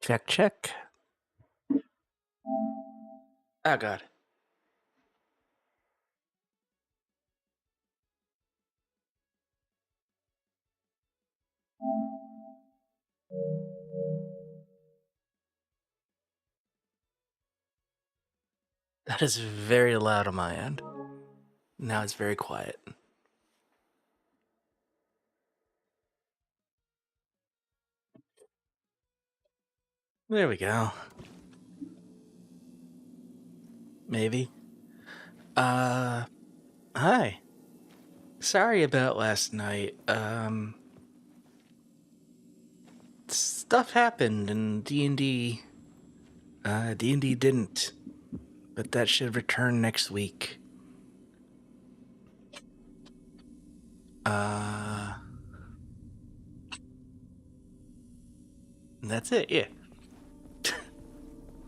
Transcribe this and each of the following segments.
Check, check. Oh, God. That is very loud on my end. Now it's very quiet. There we go. Maybe. Hi. Sorry about last night. Stuff happened in D&D. D&D didn't. But that should return next week. That's it, yeah.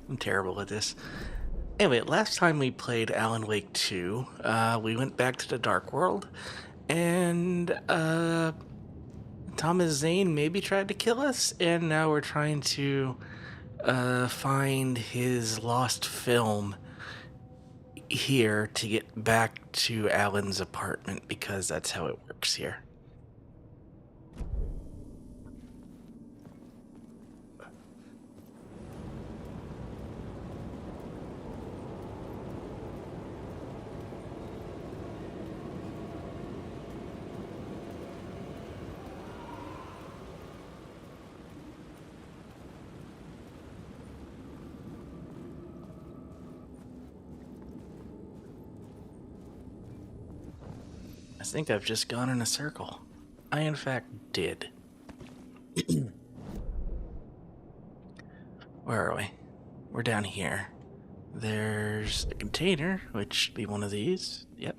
I'm terrible at this. Anyway, last time we played Alan Wake 2, we went back to the Dark World, and, Thomas Zane maybe tried to kill us, and now we're trying to, find his lost film here to get back to Alan's apartment, because that's how it works here. I think I've just gone in a circle. I, in fact, did. Where are we? We're down here. There's a container, which should be one of these. Yep.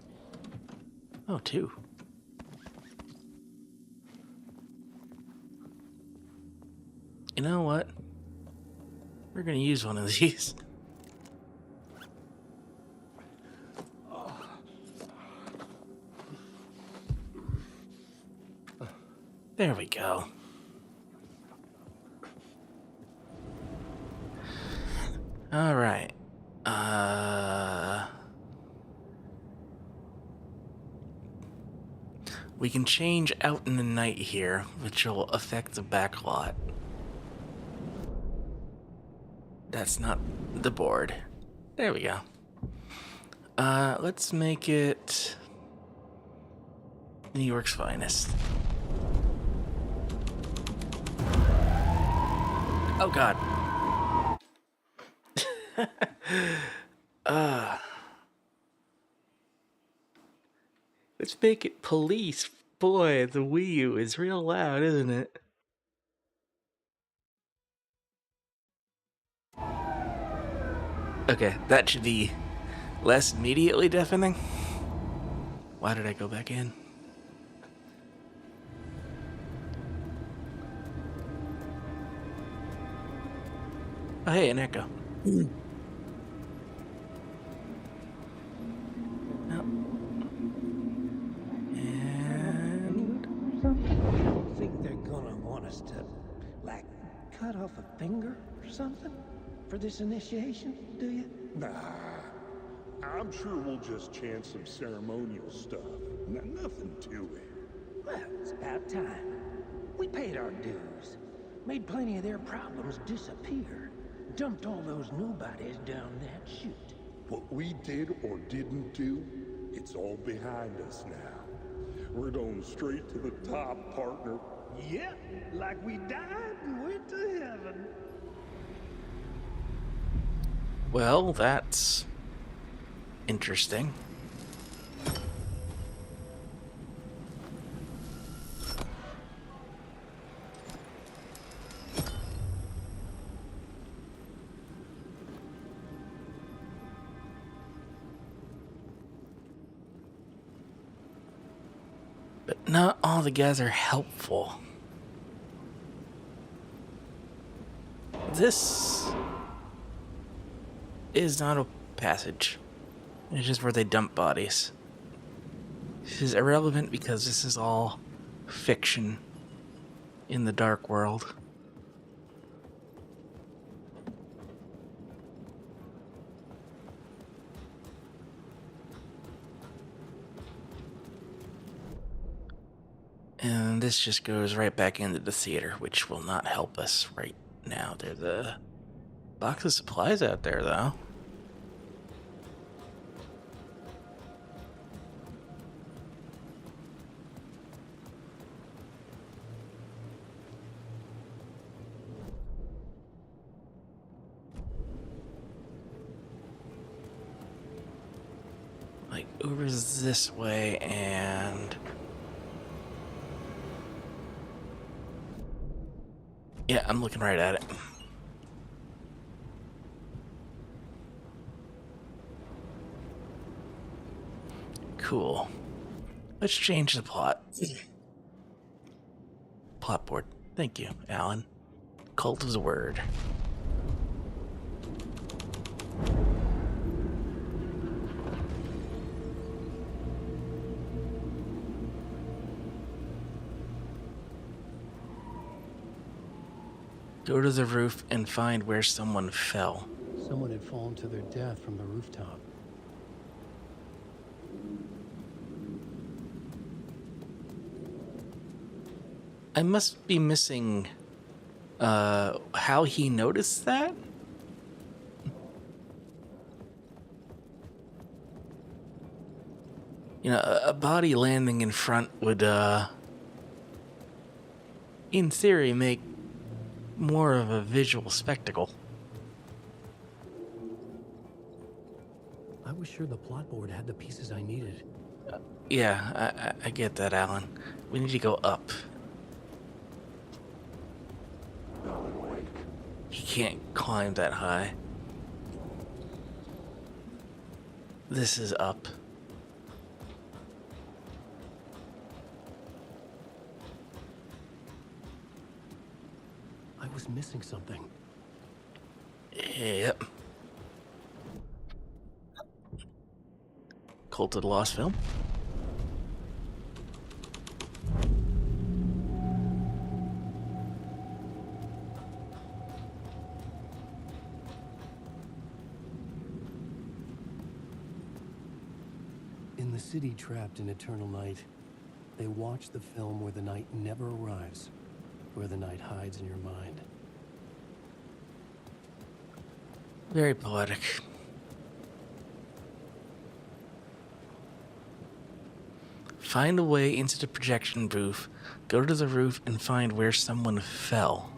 Oh, two. You know what? We're gonna use one of these. There we go. All right. We can change out in the night here, which will affect the back lot. That's not the board. There we go. Let's make it New York's finest. Oh, God. Let's make it police. Boy, the Wii U is real loud, isn't it? Okay, that should be less immediately deafening. Why did I go back in? Oh, hey, an echo. No. And You don't think they're gonna want us to, like, cut off a finger or something for this initiation, do you? Nah, I'm sure we'll just chant some ceremonial stuff. Nothing to it. Well, it's about time. We paid our dues, made plenty of their problems disappear, dumped all those nobodies down that chute. What we did or didn't do, it's all behind us now. We're going straight to the top, partner. Yep, like we died and went to heaven. well, that's interesting. but not altogether helpful. This is not a passage. It's just where they dump bodies. This is irrelevant because this is all fiction in the dark world. And this just goes right back into the theater, which will not help us right now. There's a box of supplies out there, though. Like, over this way, and... yeah, I'm looking right at it. Cool. Let's change the plot. Plot board. Thank you, Alan. Cult is a word. Go to the roof and find where someone fell. Someone had fallen to their death from the rooftop. I must be missing how he noticed that? You know, a body landing in front would, in theory, make more of a visual spectacle. I was sure the plot board had the pieces I needed. Yeah, I get that, Alan. We need to go up. He can't climb that high. This is up. I was missing something. Yep. Cult of the Lost Film. In the city trapped in eternal night, they watch the film where the night never arrives, where the night hides in your mind. Very poetic. Find a way into the projection booth, go to the roof, and find where someone fell.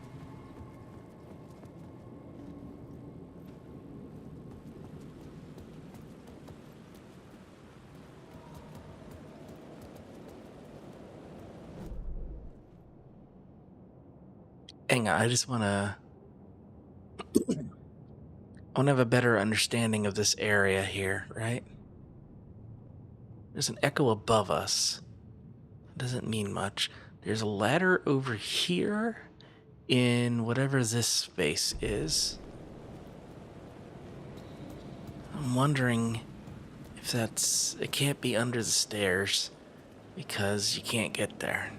Hang on, I just want to have a better understanding of this area here, right? There's an echo above us. Doesn't mean much. There's a ladder over here in whatever this space is. I'm wondering if it can't be under the stairs because you can't get there.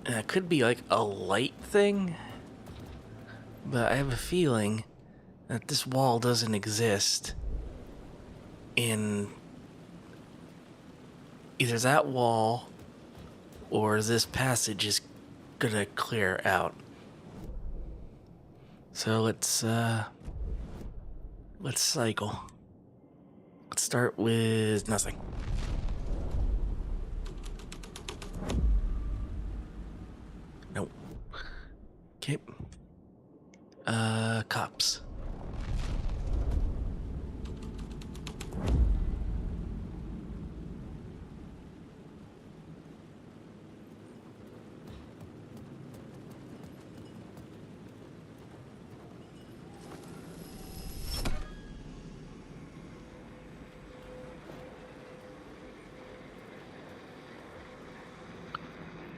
And it could be like a light thing, but I have a feeling that this wall doesn't exist in either that wall or this passage is gonna clear out. So let's cycle. Let's start with nothing. Nope. Okay. Cops.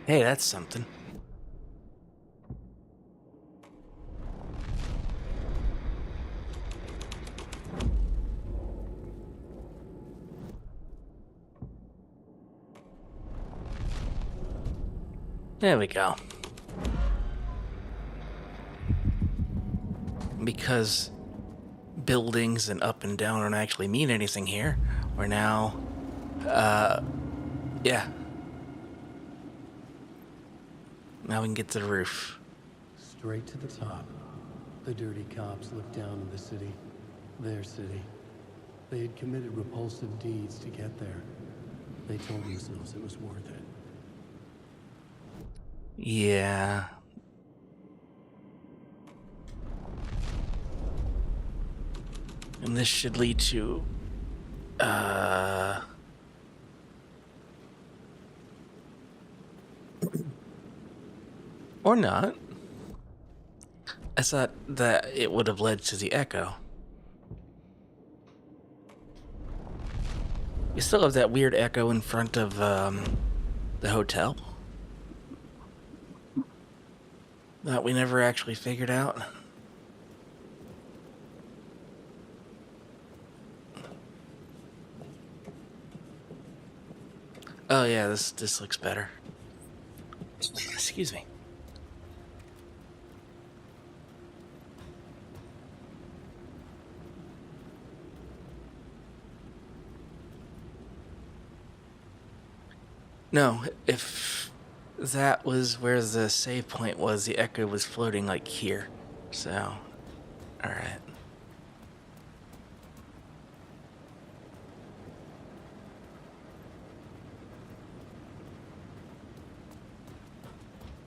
Hey, that's something. There we go. Because buildings and up and down don't actually mean anything here, we're now, yeah. Now we can get to the roof. Straight to the top. The dirty cops looked down on the city. Their city. They had committed repulsive deeds to get there. They told themselves it was worth it. Yeah. And this should lead to, or not. I thought that it would have led to the Echo. We still have that weird echo in front of, the hotel that we never actually figured out. Oh yeah, this looks better. Excuse me. No, if that was where the save point was, the echo was floating like here. So, alright.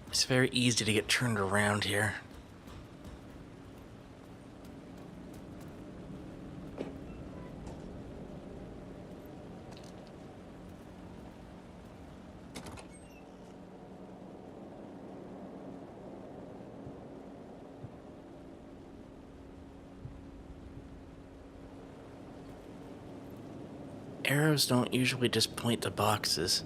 It's very easy to get turned around here. Arrows don't usually just point to boxes.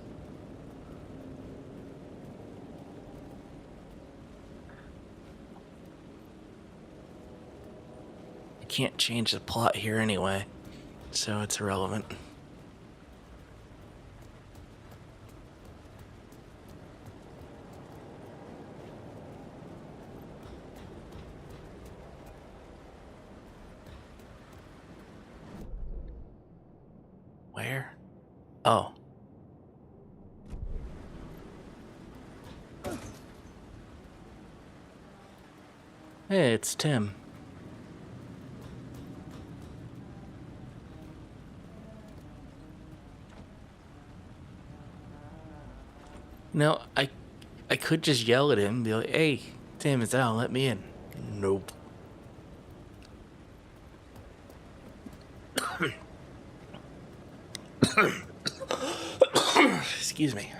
I can't change the plot here anyway, so it's irrelevant. Where? Oh. Hey, it's Tim. No, I could just yell at him and be like, hey, Tim, it's Al, let me in. Nope. Excuse me.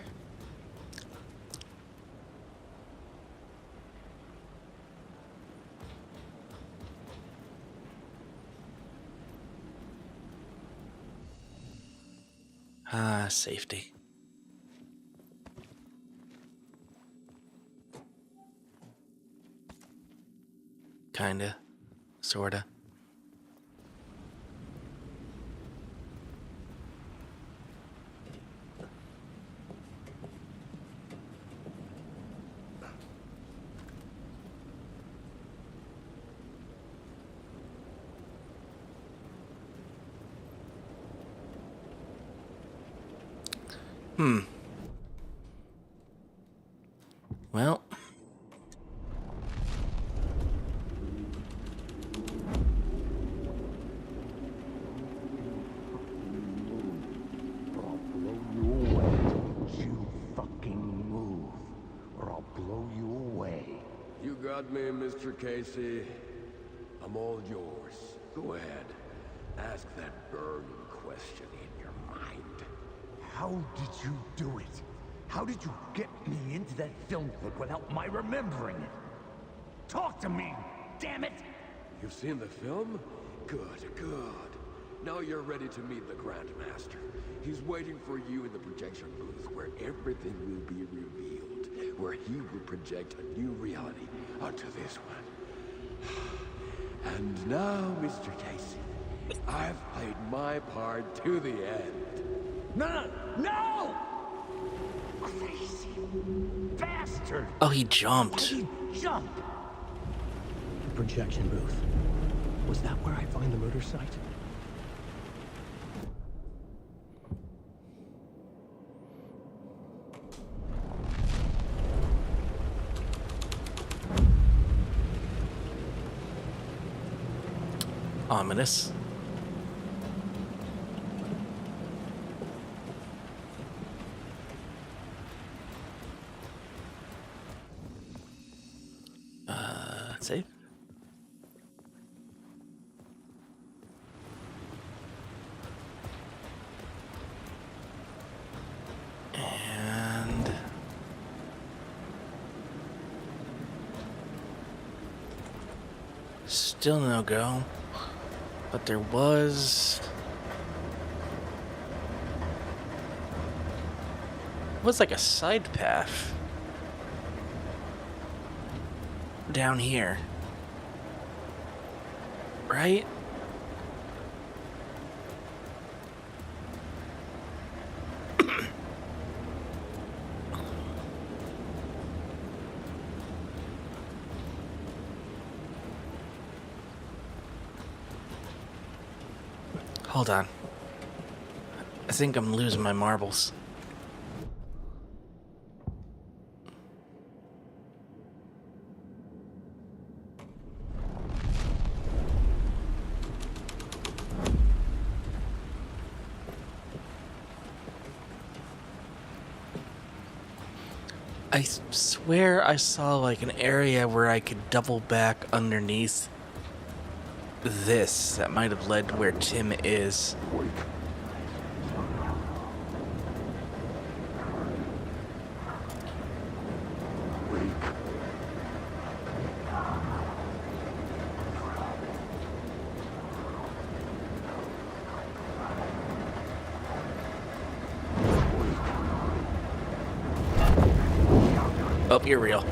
Ah, safety. Kinda. Sorta. Well. Or I'll blow you away. Don't you fucking move, or I'll blow you away. You got me, Mr. Casey. I'm all yours. Go ahead. Ask that burning question in your mind. How did you do it? How did you get me into that film clip without my remembering it? Talk to me, damn it! You've seen the film? Good, good. Now you're ready to meet the Grandmaster. He's waiting for you in the projection booth where everything will be revealed. where he will project a new reality onto this one. And now, Mr. Casey, I've played my part to the end. No! Crazy bastard! Oh, he Why jumped. did you jump? The projection booth. Was that where I find the murder site? Ominous. Save. And still no go. But there was like a side path down here. Right? Hold on. I think I'm losing my marbles. I swear I saw like an area where I could double back underneath this that might have led to where Tim is. Oh, you're real.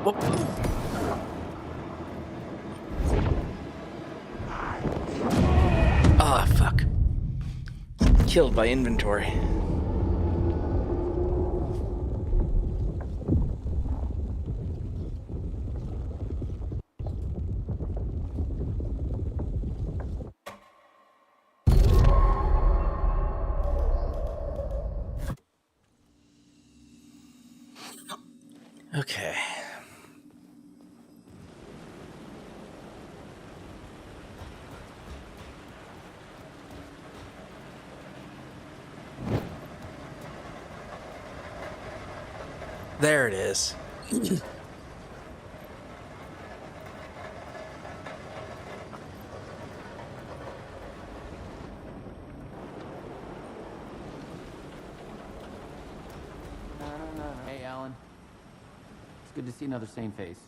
Whoop. Ah, fuck. Killed by inventory. Okay. There it is. Hey, Alan. It's good to see another sane face.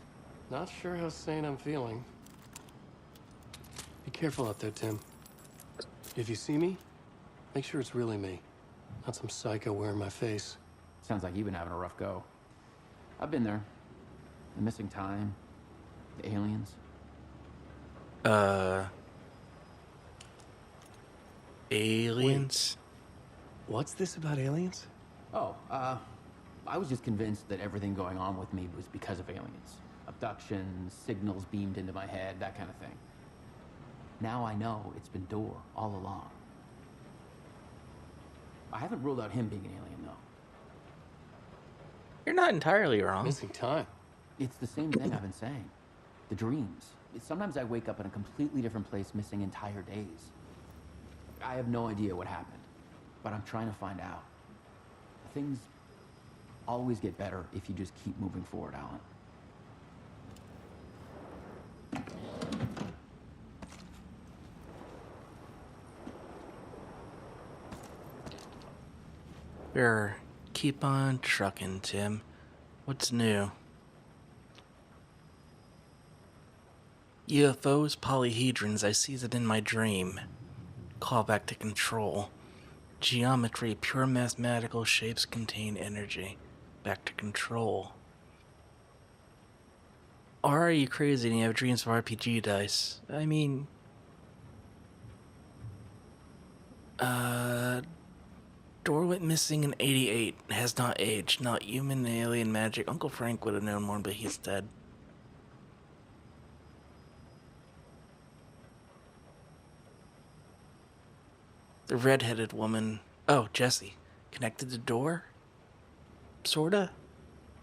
Not sure how sane I'm feeling. Be careful out there, Tim. If you see me, make sure it's really me, not some psycho wearing my face. Sounds like you've been having a rough go. I've been there. The missing time, the aliens. Aliens? What's this about aliens? Oh, I was just convinced that everything going on with me was because of aliens. Abductions, signals beamed into my head, that kind of thing. Now I know it's been Door all along. I haven't ruled out him being an alien, though. You're not entirely wrong. Missing time. It's the same thing I've been saying. The dreams. Sometimes I wake up in a completely different place, missing entire days. I have no idea what happened, but I'm trying to find out. Things always get better if you just keep moving forward, Alan. Sure. Keep on trucking, Tim. What's new? UFOs, polyhedrons, I see that in my dream. Call back to control. Geometry, pure mathematical shapes contain energy. Back to control. Or are you crazy and you have dreams of RPG dice? I mean... Door went missing in 88. Has not aged. Not human, alien, magic. Uncle Frank would have known more, but he's dead. The red-headed woman... Oh, Jessie. Connected the door? Sorta?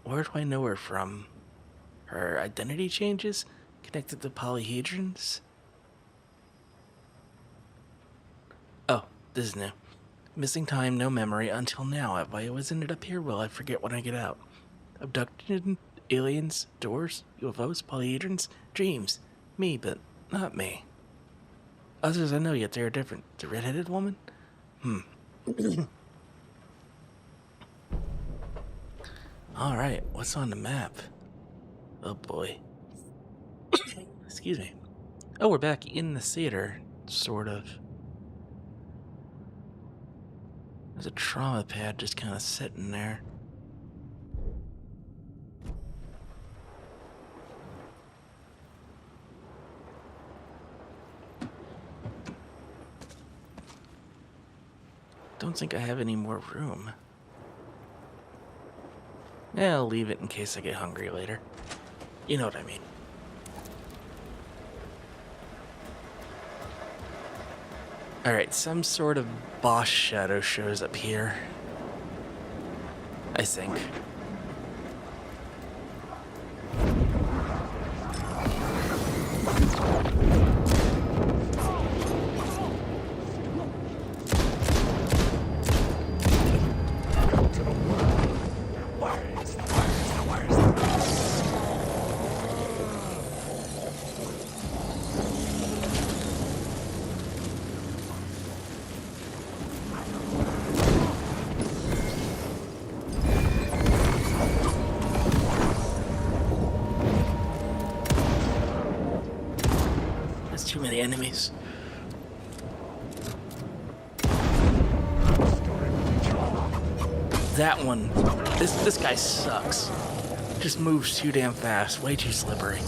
Where do I know her from? Her identity changes? Connected to polyhedrons? Oh, this is new. Missing time, no memory, until now. Have I always ended up here? Will I forget when I get out? Abducted, aliens, doors, UFOs, polyhedrons, dreams. Me, but not me. Others I know, yet they are different. The red-headed woman? Alright, what's on the map? Oh boy. Excuse me. Oh, we're back in the theater, sort of. There's a trauma pad just kind of sitting there. Don't think I have any more room. Yeah, I'll leave it in case I get hungry later. You know what I mean. Alright, some sort of boss shadow shows up here. I think. There's too many enemies. That one. This guy sucks. Just moves too damn fast. Way too slippery.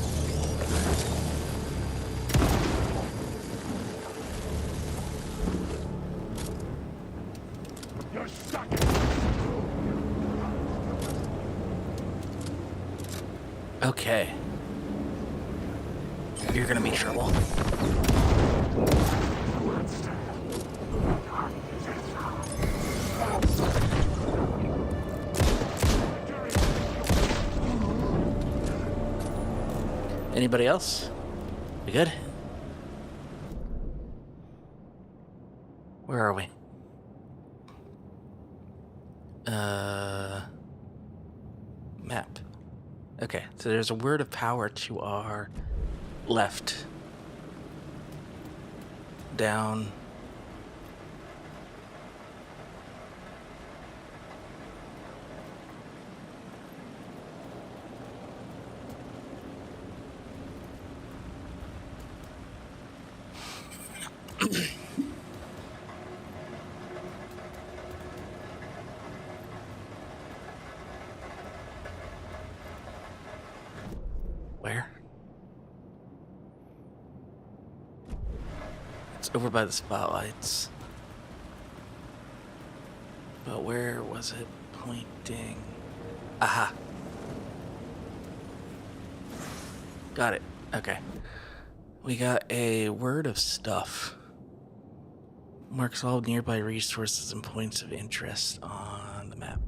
You're stuck. Okay. You're gonna be trouble. Anybody else? We good? Where are we? Map. Okay, so there's a word of power to our left. Down. Where? It's over by the spotlights. But where was it pointing? Aha. Got it. Okay. We got a word of stuff. Marks all nearby resources and points of interest on the map.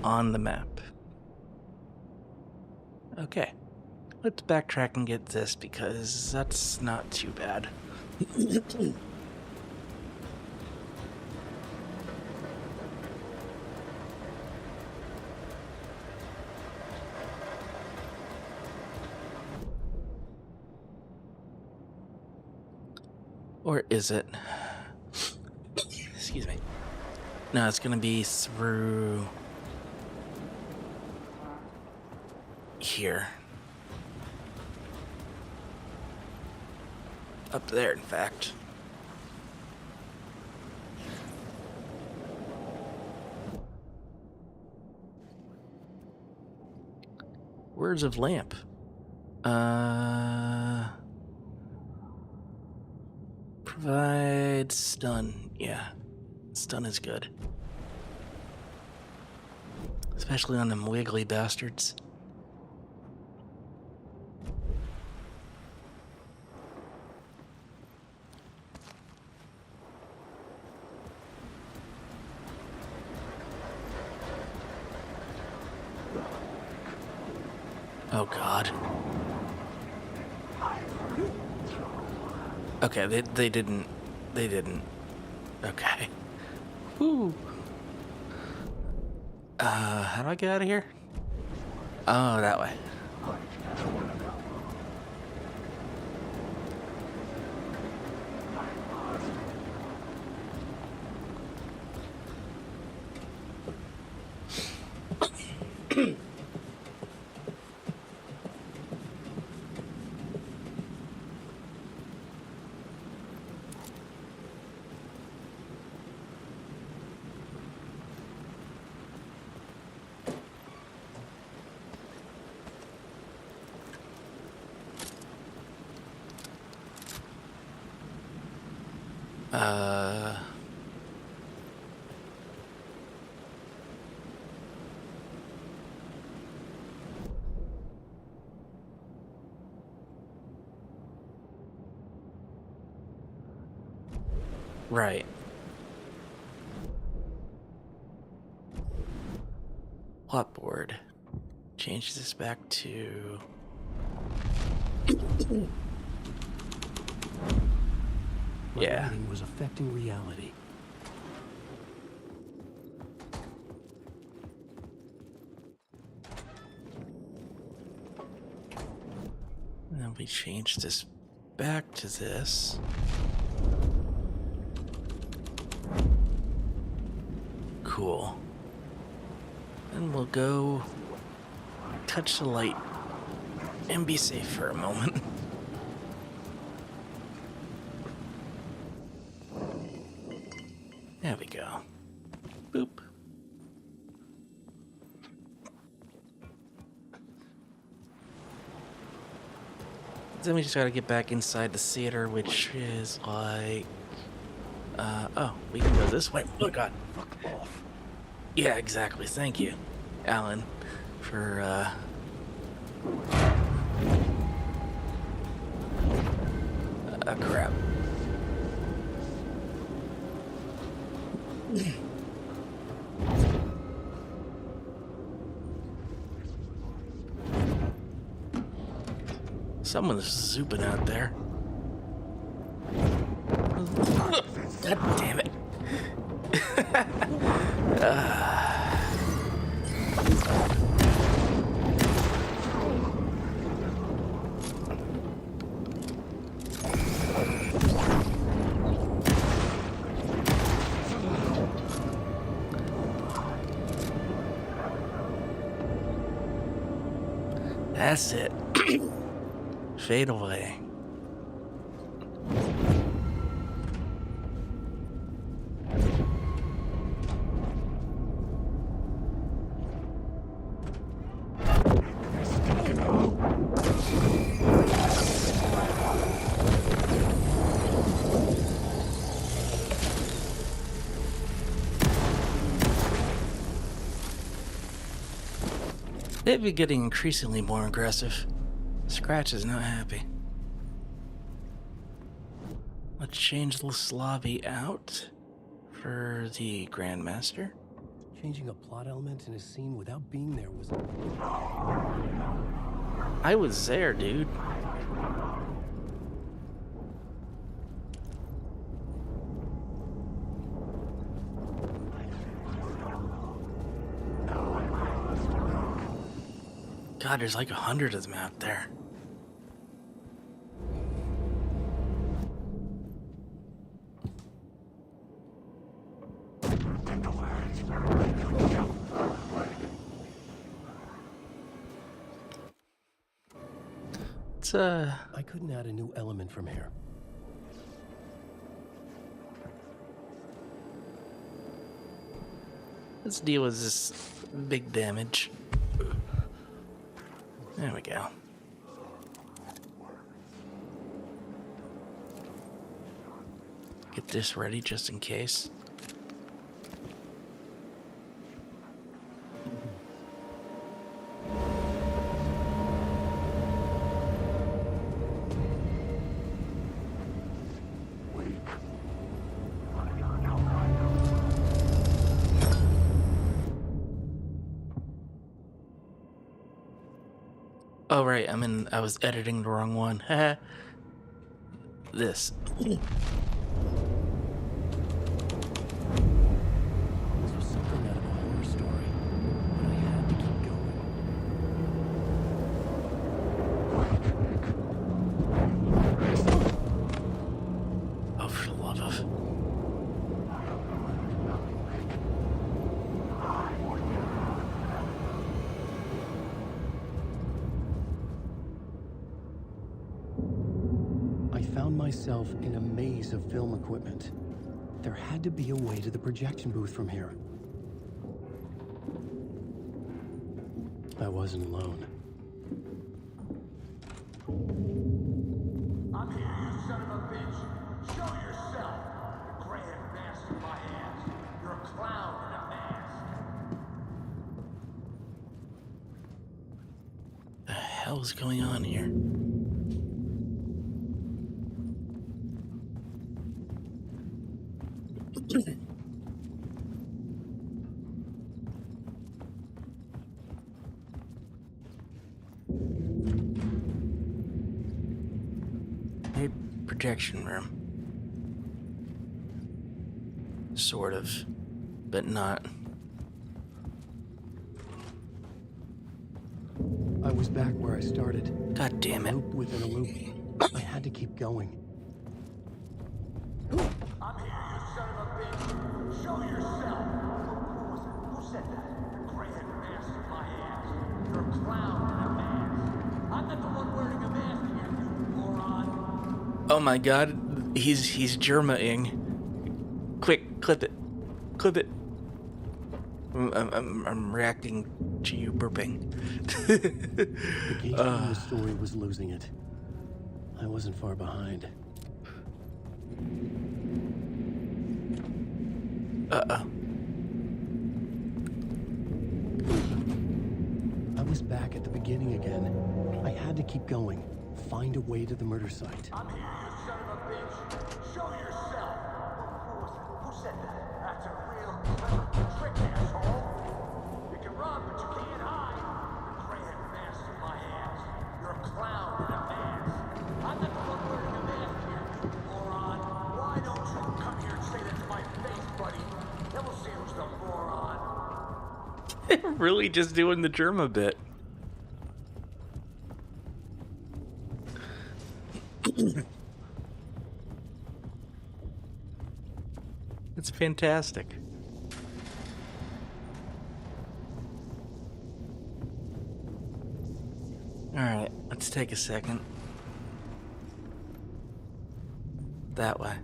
on the map. Okay. Let's backtrack and get this because that's not too bad. Or is it? Excuse me. No, it's gonna be through here. Up there, in fact. Words of Lamp. Provide stun. Yeah, stun is good. Especially on them wiggly bastards. Oh God. Okay, they didn't. Okay. Woo. How do I get out of here? Oh, that way. Right. Plot board. Change this back to... Yeah. Writing was affecting reality. And then we change this back to this. Cool. And we'll go touch the light and be safe for a moment. There we go. Boop. Then we just gotta get back inside the theater, which is like... oh, we can go this way. Oh, God. Fuck off. Yeah, exactly. Thank you, Alan, for, crap. Someone's zooping out there. God damn it. That's it. Fade away. They've been getting increasingly more aggressive. Scratch is not happy. Let's change this lobby out for the Grandmaster. Changing a plot element in a scene without being there was... I was there, dude. God, there's like 100 of them out there. I couldn't add a new element from here. Let's deal with this big damage. There we go. Get this ready just in case. Oh right, I was editing the wrong one. This. This was something out of a horror story, but I had to keep going. Oh, for the love of... I found myself in a maze of film equipment. There had to be a way to the projection booth from here. I wasn't alone. I'm here, you son of a bitch. Show yourself. The gray-headed mask in my hands. You're a clown in a mask. The hell's going on here? A projection room. Sort of, but not. I was back where I started. God damn it. Loop within a loop. I had to keep going. I'm here, you son of a bitch. Show yourself. Who was it? Who said that? The gray-headed mask in my hands. You're a clown in a mask. I'm not the one wearing a mask here, you moron. Oh my god, he's Germa-ing. Quick, clip it. Clip it. I'm reacting to you burping. The gauge in the story was losing it. I wasn't far behind. Uh-oh. I was back at the beginning again. I had to keep going. Find a way to the murder site. I'm here, you son of a bitch. Show yourself. Who was it? Who said that? That's a real clever trick, asshole. You can run, but you can't hide. The gray-headed mask in my hands. You're a clown in a mask. I'm not the one wearing a mask here, you moron. Why don't you come here and say that to my face, buddy? Then we'll see who's the moron. Really just doing the Germa bit. It's fantastic. Alright, let's take a second. That way.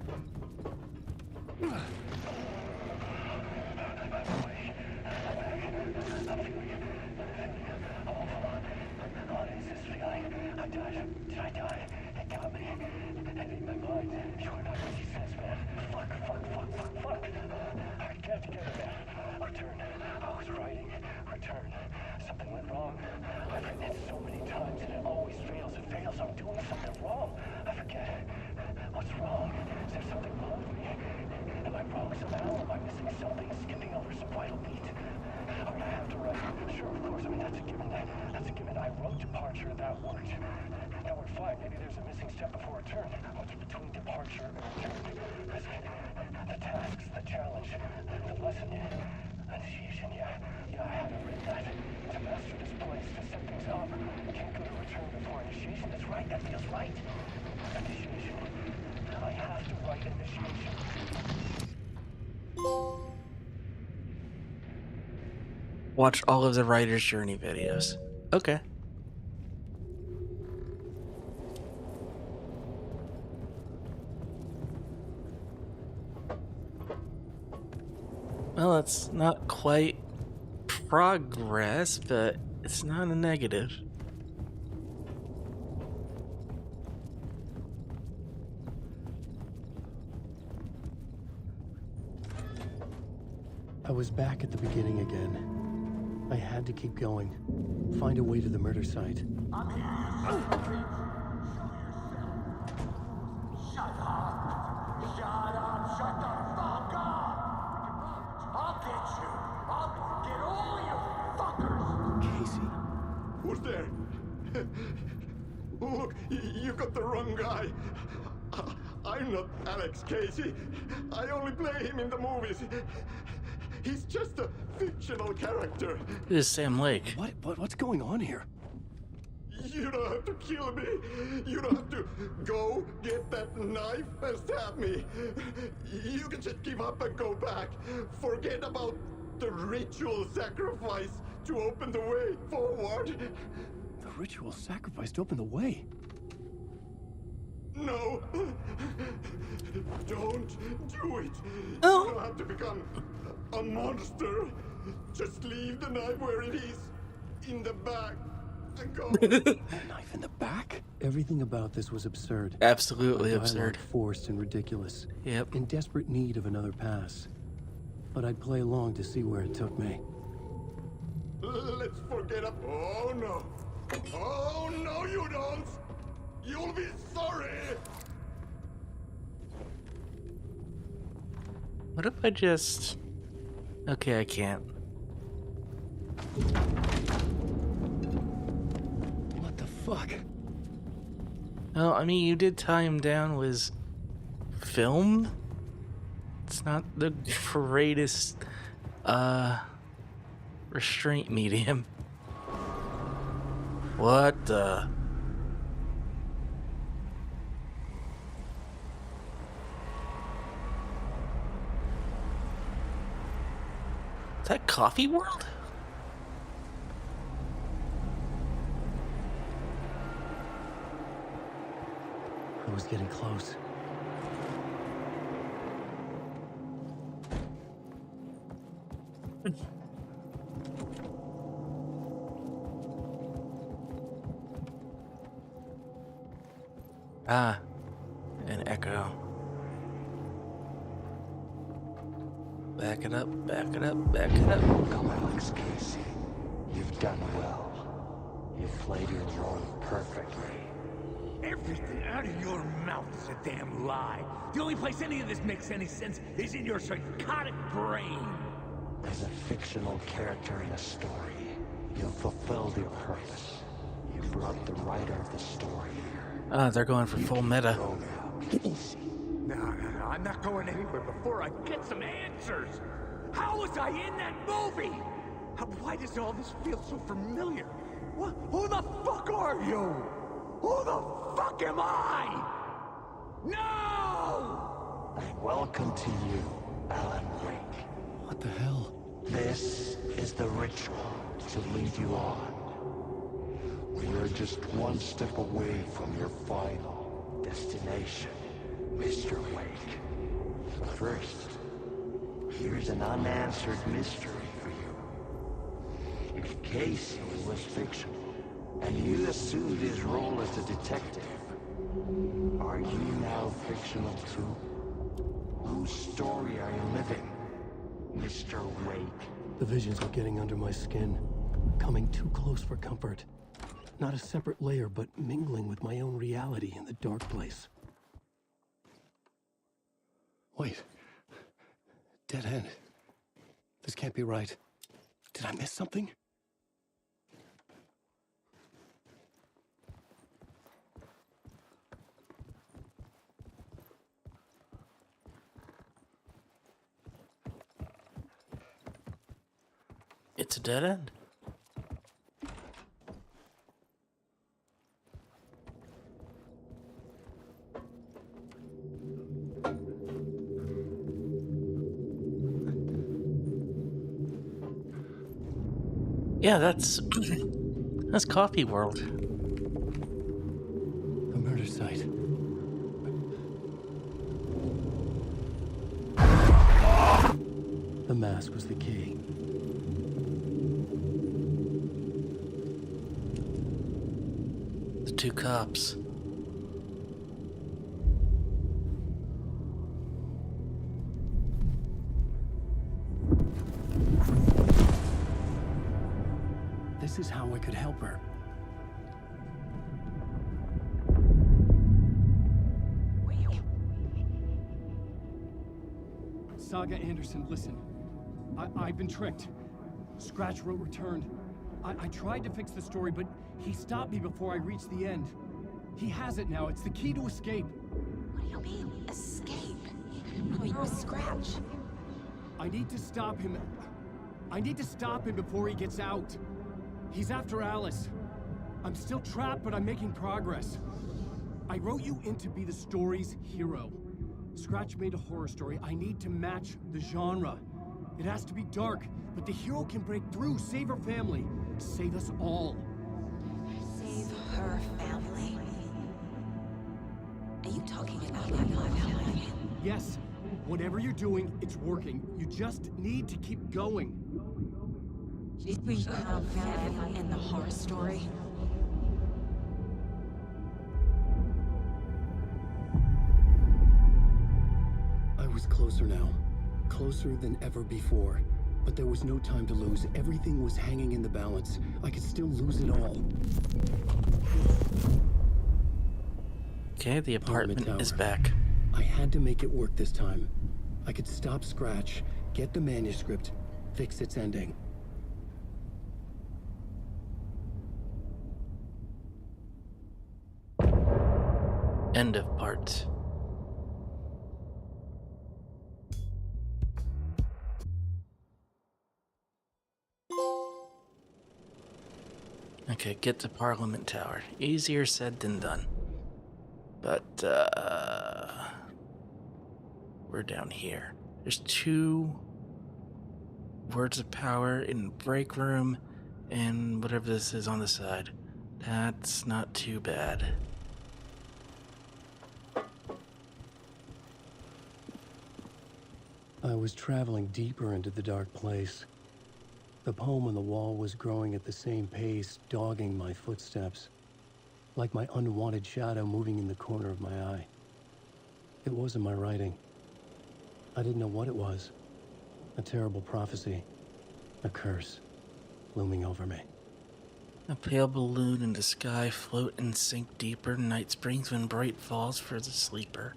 Am I wrong somehow? Am I missing something? Skipping over some vital beat? departure, that worked. Now we're fine. Maybe there's a missing step before return. What's between departure and return? The tasks, the challenge, the lesson. Initiation, yeah, I haven't written that. To master this place, to set things up. Can't go to return before initiation. That's right, that feels right. Initiation. I have to write initiation. Watch all of the writer's journey videos. Okay. Well, it's not quite progress, but it's not a negative. I was back at the beginning again. I had to keep going. Find a way to the murder site. I'm here, you son of a bitch. Show yourself. Shut up. Shut up. Shut the fuck up. I'll get you. I'll get all you fuckers. Casey. Who's there? Look, you got the wrong guy. I'm not Alex Casey. I only play him in the movies. He's just a fictional character. This is Sam Lake. What's going on here? You don't have to kill me. You don't have to go get that knife and stab me. You can just give up and go back. Forget about the ritual sacrifice to open the way forward. The ritual sacrifice to open the way. No. Don't do it. Oh. You don't have to become a monster. Just leave the knife where it is. In the back. And go. A knife in the back? Everything about this was absurd. Absolutely A dialogue absurd. forced and ridiculous. Yep. In desperate need of another pass. But I'd play along to see where it took me. Let's forget about. Oh no. Oh no, you don't. You'll be sorry. What if I just... Okay, I can't. What the fuck? Well, I mean, you did tie him down with film? It's not the greatest, restraint medium. What the... Is that Coffee World? I was getting close. Ah, an echo. Back it up, back it up, back it up. Come, Alex Casey. You've done well. You've played your role perfectly. Everything out of your mouth is a damn lie. The only place any of this makes any sense is in your psychotic brain. As a fictional character in a story, you've fulfilled your purpose. You brought the writer of the story here. Ah, they're going for full meta. Go now, Casey. No, I'm not going anywhere before I get some answers. How was I in that movie? Why does all this feel so familiar? What? Who the fuck are you? Who the fuck am I? No! Welcome to you, Alan Wake. What the hell? This is the ritual to lead you on. We're just one step away from your final destination, Mr. Wake. But first, here's an unanswered mystery for you. If Casey was fictional, and you assumed his role as a detective, are you now fictional too? Whose story are you living, Mr. Wake? The visions were getting under my skin. Coming too close for comfort. Not a separate layer, but mingling with my own reality in the dark place. Wait. Dead end. This can't be right. Did I miss something? It's a dead end. Yeah, that's that's Coffee World. A murder site. The mask was the key. The two cops. This is how I could help her. Saga Anderson, listen. I've been tricked. Scratch wrote returned. I tried to fix the story, but he stopped me before I reached the end. He has it now. It's the key to escape. What do you mean, escape? Oh, you're a Scratch. I need to stop him. I need to stop him before he gets out. He's after Alice. I'm still trapped, but I'm making progress. I wrote you in to be the story's hero. Scratch made a horror story. I need to match the genre. It has to be dark, but the hero can break through, save her family, save us all. Save her family? Are you talking about my family? Yes, whatever you're doing, it's working. You just need to keep going. We have family in the horror story. I was closer now. Closer than ever before. But there was no time to lose. Everything was hanging in the balance. I could still lose it all. Okay, the apartment tower. is back. I had to make it work this time. I could stop Scratch, get the manuscript, fix its ending. End of part. Okay, get to Parliament Tower. Easier said than done. But, we're down here. There's 2 words of power in break room and whatever this is on the side. That's not too bad. I was traveling deeper into the dark place. The poem on the wall was growing at the same pace, dogging my footsteps, like my unwanted shadow moving in the corner of my eye. It wasn't my writing. I didn't know what it was. A terrible prophecy, a curse, looming over me. A pale balloon in the sky, float and sink deeper. Night springs when bright falls for the sleeper.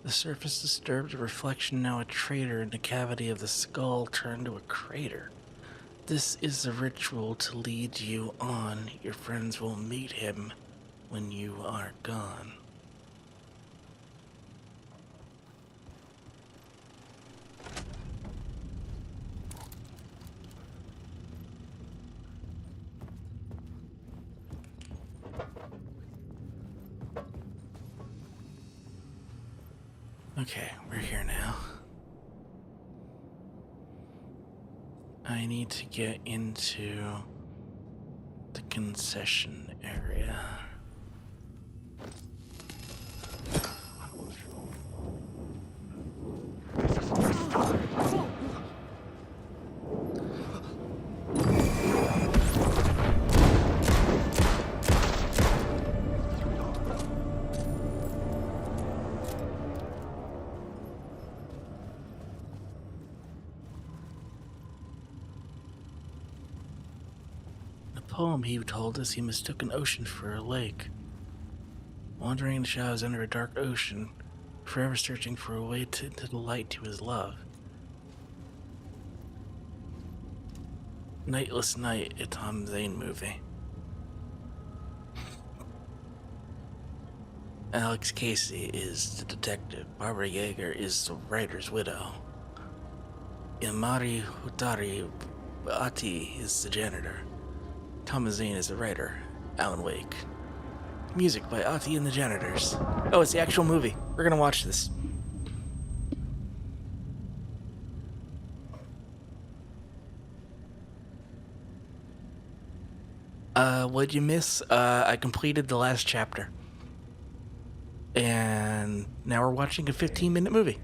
The surface disturbed, a reflection now a traitor in the cavity of the skull turned to a crater. This is the ritual to lead you on. Your friends will meet him when you are gone. Okay, we're here now. I need to get into the concession area. Poem he told us he mistook an ocean for a lake. Wandering in the shadows under a dark ocean, forever searching for a way to the light to his love. Nightless Night, a Tom Zane movie. Alex Casey is the detective. Barbara Yeager is the writer's widow. Imari Hutari Ati is the janitor. Thomas Zane is the writer. Alan Wake. Music by Ati and the Janitors. Oh, it's the actual movie. We're gonna watch this. What'd you miss? I completed the last chapter. And now we're watching a 15-minute movie.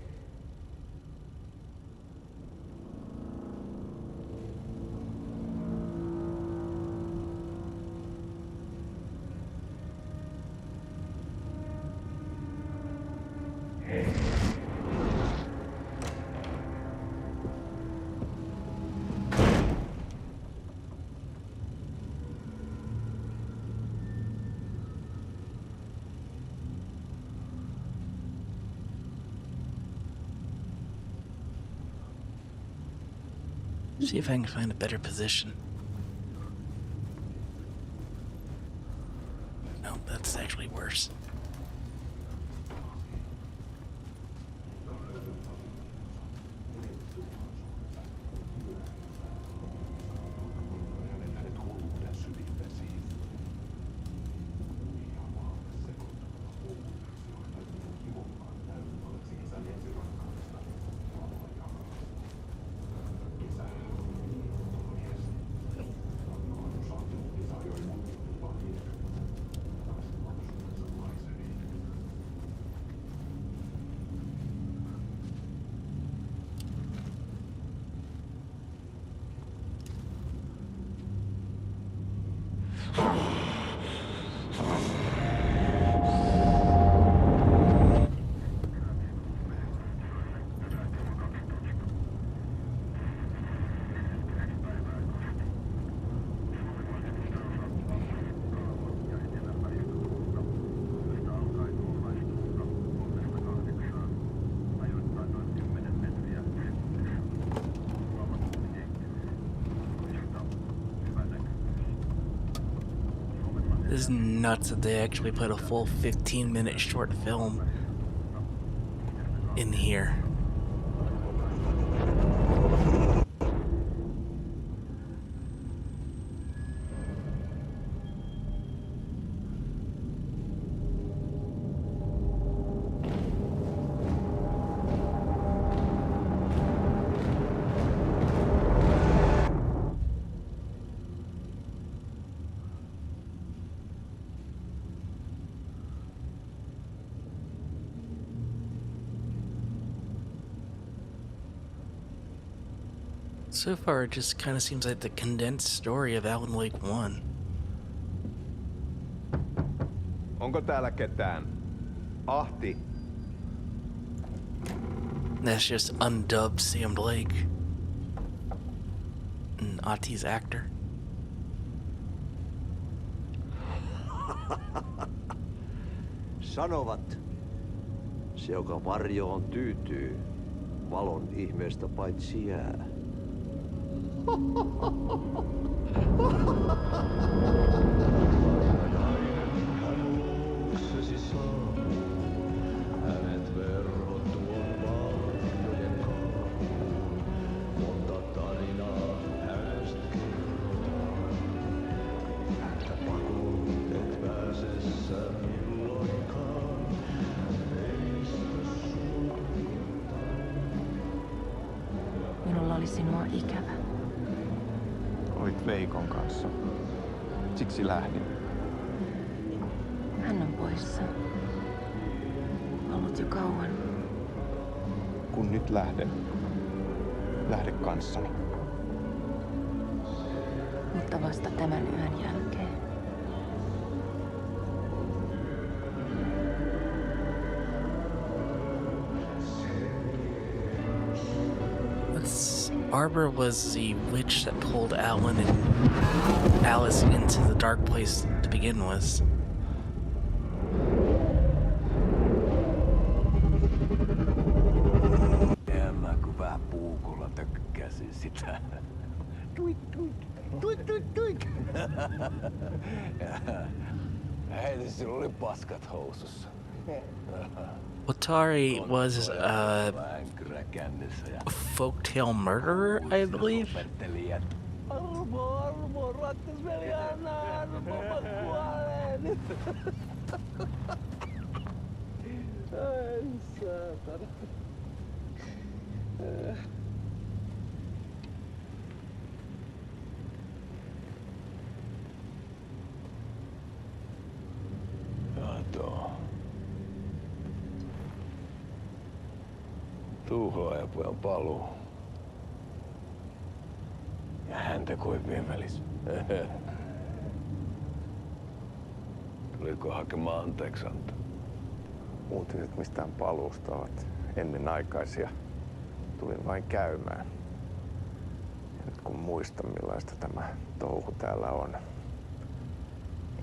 See if I can find a better position. No, that's actually worse. This is nuts that they actually put a full 15-minute short film in here. So far, it just kind of seems like the condensed story of Alan Wake 1. Onko täällä ketään? Ahti. That's just undubbed Sam Blake. And Ati's actor. Sanovat, se joka varjoon tyytyy, valon ihmeestä paitsi jää. Minulla oli sinua ikävä. Olit Veikon kanssa. Siksi lähdin. Hän on poissa. Ollut jo kauan. Kun nyt lähden, lähde kanssani. Mutta vasta tämän yön jälkeen. Barbara was the witch that pulled Alan and Alice into the dark place to begin with. Mä kun vähän puukolla tökkäsin sitä. Tuik, tuik, tuik, tuik, tuik. Hei, sillä oli paskat housussa. Watari was a folktale murderer, I believe. Armo, rakkasveli, anna armo, mä kuolen! Ai saatana. Kato. Tuhlaajapojan paluu. Ja häntä kuin viemelis. Tuliko hakemaan anteeksianto? Uutiset mistään paluusta ovat ennenaikaisia. Tulin vain käymään. Ja nyt kun muistan millaista tämä touhu täällä on,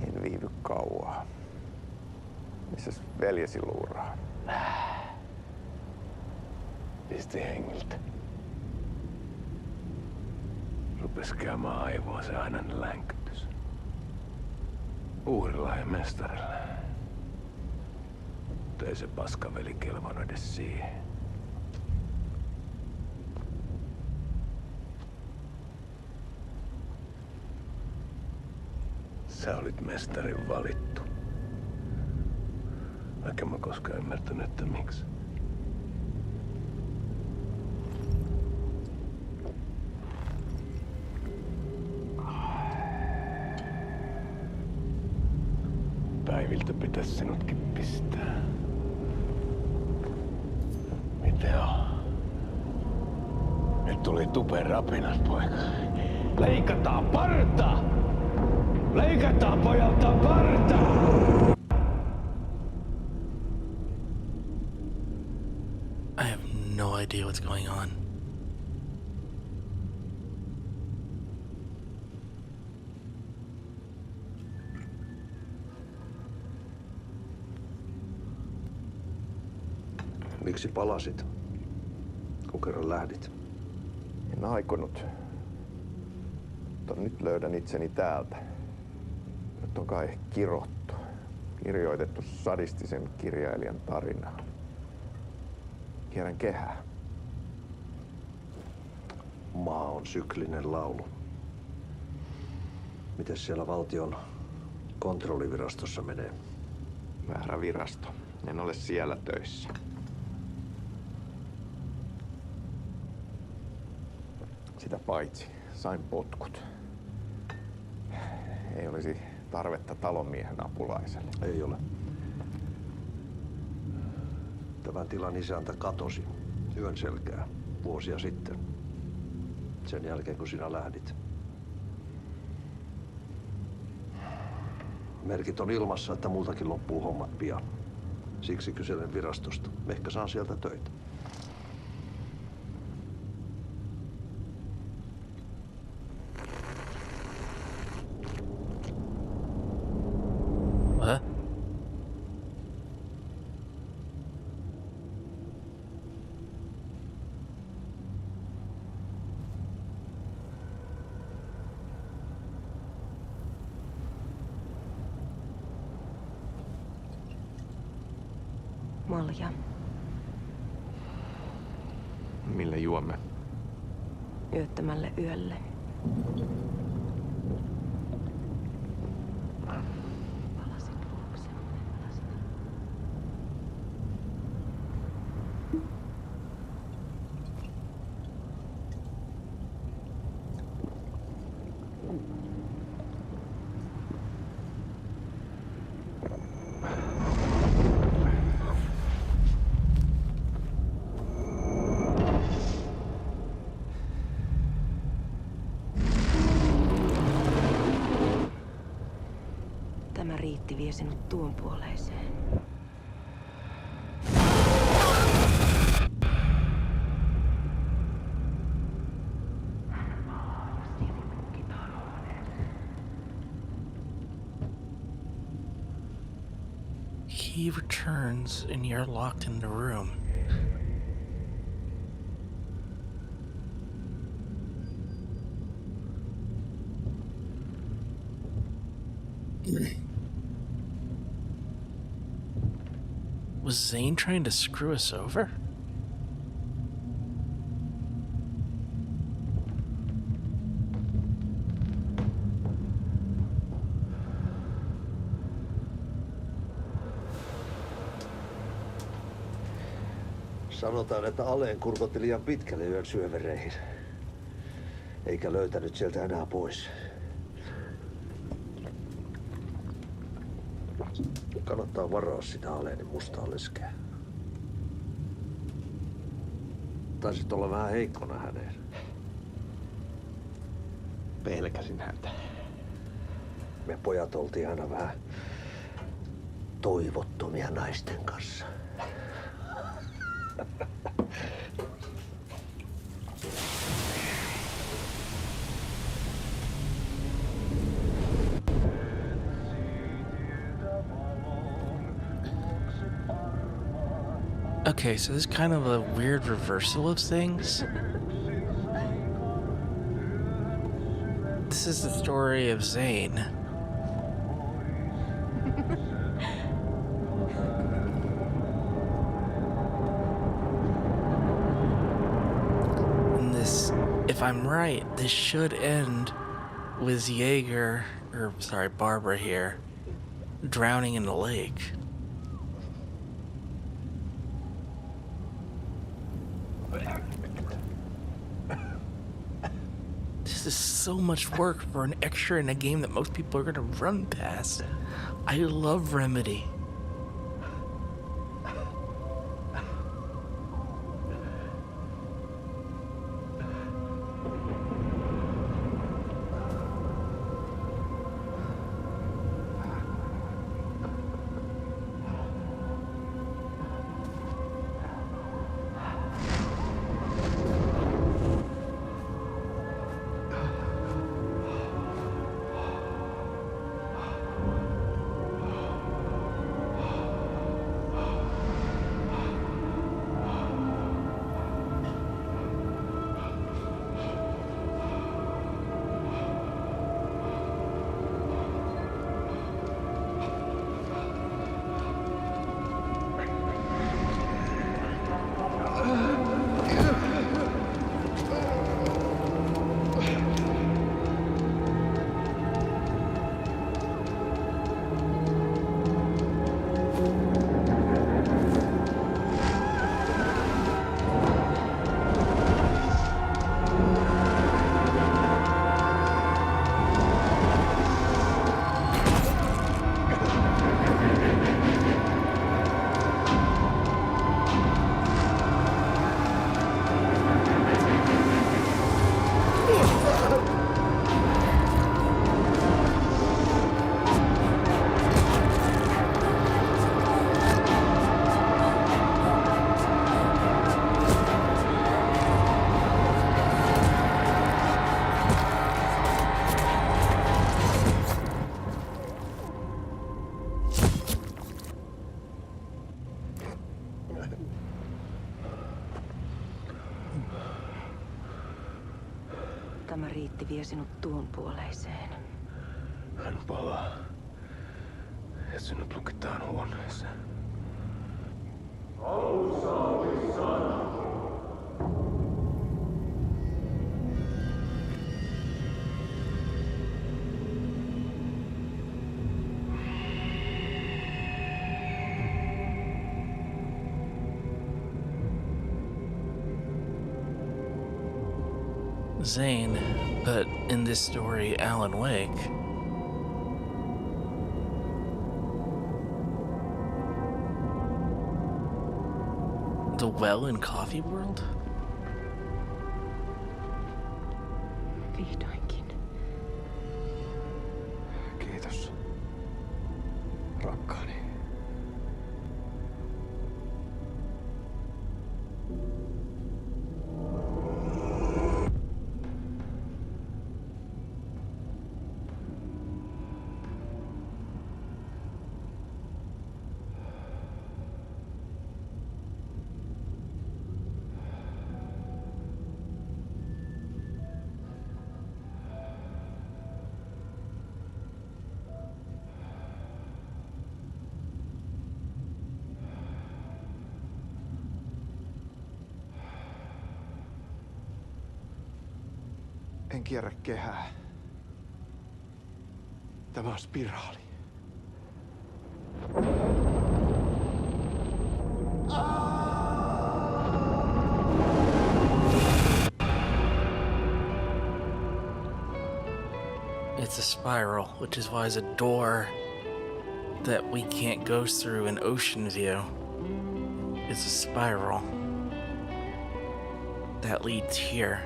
en viivy kauaa. Missäs veljesi luuraa? Pisti hengiltä. Rupes käymään aivoa se ainainen länkytys. Uhrilla ja mestarilla. Mutta ei se paskaveli kelvannut edes siihen. Sä olit mestarin valittu. Vaikka mä koskaan ymmärtänyt, että miksi. Päiviltä pitäisi sinutkin pistää. Miten on? Nyt tuli tupen rapinat, poika. Leikataan parta! Leikataan pojalta parta! I have no idea what's going on. Miksi palasit, kun kerran lähdit? En aikonut. Mutta nyt löydän itseni täältä. Nyt on kai kirottu. Kirjoitettu sadistisen kirjailijan tarina. Kierrän kehää. Maa on syklinen laulu. Mites siellä valtion kontrollivirastossa menee? Väärä virasto. En ole siellä töissä. Sitä paitsi sain potkut. Ei olisi tarvetta talonmiehen apulaiselle. Ei ole. Tämän tilan isäntä katosi yön selkää vuosia sitten. Sen jälkeen kun sinä lähdit. Merkit on ilmassa, että multakin loppuu hommat pian. Siksi kyselen virastosta. Ehkä saan sieltä töitä. What? Malja. Millä juomme? Yöttömälle yölle. Palasin luoksemme. Tämä riitti vie sinut tuon puoleiseen. He returns and you're locked in the room. Was Zane trying to screw us over? Sanotaan, että Aleen kurkotti liian pitkälle yön syövereihin. Eikä löytänyt sieltä enää pois. Kannattaa varaa sitä Aleenin mustaa leskeä. Taisit olla vähän heikkona häneen. Pelkäsin häntä. Me pojat oltiin aina vähän toivottomia naisten kanssa. Okay, so this is kind of a weird reversal of things. This is the story of Zane. And this, if I'm right, this should end with Jaeger, or sorry, Barbara here, drowning in the lake. This is so much work for an extra in a game that most people are gonna run past. I love Remedy. Tämä riitti vie sinut tuon puoleiseen. Hän palaa. Ja sinut lukitaan huoneeseen. Alussa oli sana. Zane, but in this story, Alan Wake. The well in Coffee World? Vihdoinkin. Kiitos, rakkaani. En kierrä kehää. Tämä on spiraali. It's a spiral, which is why there's a door that we can't go through in Ocean View. It's a spiral that leads here.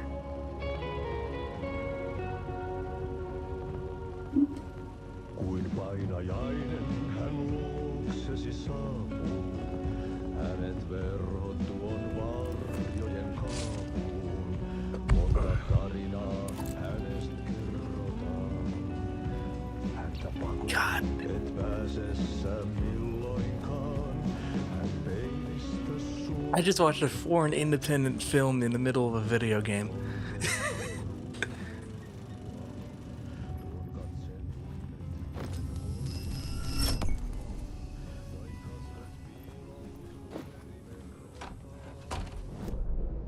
Kuin painajainen hän luoksesi saapuu. Hänet verhot tuon varjojen kaapuun. Monta tarinaa hänestä kerrotaan. Häntä pakoon et pääse sä milloinkaan. Hän peilistä sua. I just watched a foreign independent film in the middle of a video game.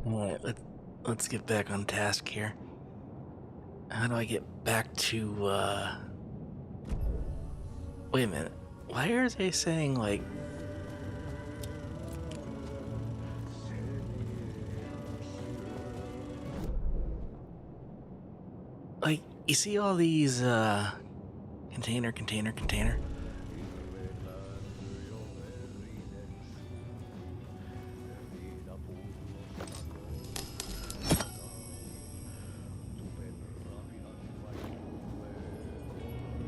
Alright, let's get back on task here. How do I get back to, Wait a minute. Why are they saying, like... Like, you see all these, container.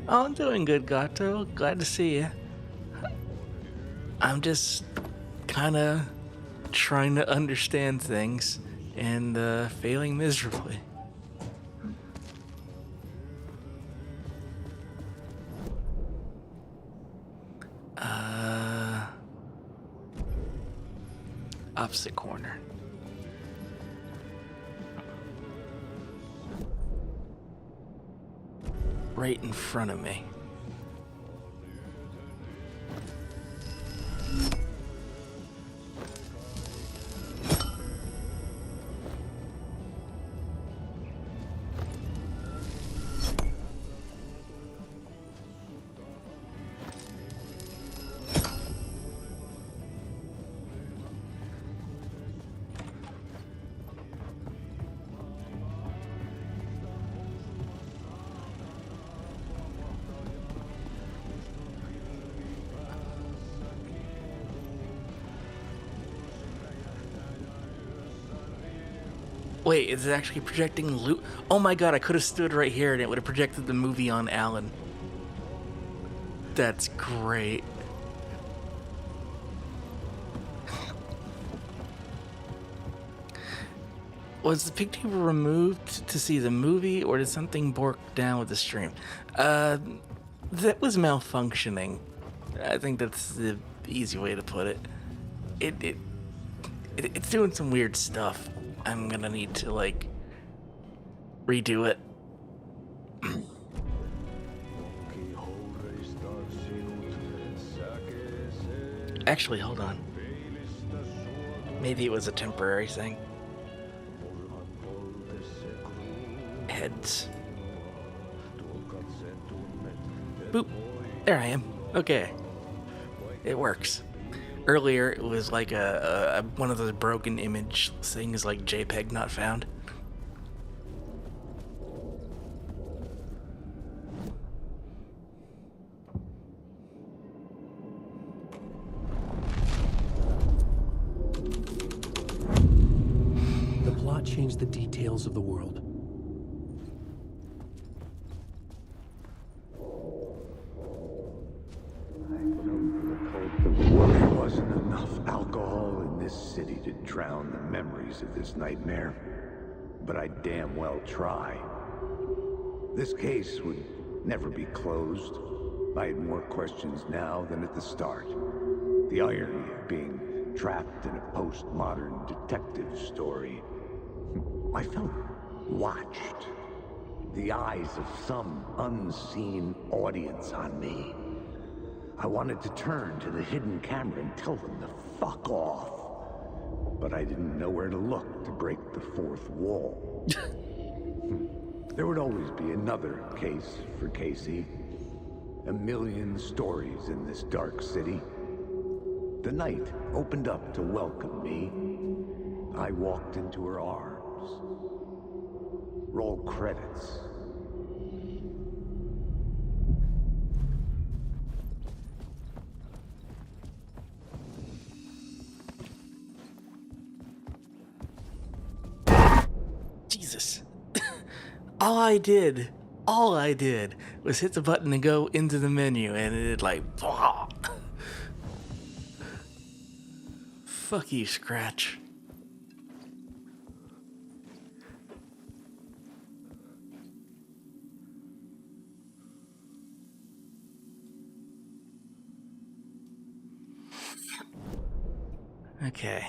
Oh, I'm doing good, Gato. Glad to see you. I'm just kind of trying to understand things and failing miserably. Opposite corner. Right in front of me. Wait, is it actually projecting loot? Oh my god, I could have stood right here and it would have projected the movie on Alan. That's great. Was the picture removed to see the movie, or did something bork down with the stream? That was malfunctioning. I think that's the easy way to put it. It's doing some weird stuff. I'm gonna need to, like, redo it. Actually, hold on. Maybe it was a temporary thing. Heads. Boop. There I am. Okay. It works. Earlier, it was like a one of those broken image things, like JPEG not found. The plot changed the details of the world. There wasn't enough alcohol in this city to drown the memories of this nightmare, but I damn well try. This case would never be closed. I had more questions now than at the start. The irony of being trapped in a postmodern detective story. I felt watched. The eyes of some unseen audience on me. I wanted to turn to the hidden camera and tell them to fuck off. But I didn't know where to look to break the fourth wall. There would always be another case for Casey. A million stories in this dark city. The night opened up to welcome me. I walked into her arms. Roll credits. Jesus. all I did was hit the button and go into the menu, and it like, fuck you, Scratch. Okay.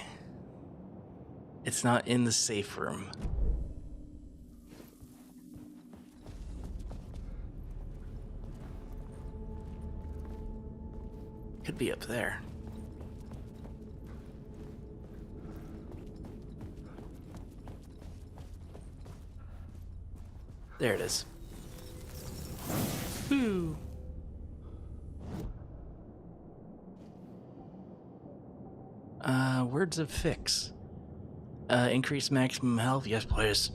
It's not in the safe room. Could be up there. There it is. Woo! Words of fix. Increase maximum health. Yes, please.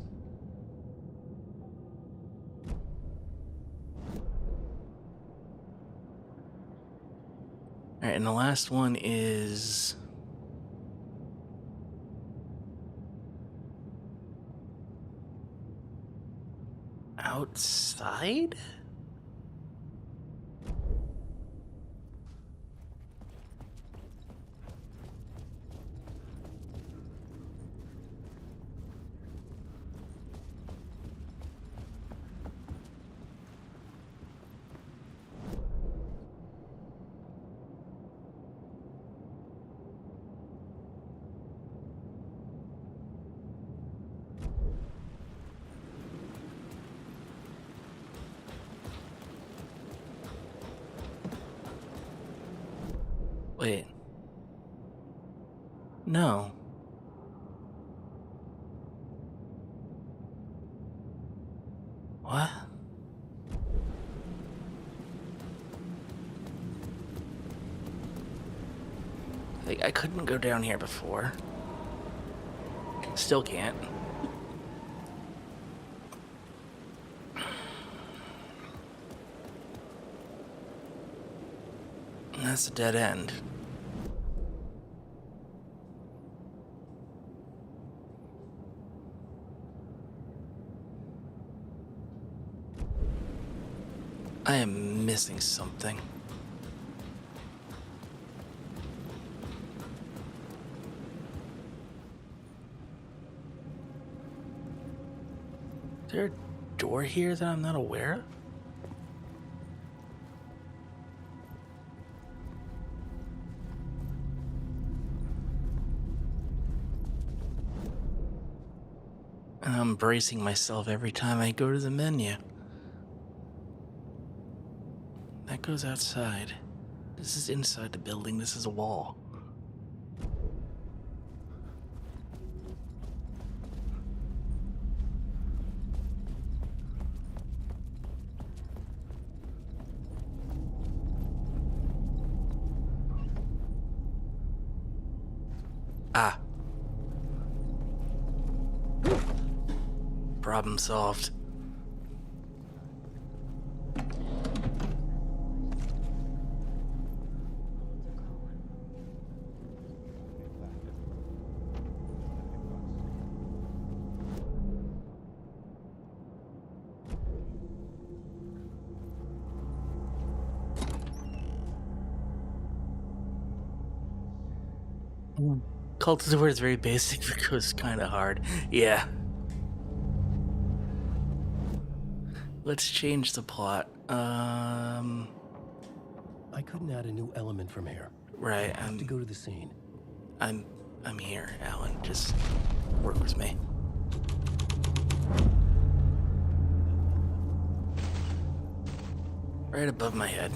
Alright, and the last one is... outside? Wait. No. What? I couldn't go down here before. Still can't. And that's a dead end. I am missing something. Is there a door here that I'm not aware of? And I'm bracing myself every time I go to the menu. That goes outside. This is inside the building. This is a wall. Ah. Problem solved. Cult of the word is very basic because it's kind of hard. Yeah. Let's change the plot. I couldn't add a new element from here. Right. I have to go to the scene. I'm here, Alan. Just work with me. Right above my head.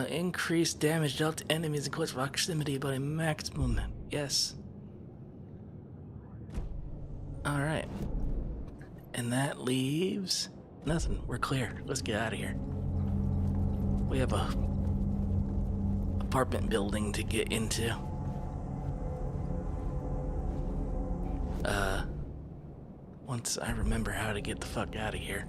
Increase damage dealt to enemies in close proximity by a maximum. Yes. Alright. And that leaves nothing. We're clear. Let's get out of here. We have a apartment building to get into. Once I remember how to get the fuck out of here.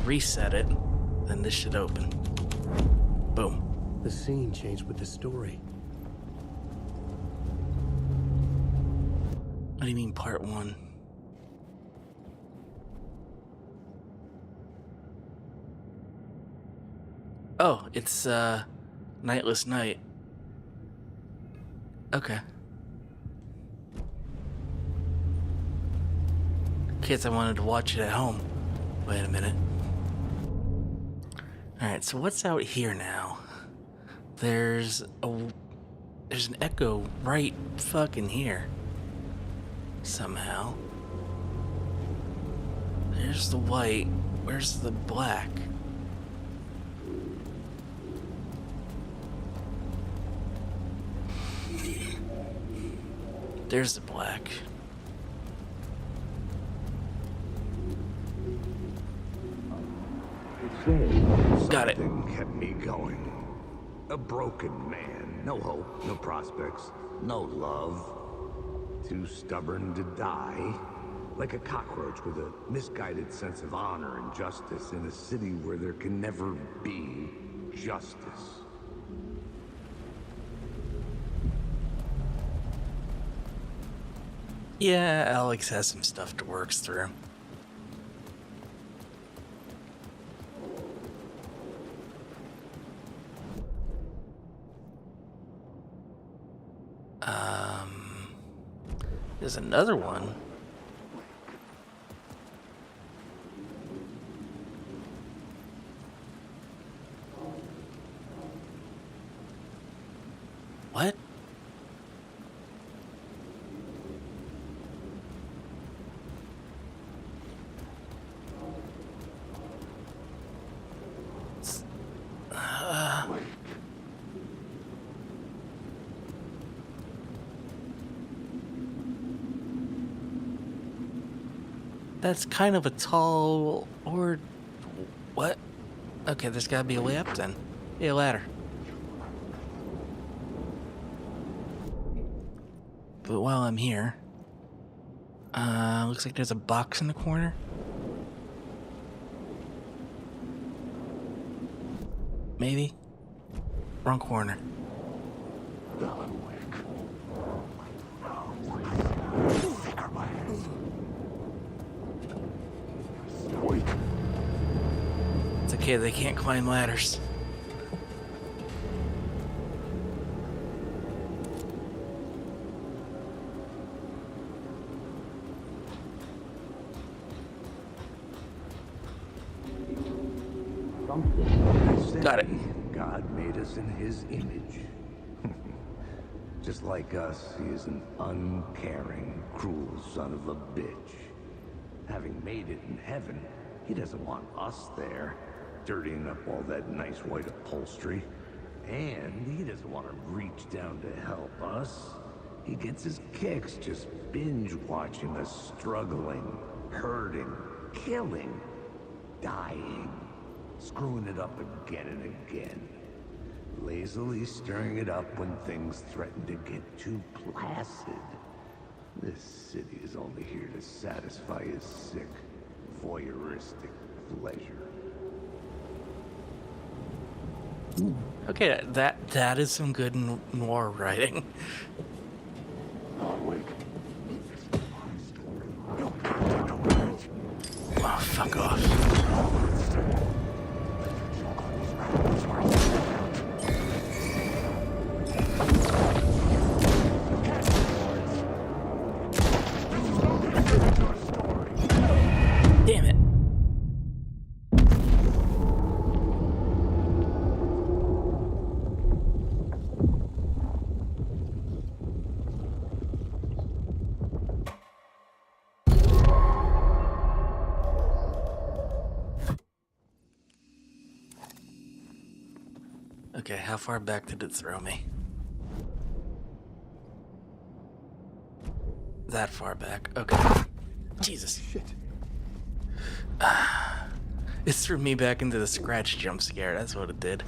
reset it, then this should open. Boom. The scene changed with the story. What do you mean, part 1? Oh, it's, Nightless Night. Okay. In case I wanted to watch it at home. Wait a minute. Alright, so what's out here now? There's an echo right fucking here. Somehow. There's the white. Where's the black? There's the black. Got it. Something kept me going. A broken man. No hope, no prospects, no love. Too stubborn to die. Like a cockroach with a misguided sense of honor and justice in a city where there can never be justice. Yeah, Alex has some stuff to work through. There's another one. What? That's kind of a tall, or what? Okay, there's gotta be a way up then. Yeah, a ladder. But while I'm here, looks like there's a box in the corner. Maybe? Wrong corner. It's okay, they can't climb ladders. Got it. God made us in his image. Just like us, he is an uncaring, cruel son of a bitch. Having made it in heaven, he doesn't want us there, dirtying up all that nice white upholstery. And he doesn't want to reach down to help us. He gets his kicks just binge watching us struggling, hurting, killing, dying, screwing it up again and again. Lazily stirring it up when things threaten to get too placid. This city is only here to satisfy his sick, voyeuristic pleasure. Okay, that is some good noir writing. Oh, fuck off. Damn it. Okay, how far back did it throw me? That far back. Okay. Jesus. Shit. It threw me back into the scratch jump scare. That's what it did.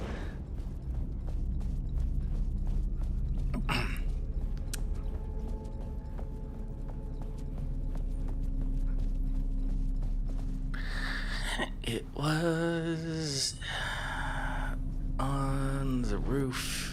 It was on the roof.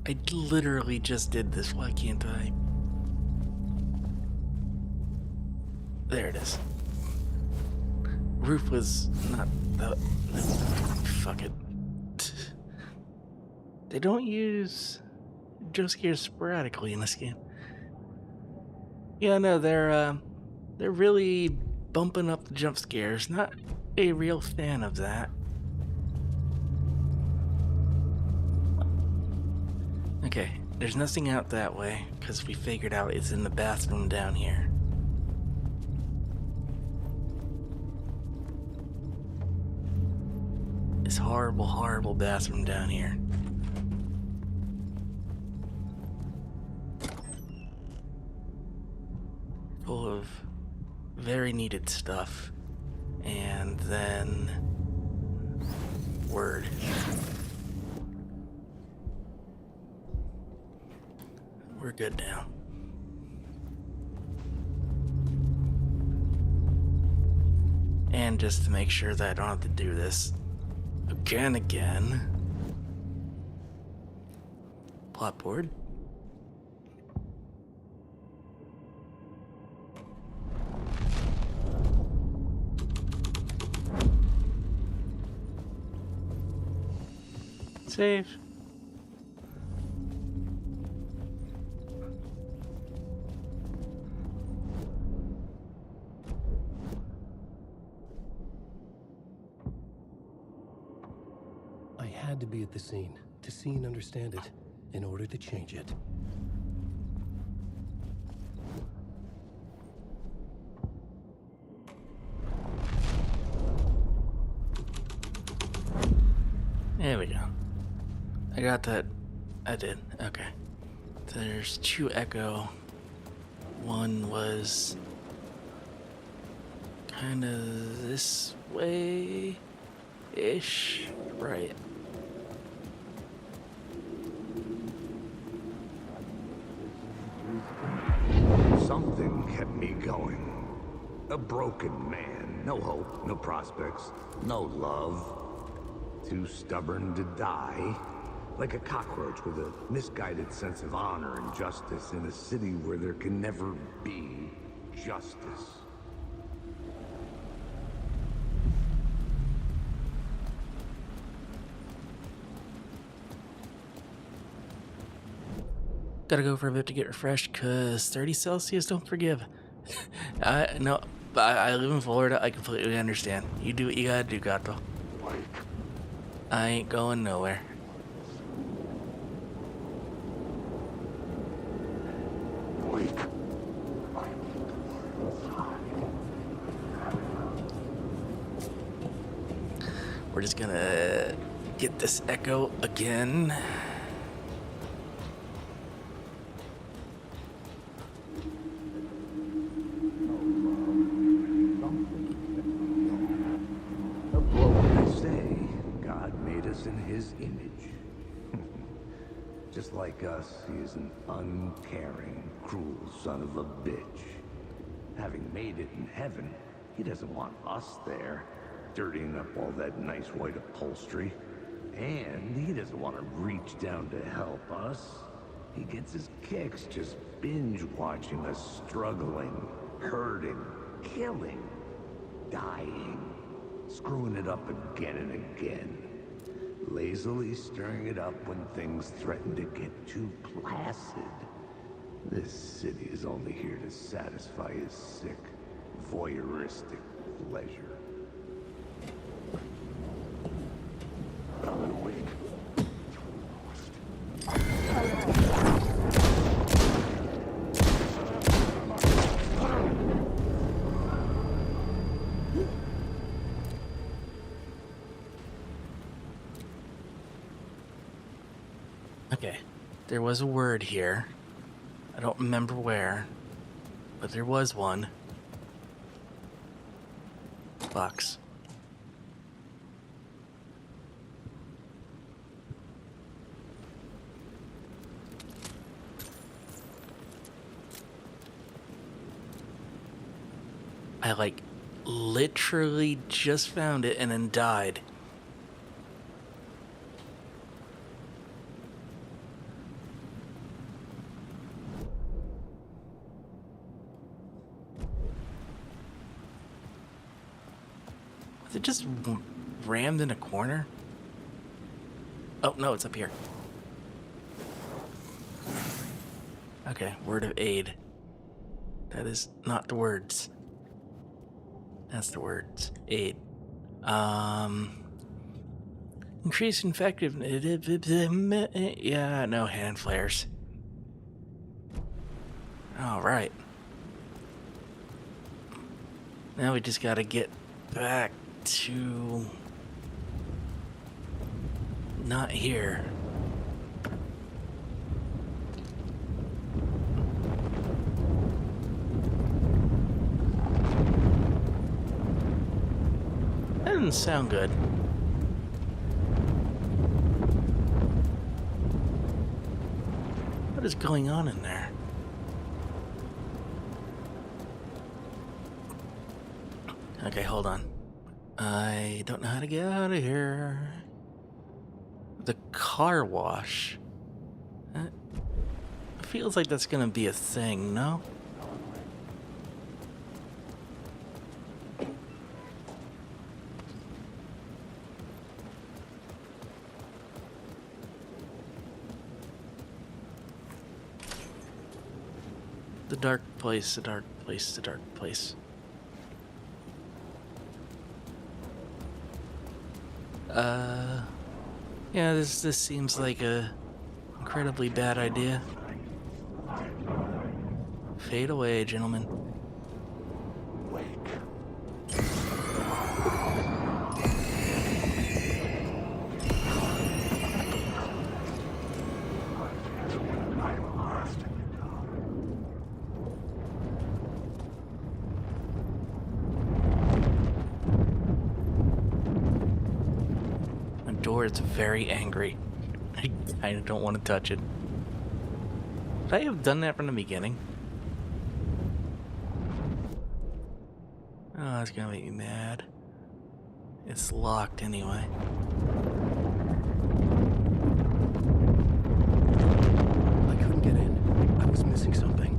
I literally just did this. Why can't I? There it is. Roof was not the. Fuck it. They don't use jump scares sporadically in this game. Yeah, no, they're really bumping up the jump scares. Not a real fan of that. Okay, there's nothing out that way because we figured out it's in the bathroom down here. This horrible, horrible bathroom down here. Full of very needed stuff. And then... word. We're good now. And just to make sure that I don't have to do this again. Plot board. Save. I had to be at the scene, to see and understand it, in order to change it. There we go. I got that. I did. Okay. There's 2 echo. One was kind of this way-ish. Right. Something kept me going. A broken man. No hope, no prospects, no love. Too stubborn to die. Like a cockroach with a misguided sense of honor and justice in a city where there can never be justice. Gotta go for a bit to get refreshed, cause 30 Celsius don't forgive. No, I live in Florida. I completely understand. You do what you gotta do, Gato. I ain't going nowhere. We're just gonna get this echo again. In his image. Just like us, he is an uncaring, cruel son of a bitch. Having made it in heaven, he doesn't want us there, dirtying up all that nice white upholstery. And he doesn't want to reach down to help us. He gets his kicks just binge watching us struggling, hurting, killing, dying, screwing it up again and again. Lazily stirring it up when things threaten to get too placid. This city is only here to satisfy his sick, voyeuristic pleasure. Okay, there was a word here. I don't remember where, but there was one. box. I, like, literally just found it and then died. Was it just rammed in a corner? Oh, no, it's up here. Okay, word of aid. That is not the words. That's the words. Aid. Increase effectiveness. Yeah, no hand flares. Alright. Now we just gotta get back to... not here. That didn't sound good. What is going on in there? Okay, hold on. I don't know how to get out of here. The car wash. Feels like that's gonna be a thing, no? The dark place, the dark place, the dark place. Yeah, this seems like a incredibly bad idea. Fade away, gentlemen. It's very angry. I kind of don't want to touch it. Should I have done that from the beginning? Oh, that's gonna make me mad. It's locked anyway. I couldn't get in. I was missing something.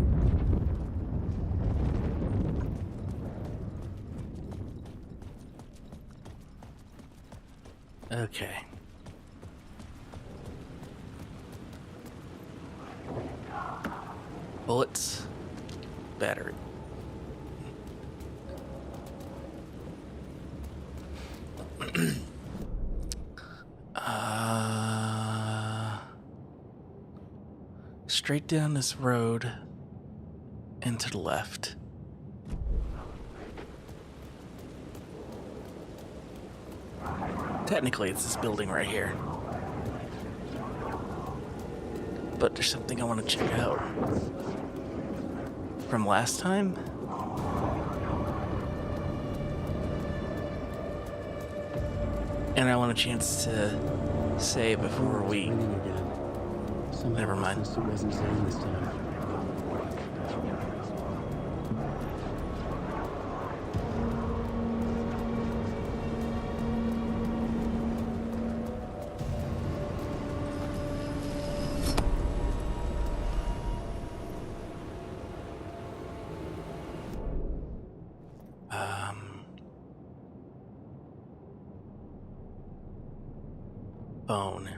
Okay. Bullets. Battery. Straight down this road and to the left. Technically, it's this building right here. But there's something I want to check out. From last time? And I want a chance to save before we... Never mind. It wasn't saying this time. Phone.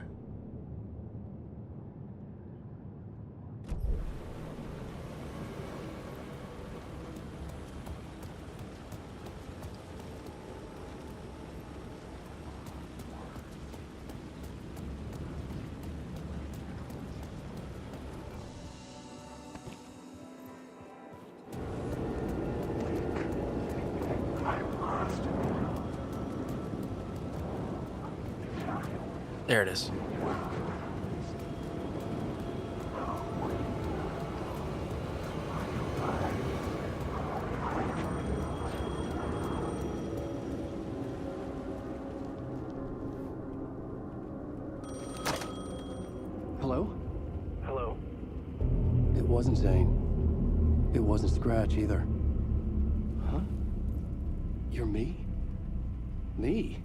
There it is. It wasn't Zane. It wasn't Scratch either. Huh? You're me? Me?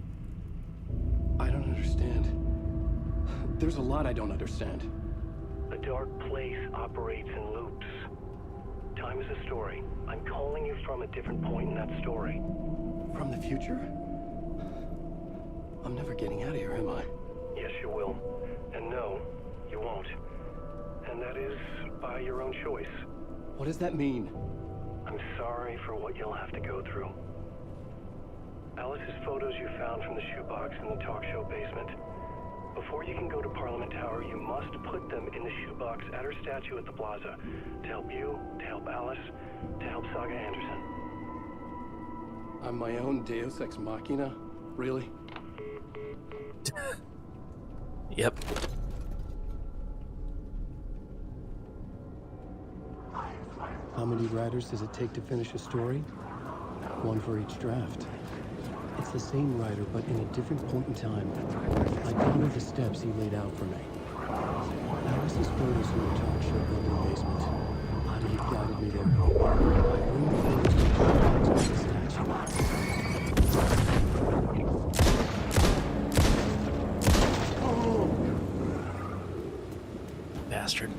I don't understand. There's a lot I don't understand. A dark place operates in loops. Time is a story. I'm calling you from a different point in that story. From the future? I'm never getting out of here, am I? Yes, you will. And no, you won't. And that is by your own choice. What does that mean? I'm sorry for what you'll have to go through. Alice's photos you found from the shoebox in the talk show basement. Before you can go to Parliament Tower, you must put them in the shoebox at her statue at the plaza. To help you, to help Alice, to help Saga Anderson. I'm my own Deus Ex Machina? Really? Yep. How many writers does it take to finish a story? One for each draft. It's the same writer, but in a different point in time. I follow the steps he laid out for me. Alice's photos from the talk show building basement. Adi had guided me there. I ruined the photos to the statue. Bastard.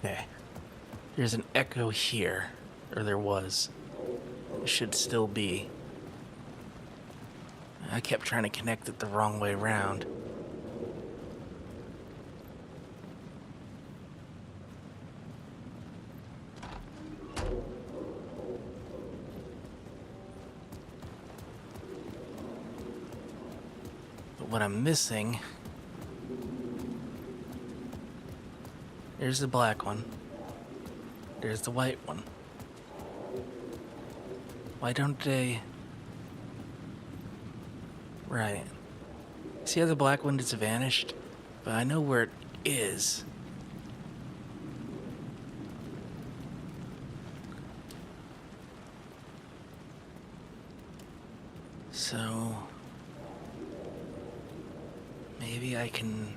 Okay. There's an echo here. Or there was. It should still be. I kept trying to connect it the wrong way around. But what I'm missing... There's the black one. There's the white one. Why don't they... Right. See how the black one just vanished? But I know where it is. So... maybe I can...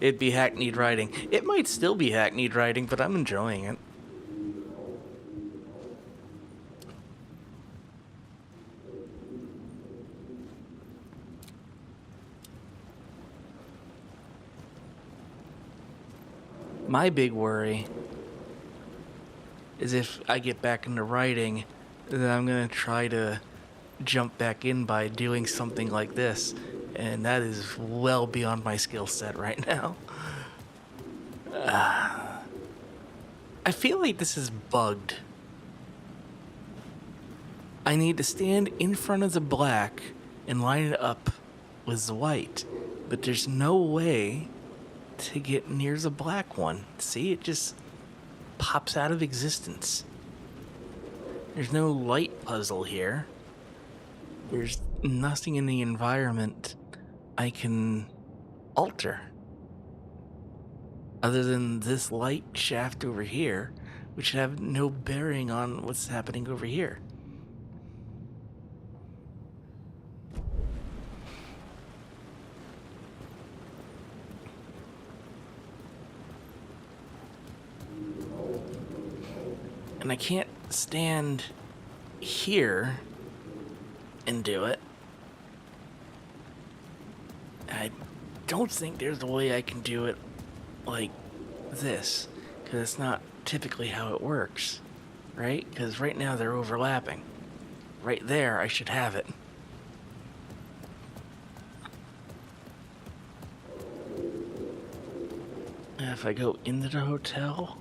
It'd be hackneyed writing. It might still be hackneyed writing, but I'm enjoying it. My big worry is if I get back into writing, then I'm going to try to jump back in by doing something like this. And that is well beyond my skill set right now. I feel like this is bugged. I need to stand in front of the black and line it up with the white. But there's no way to get near the black one. See, it just pops out of existence. There's no light puzzle here. There's nothing in the environment I can alter. Other than this light shaft over here, which should have no bearing on what's happening over here. And I can't stand here and do it. I don't think there's a way I can do it like this, because it's not typically how it works, right? Because right now they're overlapping. Right there, I should have it. And if I go into the hotel,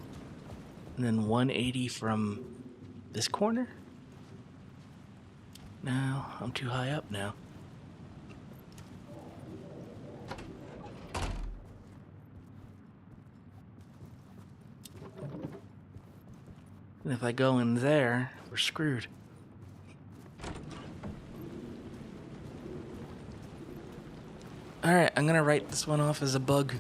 and then 180 from this corner? No, I'm too high up now. And if I go in there, we're screwed. Alright, I'm gonna write this one off as a bug.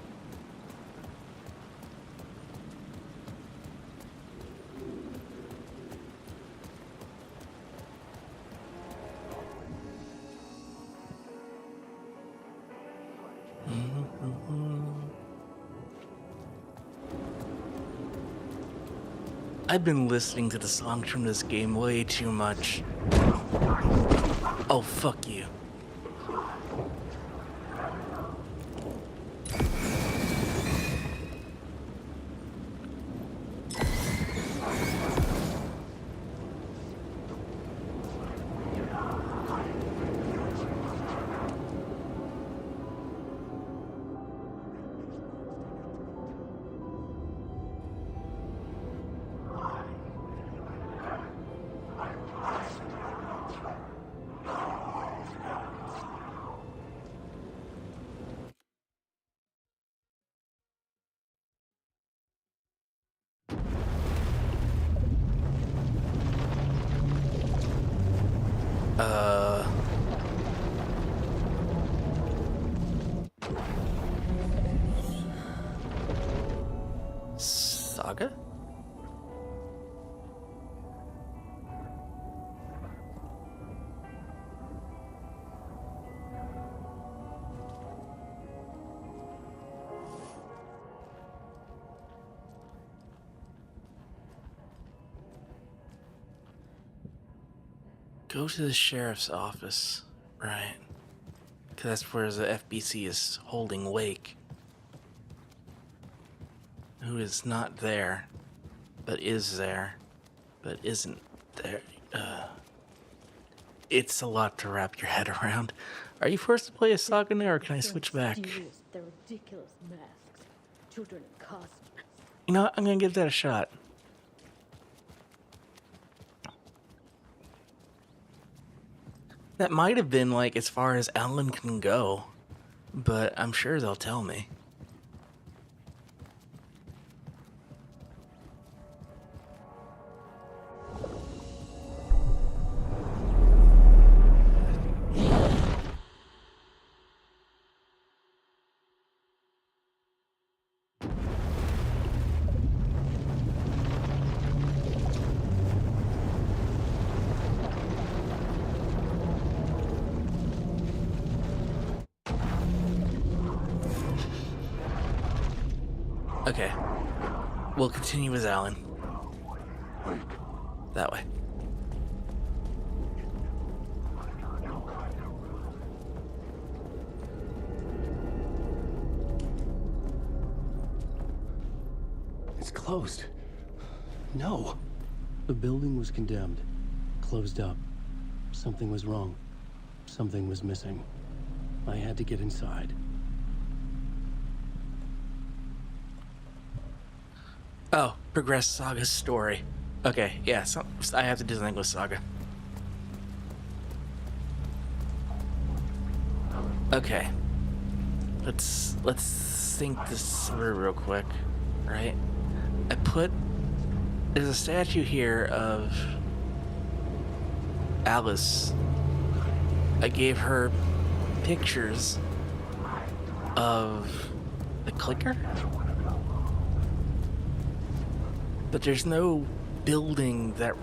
I've been listening to the songs from this game way too much. Oh, fuck you. Saga? Go to the sheriff's office. Right. Because that's where the FBC is holding Wake. Who is not there, but is there, but isn't there. It's a lot to wrap your head around. Are you forced to play a Saga now, or can I switch back? Their ridiculous masks. Children in costumes. You know what? I'm gonna give that a shot. That might have been like as far as Alan can go, but I'm sure they'll tell me. Okay. We'll continue with Alan. That way. It's closed. No. The building was condemned. Closed up. Something was wrong. Something was missing. I had to get inside. Oh, progress Saga's story. Okay, yeah, so I have to do something with Saga. Okay. Let's think this through real quick, right? There's a statue here of Alice. I gave her pictures of the clicker, but there's no building that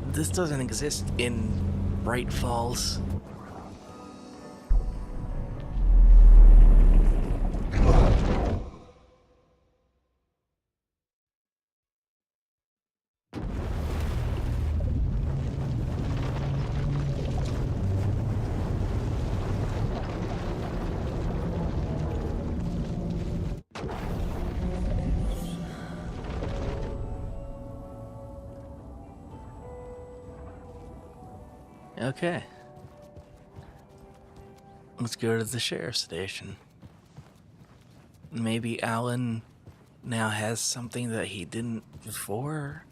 this doesn't exist in Bright Falls. Okay. Let's go to the sheriff's station. Maybe Alan now has something that he didn't before?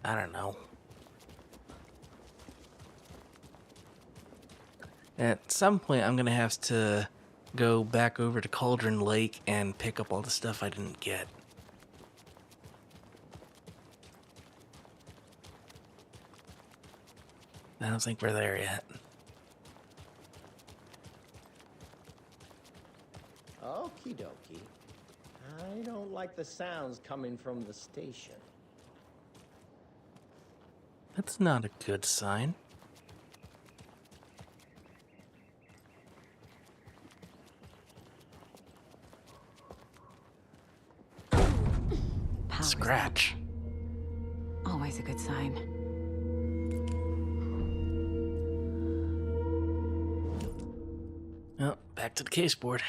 I don't know. At some point, I'm gonna have to go back over to Cauldron Lake and pick up all the stuff I didn't get. I don't think we're there yet. Okie dokie. I don't like the sounds coming from the station. That's not a good sign. Scratch. Always a good sign. Well, back to the case board.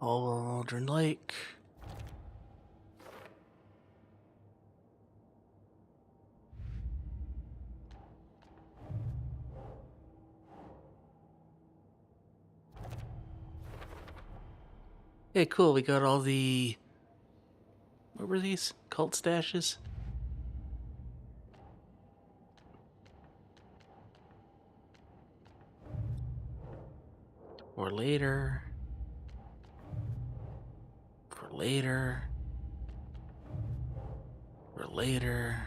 Aldrin Lake. Hey, cool. We got all the... What were these? Cult stashes? For later. For later. For later.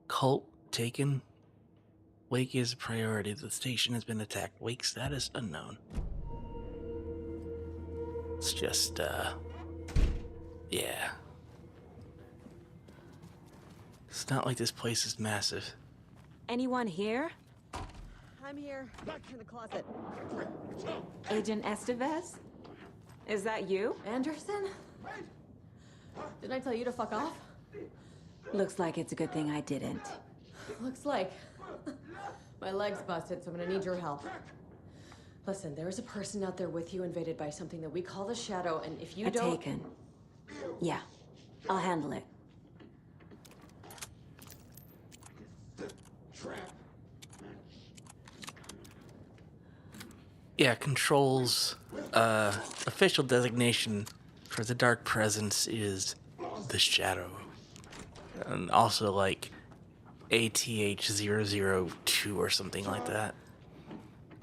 Cult taken. Wake is a priority. The station has been attacked. Wake status unknown. It's just, yeah. It's not like this place is massive. Anyone here? I'm here, in the closet. Agent Estevez? Is that you? Anderson? Didn't I tell you to fuck off? Looks like it's a good thing I didn't. Looks like. My leg's busted, so I'm gonna need your help. Listen, there is a person out there with you invaded by something that we call the Shadow, and if you don't... Taken. Yeah, I'll handle it. Yeah, Control's official designation for the Dark Presence is the Shadow. And also like ATH-002 or something like that.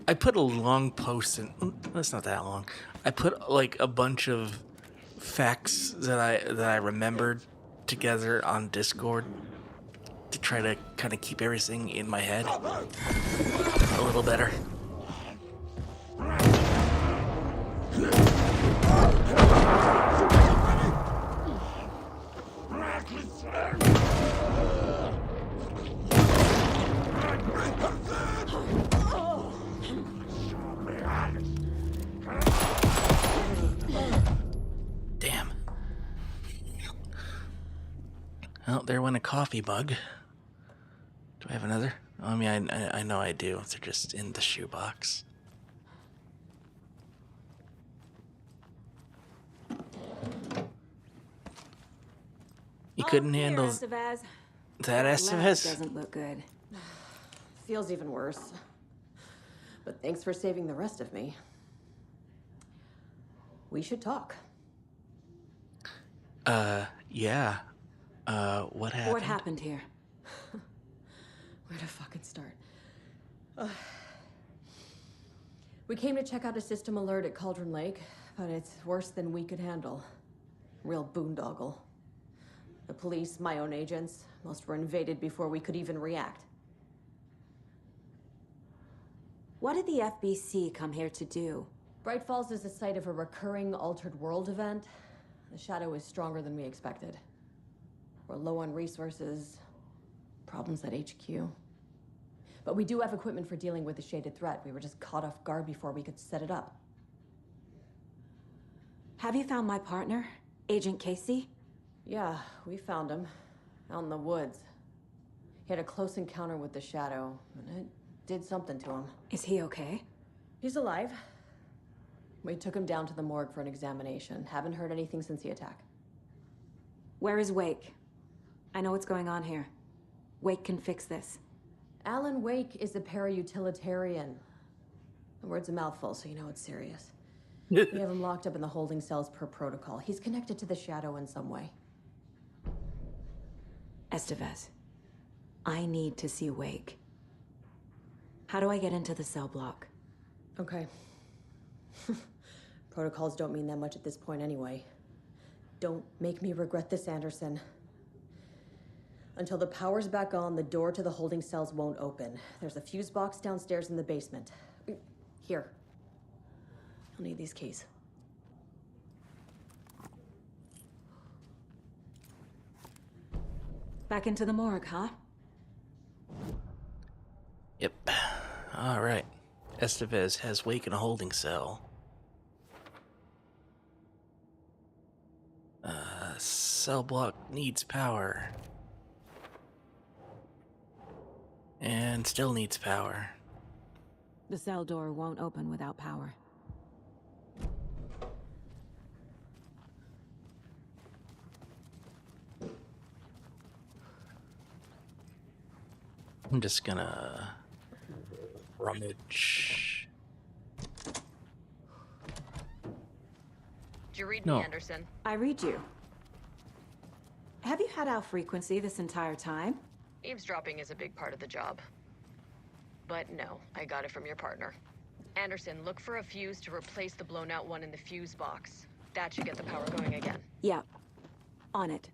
I put a long post in... That's not that long. I put like a bunch of facts that I remembered together on Discord to try to kind of keep everything in my head a little better. Damn. Well, there went a coffee mug. Do I have another? I mean, I know I do. They're just in the shoebox. You couldn't handle Estevez. that, Estevez? Doesn't look good. Feels even worse. But thanks for saving the rest of me. We should talk. Yeah. What happened? What happened here? Where to fucking start? We came to check out a system alert at Cauldron Lake, but it's worse than we could handle. Real boondoggle. The police, my own agents, most were invaded before we could even react. What did the FBC come here to do? Bright Falls is the site of a recurring Altered World event. The Shadow is stronger than we expected. We're low on resources, problems at HQ. But we do have equipment for dealing with the shaded threat. We were just caught off guard before we could set it up. Have you found my partner, Agent Casey? Yeah, we found him. Out in the woods. He had a close encounter with the Shadow, and it did something to him. Is he okay? He's alive. We took him down to the morgue for an examination. Haven't heard anything since the attack. Where is Wake? I know what's going on here. Wake can fix this. Alan Wake is a para-utilitarian. The word's a mouthful, so you know it's serious. We have him locked up in the holding cells per protocol. He's connected to the Shadow in some way. Estevez, I need to see Wake. How do I get into the cell block? Okay. Protocols don't mean that much at this point anyway. Don't make me regret this, Anderson. Until the power's back on, the door to the holding cells won't open. There's a fuse box downstairs in the basement. Here. You'll need these keys. Back into the morgue, huh? Yep. Alright. Estevez has Wake in a holding cell. Cell block needs power. And still needs power. The cell door won't open without power. I'm just gonna rummage. Did you read No. me, Anderson? I read you. Have you had Al frequency this entire time? Eavesdropping is a big part of the job. But no, I got it from your partner. Anderson, look for a fuse to replace the blown out one in the fuse box. That should get the power going again. Yeah. On it.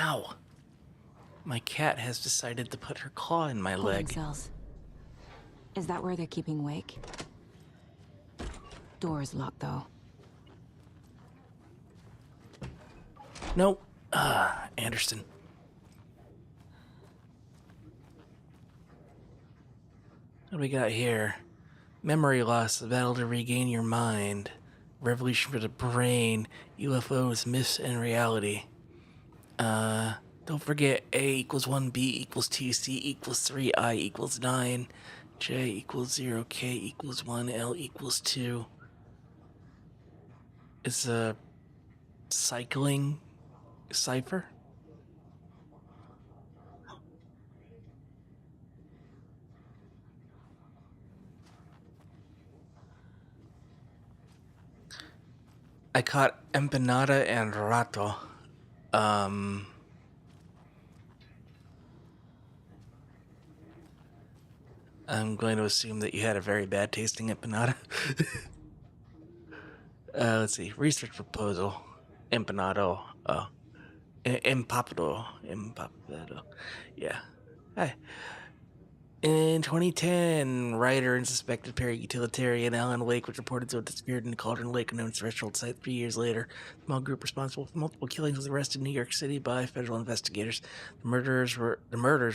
Ow! My cat has decided to put her claw in my Holding leg. cells. Is that where they're keeping Wake? Door is locked, though. Nope. Anderson. What do we got here? Memory loss, the battle to regain your mind. Revolution for the brain. UFOs, myths, and reality. Don't forget A equals 1, B equals 2, C equals 3, I equals 9, J equals 0, K equals 1, L equals 2. It's a cycling cipher. I caught empanada and rato. I'm going to assume that you had a very bad tasting empanada. Let's see. Research proposal. Empanado. Empapado. Yeah. Hi. In 2010, writer and suspected para-utilitarian Alan Wake was reported to have disappeared in the Cauldron Lake, a known threshold site 3 years later. A small group responsible for multiple killings was arrested in New York City by federal investigators. The murders were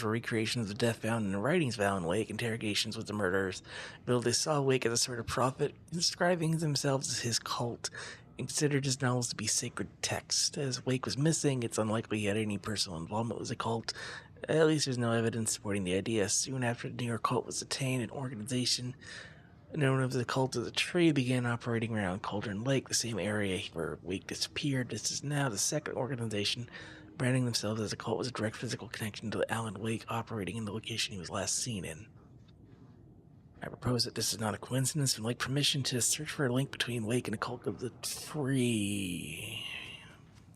recreations of death found in the writings of Alan Wake, interrogations with the murderers. Though they saw Wake as a sort of prophet, describing themselves as his cult, and considered his novels to be sacred text. As Wake was missing, it's unlikely he had any personal involvement with the cult. At least there's no evidence supporting the idea. Soon after the New York cult was attained, an organization known as the Cult of the Tree began operating around Cauldron Lake, the same area where Wake disappeared. This is now the second organization branding themselves as a cult with a direct physical connection to Alan Wake operating in the location he was last seen in. I propose that this is not a coincidence and like permission to search for a link between Wake and the Cult of the Tree.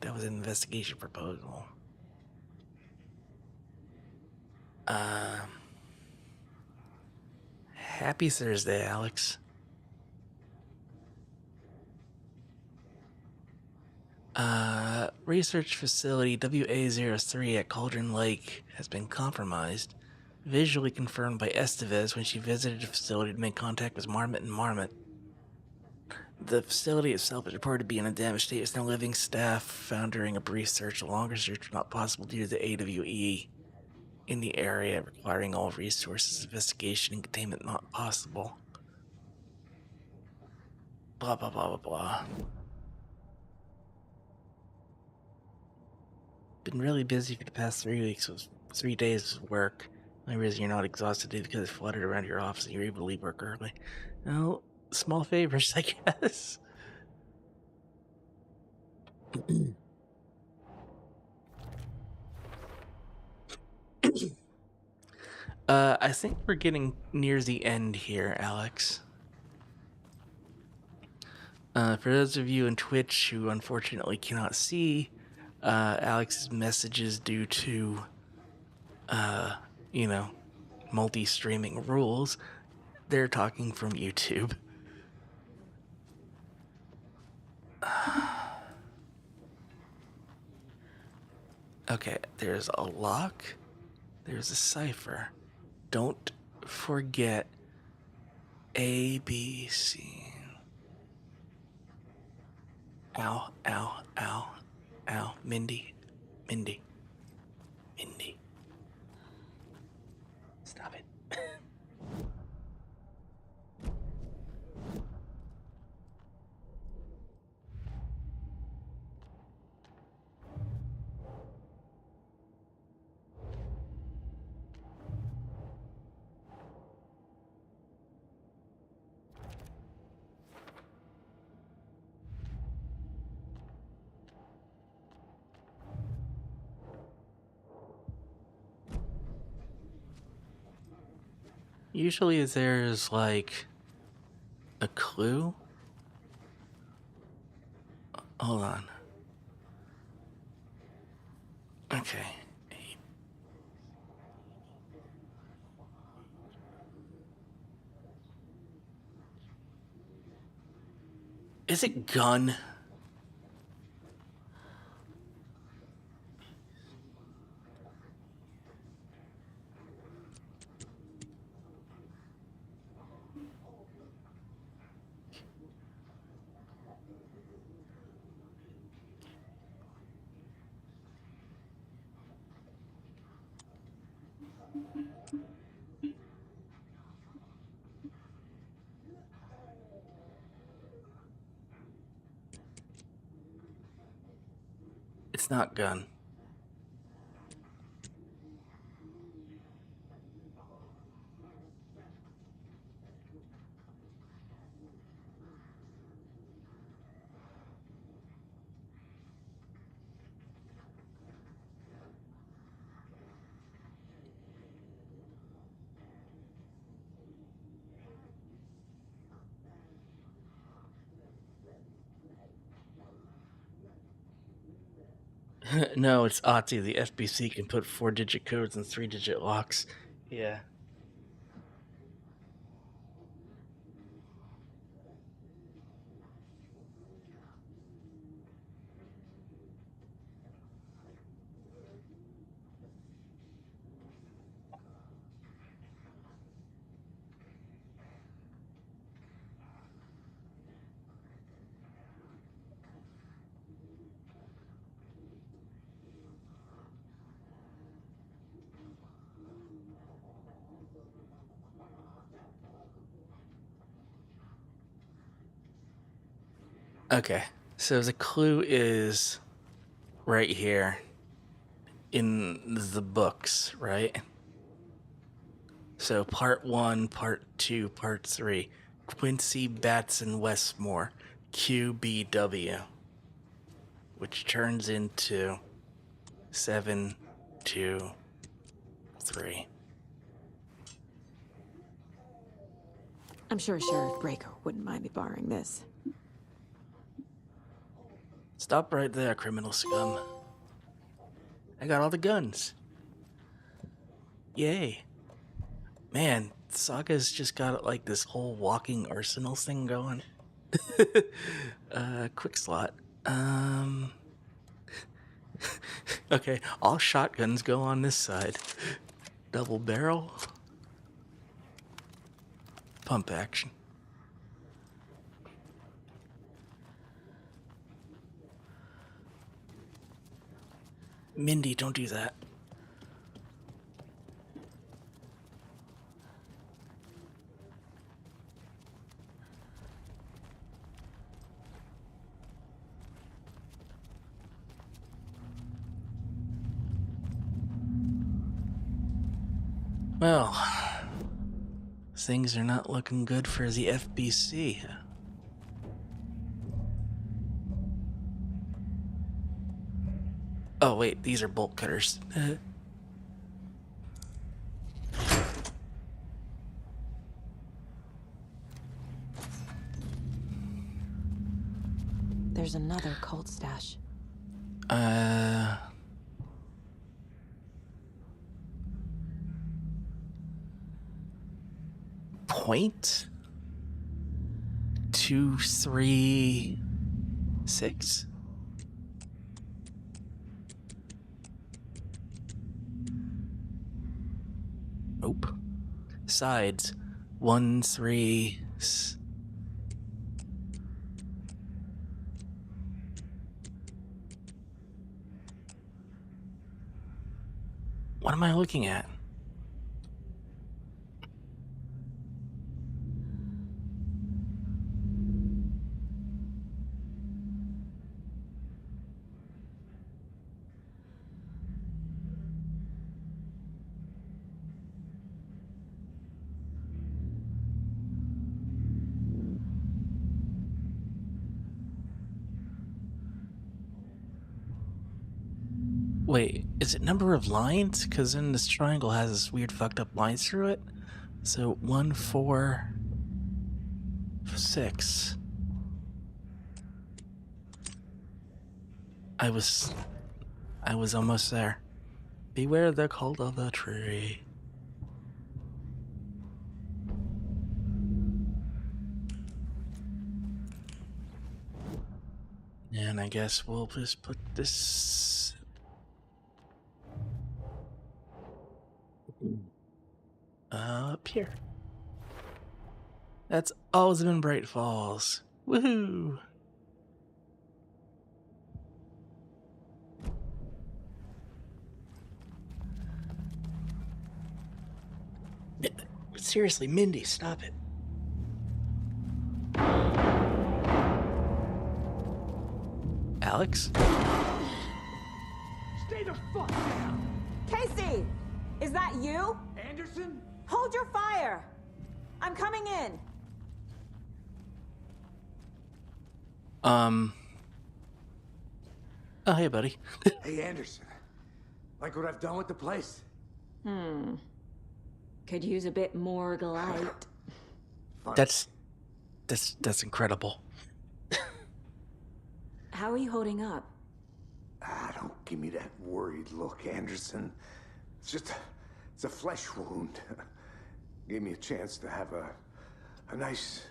That was an investigation proposal. Happy Thursday, Alex. Research facility WA03 at Cauldron Lake has been compromised. Visually confirmed by Estevez when she visited the facility to make contact with Marmot and Marmot. The facility itself is reported to be in a damaged state with no living staff found during a brief search. A longer search was not possible due to the AWE in the area, requiring all resources, investigation, and containment not possible. Blah, blah, blah, blah, blah. Been really busy for the past 3 weeks with 3 days of work. The only reason you're not exhausted is because it's flooded around your office and you're able to leave work early. Well, small favors, I guess. I think we're getting near the end here, Alex. For those of you in Twitch who unfortunately cannot see Alex's messages due to you know, multi-streaming rules. They're talking from YouTube. Okay, there's a lock. There's a cipher. Don't forget A, B, C. Ow, ow, ow, ow. Mindy. Mindy. Mindy. Stop it. Usually there's like a clue. Hold on. Okay. Is it gun? It's not gun. No, it's OTI. The FBC can put 4-digit codes in 3-digit locks. Yeah. Okay, so the clue is right here in the books, right? So part 1, part 2, part 3. Quincy Batson Westmore, QBW, which turns into 7, 2, 3. I'm sure Sheriff Breaker wouldn't mind me borrowing this. Stop right there, criminal scum. I got all the guns. Yay. Man, Saga's just got like this whole walking arsenal thing going. Quick slot. Okay, all shotguns go on this side. Double barrel. Pump action. Mindy, don't do that. Well, things are not looking good for the FBC. Oh wait, these are bolt cutters. There's another cult stash. .236. Nope. Sides 1 3. What am I looking at? Wait, is it number of lines? Because then this triangle has this weird fucked up lines through it. So 1 4 6. I was almost there. Beware the cult of the tree. And I guess we'll just put this up here. That's always been Bright Falls. Woohoo! Seriously, Mindy, stop it. Alex? Stay the fuck down! Casey! Is that you? Anderson? Hold your fire! I'm coming in. Oh, hey, buddy. Hey, Anderson. Like what I've done with the place? Could use a bit more light. That's incredible. How are you holding up? Don't give me that worried look, Anderson. It's a flesh wound. Gave me a chance to have a nice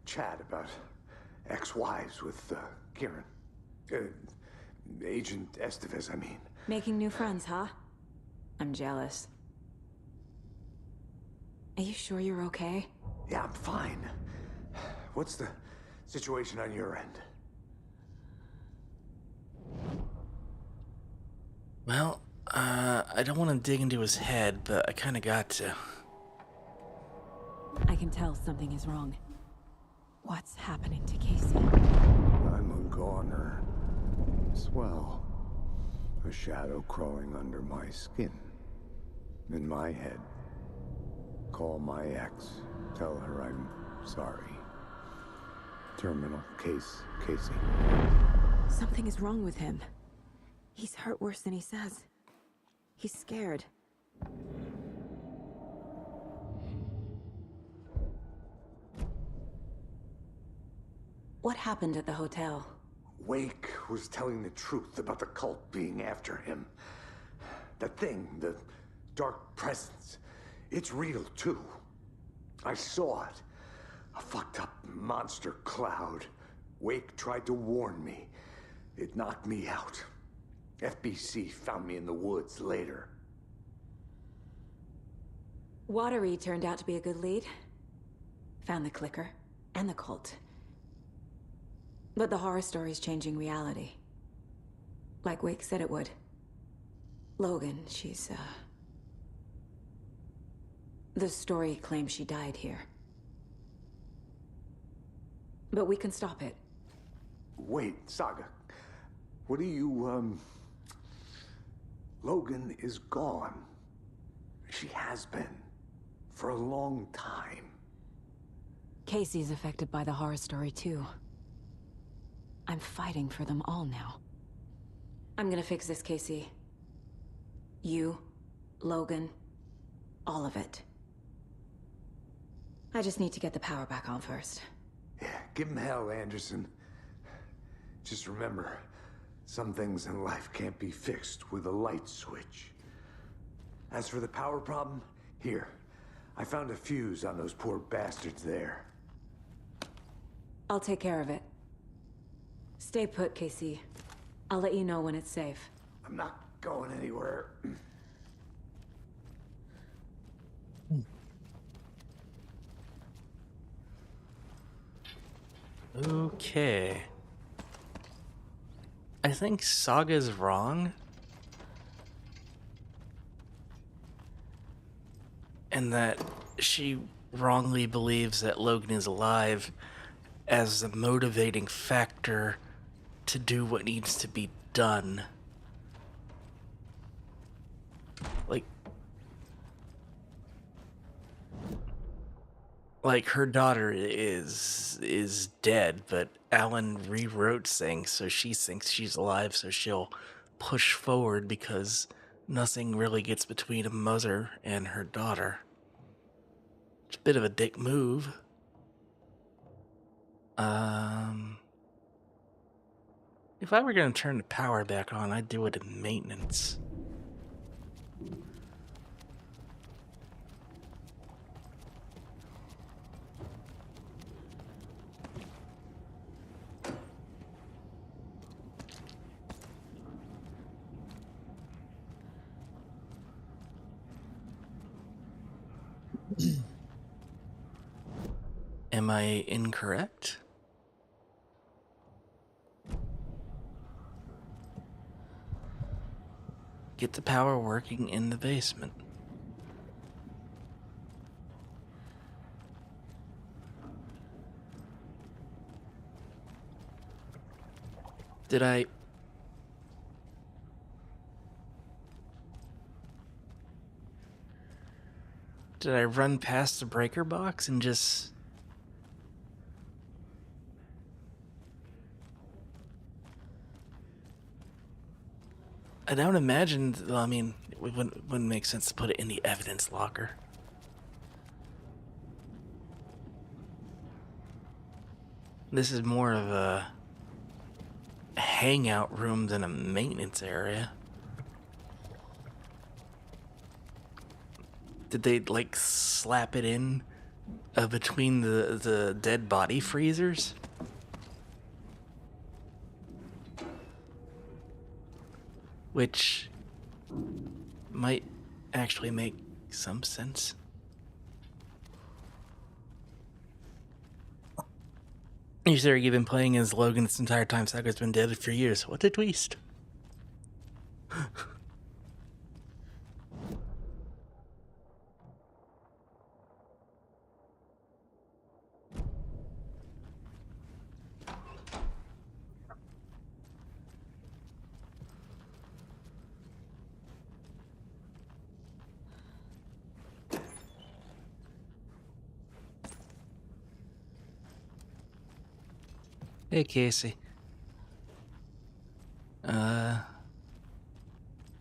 chat about ex-wives with Kieran. Agent Estevez, I mean. Making new friends, huh? I'm jealous. Are you sure you're okay? Yeah, I'm fine. What's the situation on your end? Well, I don't want to dig into his head, but I kind of got to. I can tell something is wrong. What's happening to Casey? I'm a goner. Swell. A shadow crawling under my skin. In my head. Call my ex. Tell her I'm sorry. Terminal case, Casey. Something is wrong with him. He's hurt worse than he says. He's scared. What happened at the hotel? Wake was telling the truth about the cult being after him. That thing, the dark presence, it's real too. I saw it. A fucked up monster cloud. Wake tried to warn me. It knocked me out. FBC found me in the woods later. Watery turned out to be a good lead. Found the clicker and the cult. But the horror story's changing reality. Like Wake said it would. Logan, she's, the story claims she died here. But we can stop it. Wait, Saga. What do you, Logan is gone. She has been. For a long time. Casey's affected by the horror story, too. I'm fighting for them all now. I'm gonna fix this, Casey. You, Logan, all of it. I just need to get the power back on first. Yeah, give him hell, Anderson. Just remember, some things in life can't be fixed with a light switch. As for the power problem, here, I found a fuse on those poor bastards there. I'll take care of it. Stay put, Casey. I'll let you know when it's safe. I'm not going anywhere. Okay. I think Saga's wrong. And that she wrongly believes that Logan is alive as the motivating factor to do what needs to be done. Like her daughter is dead, but Alan rewrote things, so she thinks she's alive, so she'll push forward because nothing really gets between a mother and her daughter. It's a bit of a dick move. If I were gonna turn the power back on, I'd do it in maintenance. Am I incorrect? Get the power working in the basement. Did I run past the breaker box and just... I don't imagine, well, I mean, it wouldn't make sense to put it in the evidence locker. This is more of a hangout room than a maintenance area. Did they, like, slap it in between the dead body freezers? Which might actually make some sense. You sure you've been playing as Logan this entire time? Saga's been dead for years. What a twist. Hey, Casey.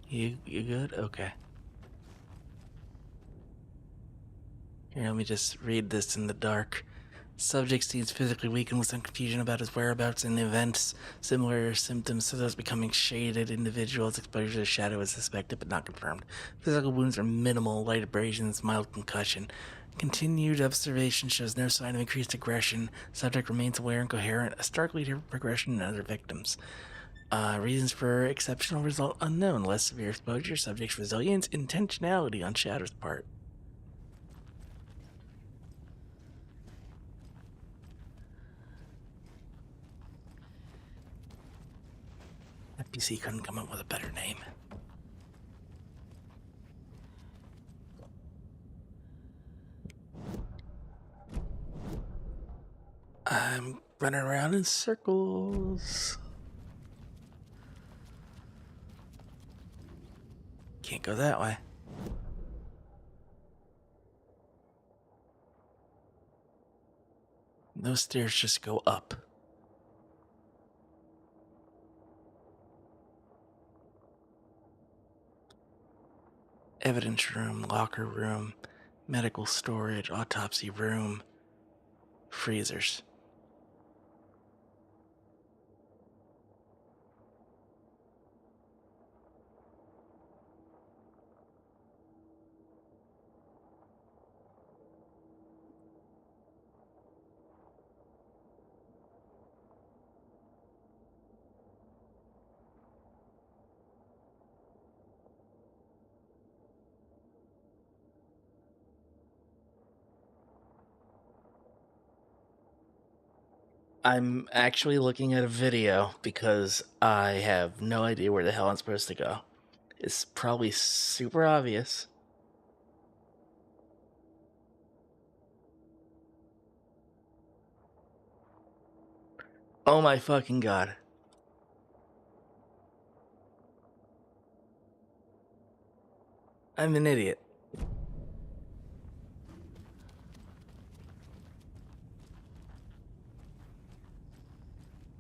You good? Okay. Here, let me just read this in the dark. Subject seems physically weakened with some confusion about his whereabouts and events. Similar symptoms to those becoming shaded individuals. Exposure to shadow is suspected but not confirmed. Physical wounds are minimal, light abrasions, mild concussion. Continued observation shows no sign of increased aggression. Subject remains aware and coherent, a starkly different progression than other victims. Reasons for exceptional result unknown. Less severe exposure, subject's resilience, intentionality on Shadow's part. That PC couldn't come up with a better name. I'm running around in circles. Can't go that way. Those stairs just go up. Evidence room, locker room, medical storage, autopsy room, freezers. I'm actually looking at a video because I have no idea where the hell I'm supposed to go. It's probably super obvious. Oh my fucking god. I'm an idiot.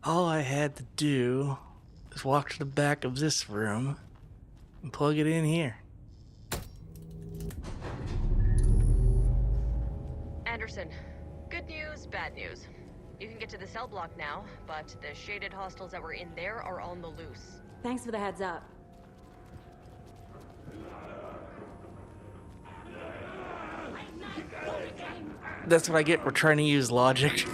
All I had to do is walk to the back of this room and plug it in here. Anderson, good news, bad news. You can get to the cell block now, but the shaded hostiles that were in there are on the loose. Thanks for the heads up. That's what I get for trying to use logic.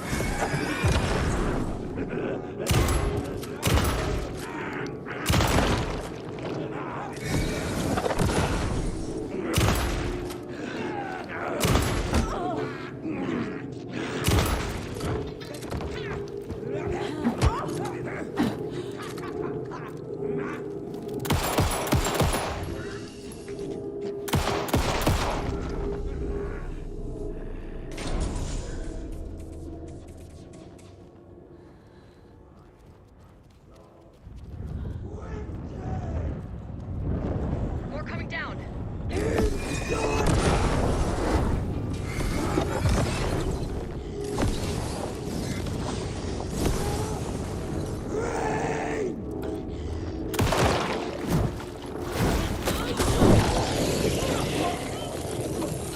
More coming down.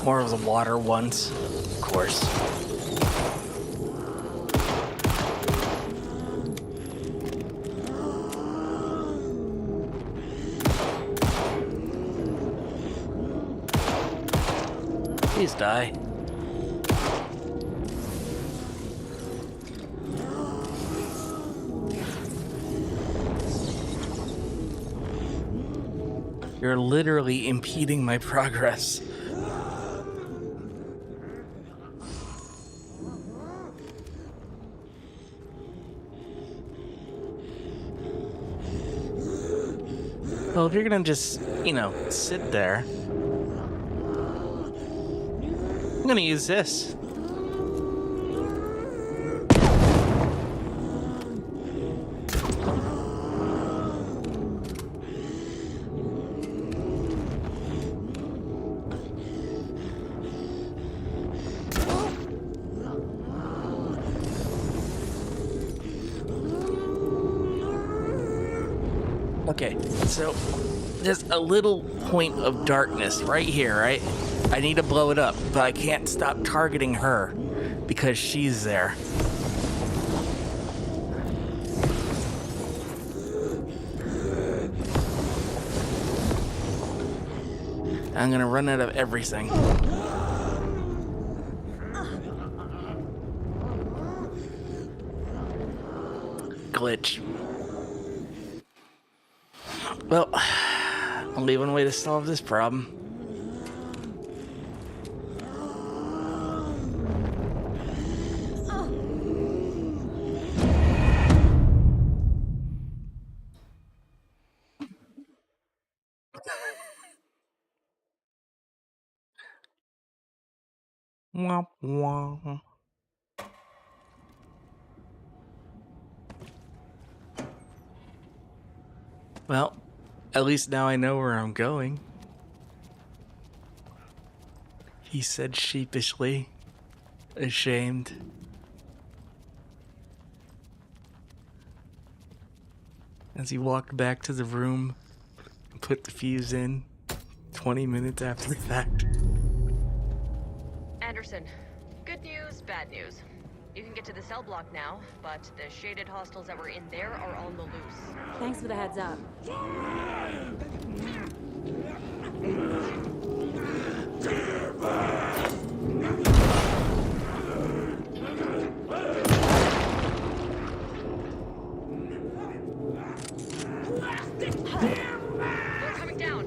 More of the water ones, of course. Please die. You're literally impeding my progress. Well, if you're gonna just, sit there, I'm gonna use this. Okay, so there's a little point of darkness right here, right? I need to blow it up, but I can't stop targeting her because she's there. I'm gonna run out of everything. Glitch. Well, only one way to solve this problem. Womp womp. Well, at least now I know where I'm going. He said sheepishly, ashamed. As he walked back to the room and put the fuse in 20 minutes after the fact. Anderson, good news, bad news. You can get to the cell block now, but the shaded hostiles that were in there are on the loose. Thanks for the heads up. More coming down.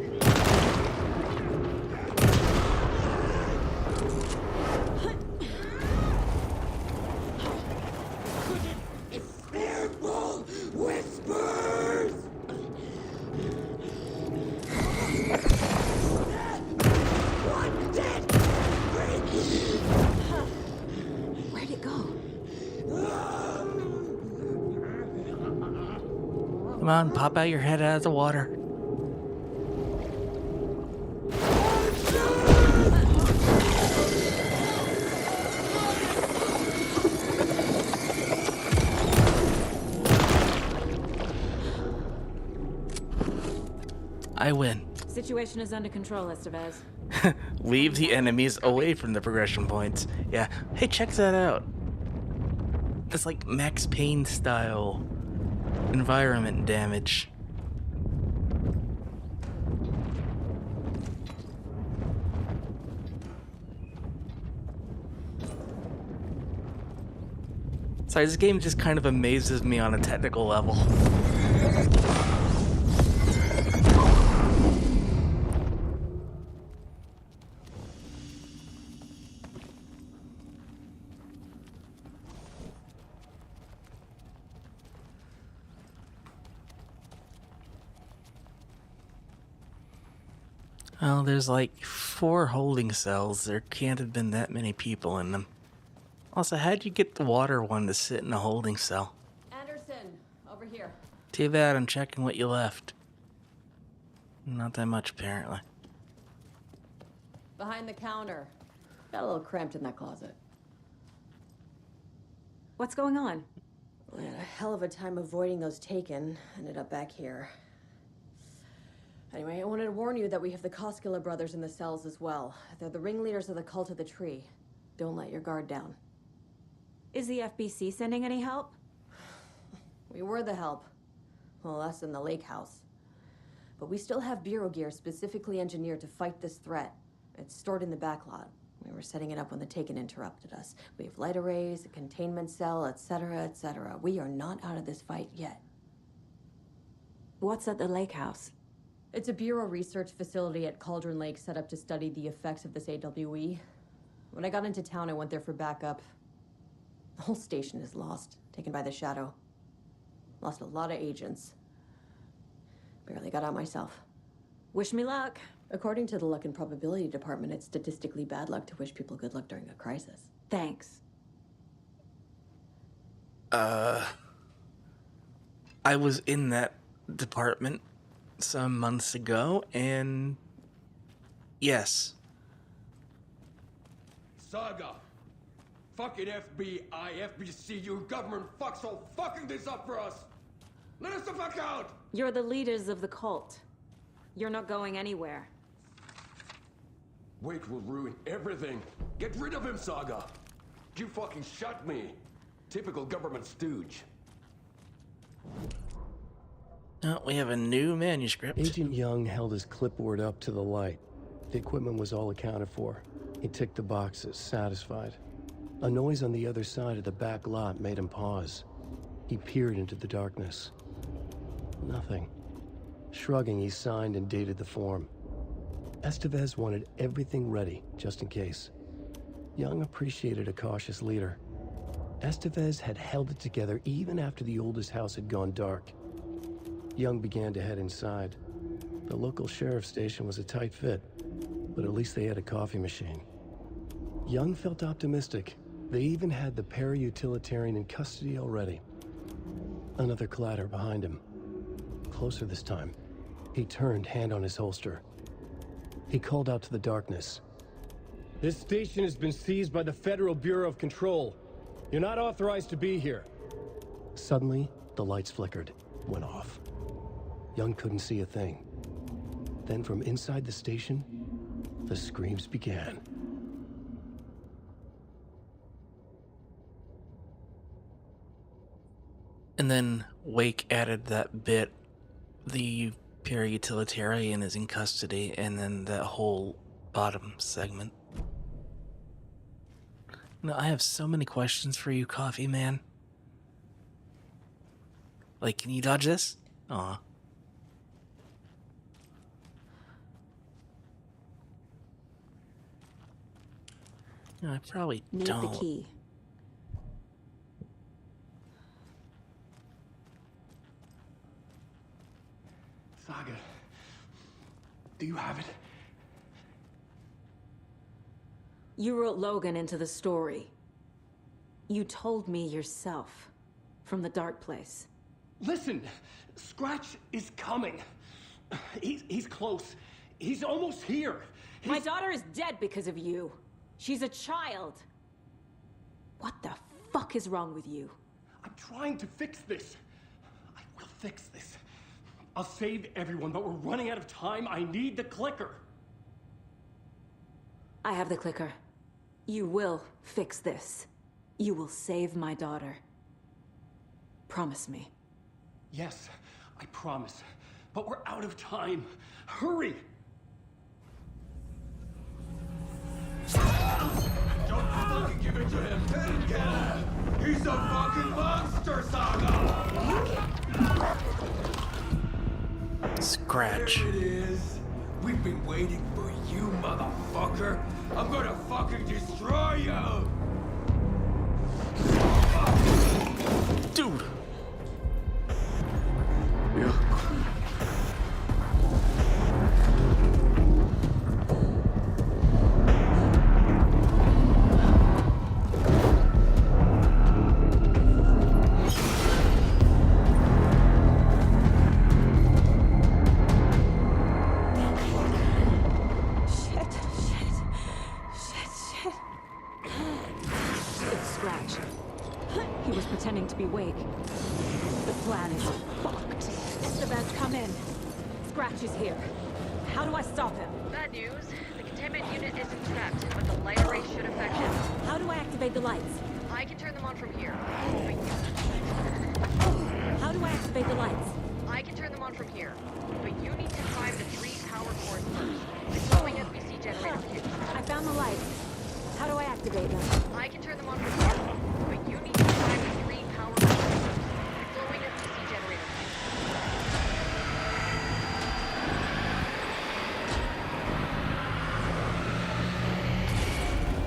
Come on, pop out your head out of the water. I win. Situation is under control, Estevez. Leave the enemies away from the progression points. Yeah. Hey, check that out. That's like Max Payne style environment damage. Sorry, this game just kind of amazes me on a technical level. Well, there's like 4 holding cells. There can't have been that many people in them. Also, how'd you get the water one to sit in a holding cell? Anderson, over here. Too bad, I'm checking what you left. Not that much, apparently. Behind the counter. Got a little cramped in that closet. What's going on? We had a hell of a time avoiding those taken. Ended up back here. Anyway, I wanted to warn you that we have the Koskela brothers in the cells as well. They're the ringleaders of the Cult of the Tree. Don't let your guard down. Is the FBC sending any help? We were the help. Well, us in the lake house. But we still have Bureau gear specifically engineered to fight this threat. It's stored in the back lot. We were setting it up when the Taken interrupted us. We have light arrays, a containment cell, etc., etc. We are not out of this fight yet. What's at the lake house? It's a Bureau research facility at Cauldron Lake set up to study the effects of this AWE. When I got into town, I went there for backup. The whole station is lost, taken by the Shadow. Lost a lot of agents. Barely got out myself. Wish me luck. According to the Luck and Probability Department, it's statistically bad luck to wish people good luck during a crisis. Thanks. I was in that department some months ago, and yes. Saga! Fucking FBI, FBC, you government fucks all fucking this up for us! Let us the fuck out! You're the leaders of the cult. You're not going anywhere. Wake will ruin everything. Get rid of him, Saga! You fucking shot me. Typical government stooge. Oh, we have a new manuscript. Agent Young held his clipboard up to the light. The equipment was all accounted for. He ticked the boxes, satisfied. A noise on the other side of the back lot made him pause. He peered into the darkness. Nothing. Shrugging, he signed and dated the form. Estevez wanted everything ready, just in case. Young appreciated a cautious leader. Estevez had held it together even after the oldest house had gone dark. Young began to head inside. The local sheriff's station was a tight fit, but at least they had a coffee machine. Young felt optimistic. They even had the para-utilitarian in custody already. Another clatter behind him. Closer this time. He turned, hand on his holster. He called out to the darkness. This station has been seized by the Federal Bureau of Control. You're not authorized to be here. Suddenly, the lights flickered, went off. Young couldn't see a thing. Then from inside the station, the screams began. And then Wake added that bit, the para-utilitarian is in custody, and then that whole bottom segment. No, I have so many questions for you, Coffee Man. Like, can you dodge this? Aw. No, I probably Need don't. the key. Saga, do you have it? You wrote Logan into the story. You told me yourself. From the dark place. Listen, Scratch is coming. He's close. He's almost here. My daughter is dead because of you. She's a child. What the fuck is wrong with you? I'm trying to fix this. I will fix this. I'll save everyone, but we're running out of time. I need the clicker. I have the clicker. You will fix this. You will save my daughter. Promise me. Yes, I promise. But we're out of time. Hurry! Don't fucking give it to him! Get him! He's a fucking monster, Saga! Scratch. There it is. We've been waiting for you, motherfucker. I'm gonna fucking destroy you! Dude! It's Scratch. He was pretending to be Wake. The plan is fucked. Esteban's come in. Scratch is here. How do I stop him? Bad news. The containment unit isn't trapped, but the light array should affect it. How do I activate the lights? I can turn them on from here. How do I activate the lights? I can turn them on from here. But you need to prime the 3 power cores first. The glowing SBC generator fuse. I found the lights. How do I activate them? I can turn them on from here. But you need to prime the 3 power cores first. The glowing SBC generator fuse.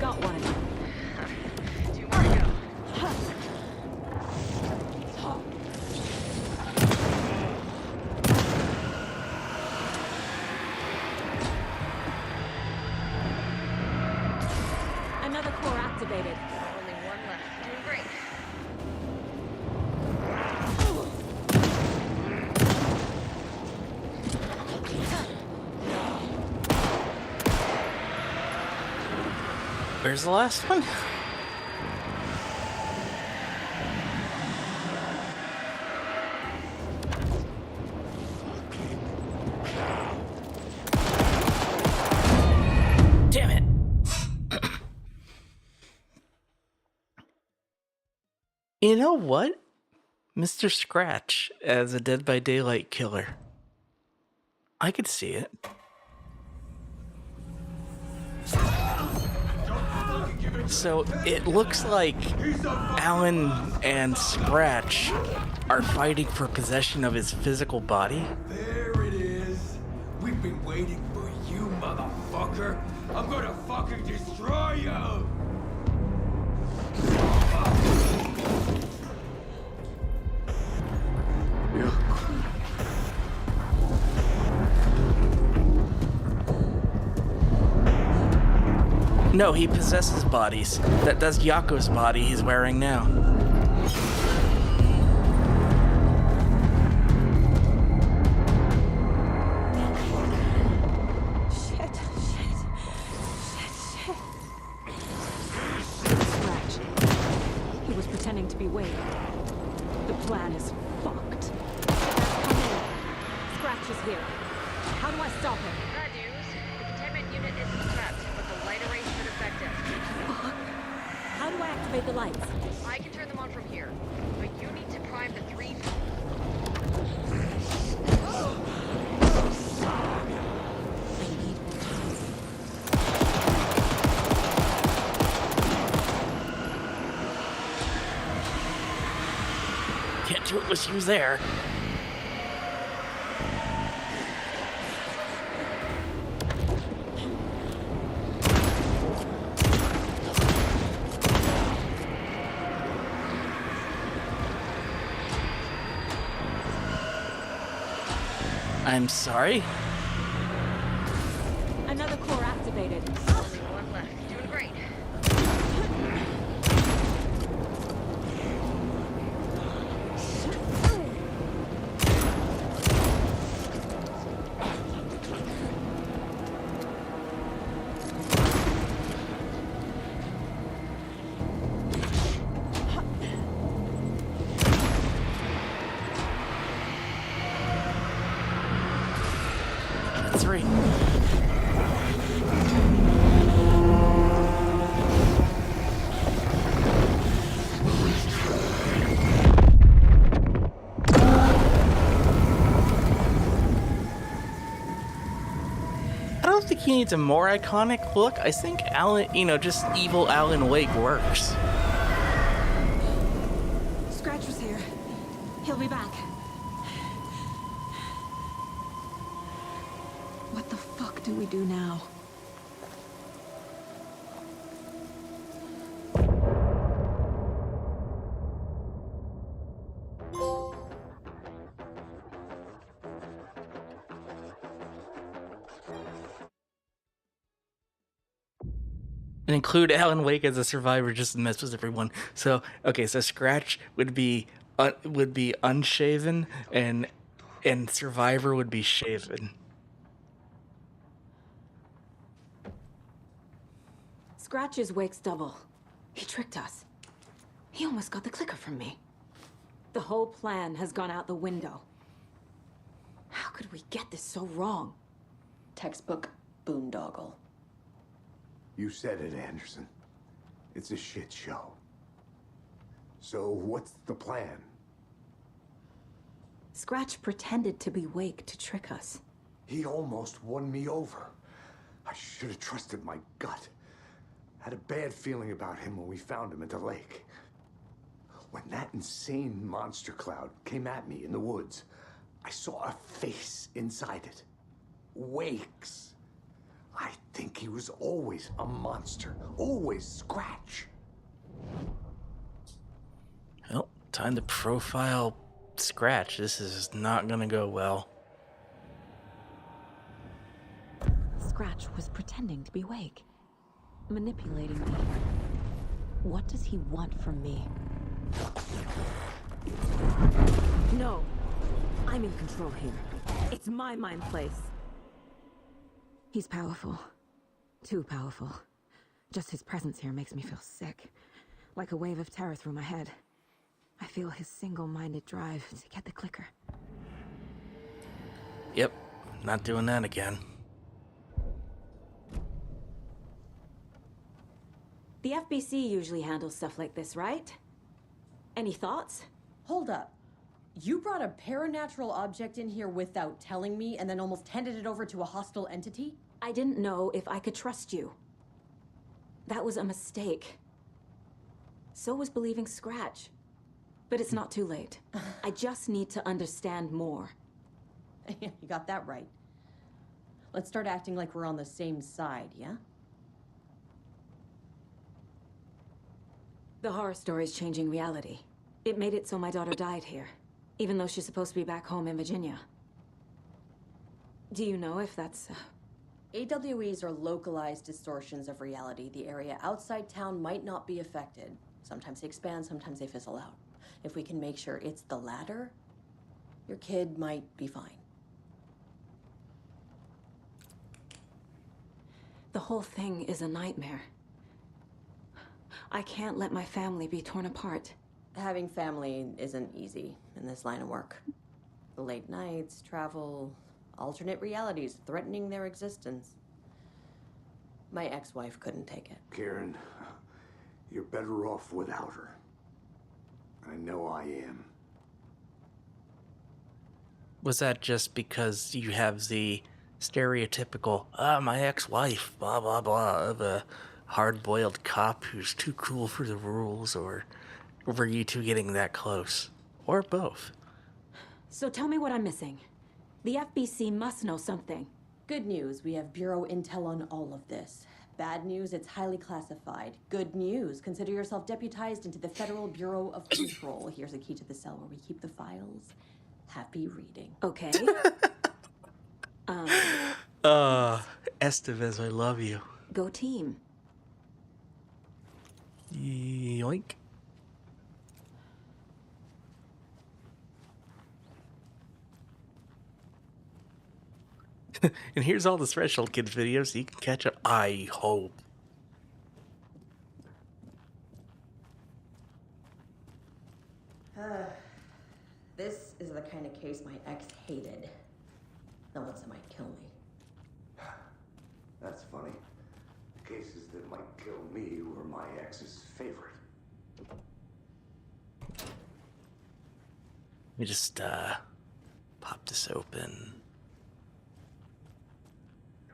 Got one. 2 more to go. Another core activated. Only one left. Doing great. Where's the last one? Damn it. You know what? Mr. Scratch as a Dead by Daylight killer. I could see it. So it looks like Alan and Scratch are fighting for possession of his physical body. There it is. We've been waiting for you, motherfucker. I'm gonna fucking destroy you! No, he possesses bodies. That's Yako's body he's wearing now. Shit. Scratch. He was pretending to be Wade. The plan is fucked. Come in. Scratch is here. How do I stop him? Bad news. The containment unit isn't trapped, but the light array should affect it. How do I activate the lights? I can turn them on from here. But you need to prime the 3... Can't do it with you there. I'm sorry. Another core activated. Only one left. Doing great. hurry. I don't think he needs a more iconic look. I think Alan, just evil Alan Wake works. Scratch was here. He'll be back. What the fuck do we do now? And include Alan Wake as a survivor just to mess with everyone. So okay, so Scratch would be unshaven, and Survivor would be shaven. Scratch is Wake's double. He tricked us. He almost got the clicker from me. The whole plan has gone out the window. How could we get this so wrong? Textbook boondoggle. You said it, Anderson. It's a shit show. So what's the plan? Scratch pretended to be Wake to trick us. He almost won me over. I should have trusted my gut. Had a bad feeling about him when we found him at the lake. When that insane monster cloud came at me in the woods, I saw a face inside it. Wake's. I think he was always a monster. Always Scratch. Well, time to profile Scratch. This is not gonna go well. Scratch was pretending to be Wake. Manipulating me. What does he want from me? No. I'm in control here. It's my mind place. He's powerful. Too powerful. Just his presence here makes me feel sick. Like a wave of terror through my head. I feel his single-minded drive to get the clicker. Yep, not doing that again. The FBC usually handles stuff like this, right? Any thoughts? Hold up. You brought a paranatural object in here without telling me and then almost handed it over to a hostile entity? I didn't know if I could trust you. That was a mistake. So was believing Scratch. But it's not too late. I just need to understand more. You got that right. Let's start acting like we're on the same side, yeah? The horror story's changing reality. It made it so my daughter died here, even though she's supposed to be back home in Virginia. Do you know if that's... AWEs are localized distortions of reality. The area outside town might not be affected. Sometimes they expand, sometimes they fizzle out. If we can make sure it's the latter, your kid might be fine. The whole thing is a nightmare. I can't let my family be torn apart. Having family isn't easy in this line of work. The late nights, travel, alternate realities threatening their existence. My ex-wife couldn't take it. Karen, you're better off without her. I know I am. Was that just because you have the stereotypical, my ex-wife, blah, blah, blah, of a hard-boiled cop who's too cool for the rules, or were you two getting that close? Or both? So tell me what I'm missing. The FBC must know something. Good news, we have Bureau intel on all of this. Bad news, it's highly classified. Good news, consider yourself deputized into the Federal Bureau of Control. Here's a key to the cell where we keep the files. Happy reading. Okay. Estevez, I love you. Go team. Yoink. And here's all the Threshold Kids videos so you can catch up. I hope. This is the kind of case my ex hated. The ones that might kill me. That's funny. Cases that might kill me were my ex's favorite. Let me just pop this open.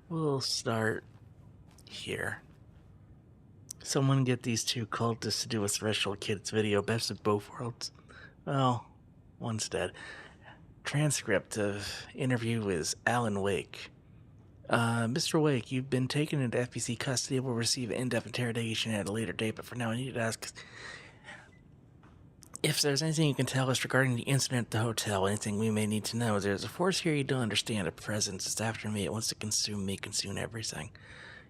We'll start here. Someone get these two cultists to do a Threshold Kids video, best of both worlds. Well, one's dead. Transcript of interview is Alan Wake. Mr. Wake, you've been taken into FBC custody and will receive in-depth interrogation at a later date, but for now I need to ask if there's anything you can tell us regarding the incident at the hotel, anything we may need to know. There's a force here you don't understand, a presence. It's after me. It wants to consume me, consume everything.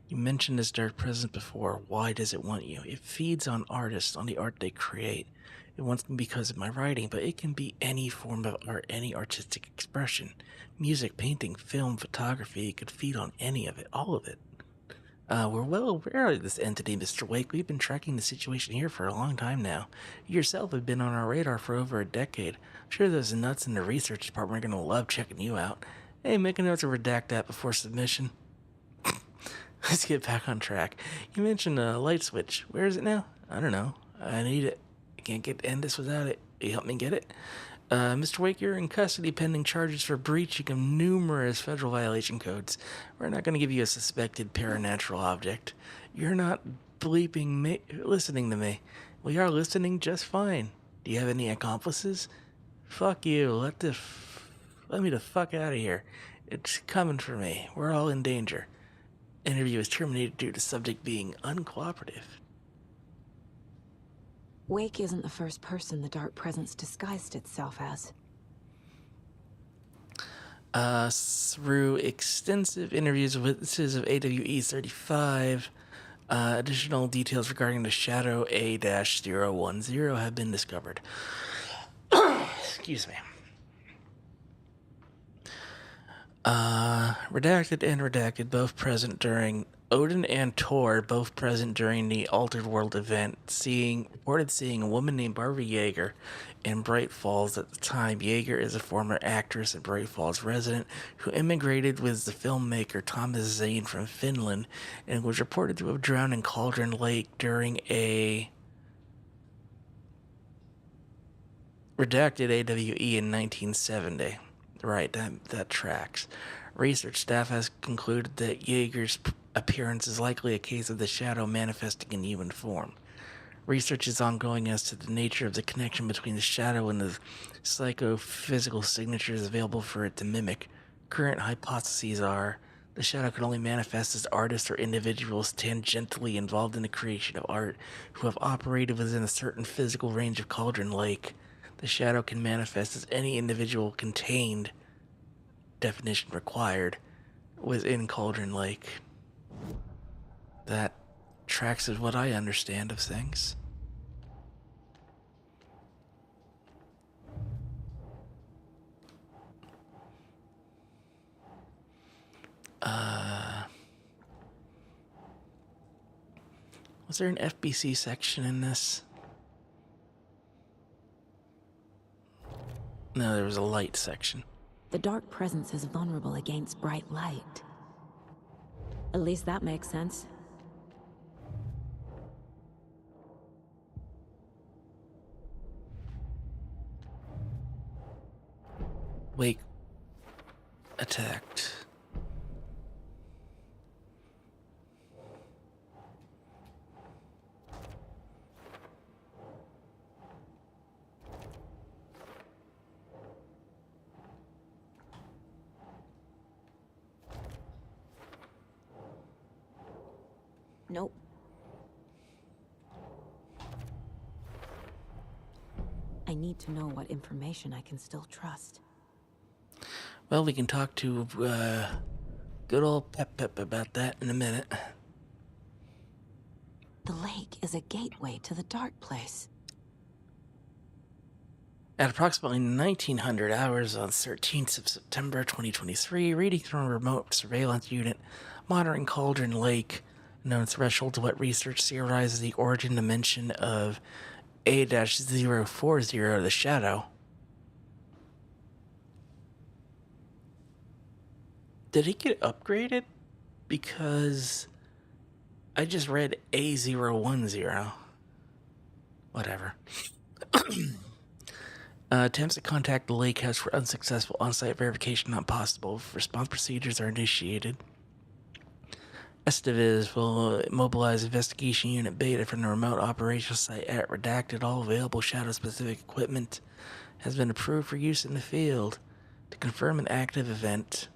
You mentioned this dark presence before. Why does it want you? It feeds on artists, on the art they create. It wants me because of my writing, but it can be any form of art, any artistic expression. Music, painting, film, photography. It could feed on any of it, all of it. We're well aware of this entity, Mr. Wake. We've been tracking the situation here for a long time now. You yourself have been on our radar for over a decade. I'm sure those nuts in the research department are going to love checking you out. Hey, make a note to redact that before submission. Let's get back on track. You mentioned a light switch. Where is it now? I don't know. I need it. I can't end this without it. Can you help me get it? Mr. Wake, you're in custody pending charges for breaching of numerous federal violation codes. We're not going to give you a suspected paranatural object. You're not listening to me. We are listening just fine. Do you have any accomplices? Fuck you. Let me the fuck out of here. It's coming for me. We're all in danger. Interview is terminated due to subject being uncooperative. Wake isn't the first person the dark presence disguised itself as. Through extensive interviews with witnesses of AWE 35, additional details regarding the Shadow A-010 have been discovered. Excuse me. Redacted and Redacted, both present during Odin and Tor, both present during the Altered World event, reported seeing a woman named Barbara Yeager in Bright Falls at the time. Yeager is a former actress and Bright Falls resident who immigrated with the filmmaker Thomas Zane from Finland and was reported to have drowned in Cauldron Lake during a redacted AWE in 1970. Right, that tracks. Research staff has concluded that Yeager's appearance is likely a case of the shadow manifesting in human form. Research is ongoing as to the nature of the connection between the shadow and the psychophysical signatures available for it to mimic. Current hypotheses are the shadow can only manifest as artists or individuals tangentially involved in the creation of art who have operated within a certain physical range of Cauldron Lake. The shadow can manifest as any individual contained, definition required, within Cauldron Lake. That tracks with what I understand of things. Was there an FBC section in this? No, there was a light section. The dark presence is vulnerable against bright light. At least that makes sense. Wake attacked. Nope. I need to know what information I can still trust. Well, we can talk to good old Pep about that in a minute. The lake is a gateway to the dark place. At approximately 1900 hours on 13th of September 2023, reading from a remote surveillance unit monitoring Cauldron Lake, known threshold to what research theorizes the origin dimension of A-040, the Shadow. Did he get upgraded? because I just read A010. Whatever. Attempts to contact the lake house were unsuccessful. On-site verification not possible. Response procedures are initiated. Estevez will mobilize investigation unit beta from the remote operational site at redacted. All available shadow-specific equipment has been approved for use in the field. To confirm an active event,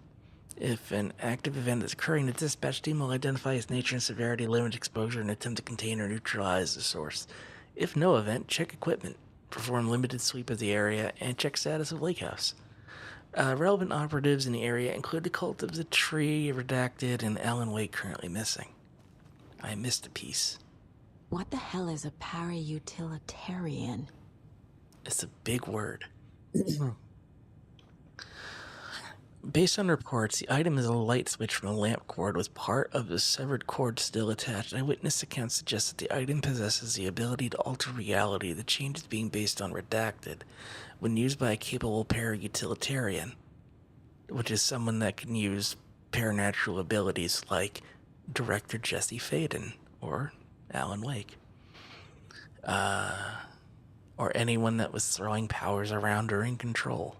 if an active event is occurring, the dispatch team will identify its nature and severity, limit exposure, and attempt to contain or neutralize the source. If no event, check equipment, perform limited sweep of the area, and check status of lake house. Relevant operatives in the area include the Cult of the Tree, redacted, and Alan Wake currently missing. I missed a piece. What the hell is a para-utilitarian? It's a big word. Based on reports, the item is a light switch from a lamp cord with part of the severed cord still attached. Eyewitness accounts suggest that the item possesses the ability to alter reality, the changes being based on redacted, when used by a capable para-utilitarian, which is someone that can use paranatural abilities like director Jesse Faden or Alan Wake. Or anyone that was throwing powers around or in control.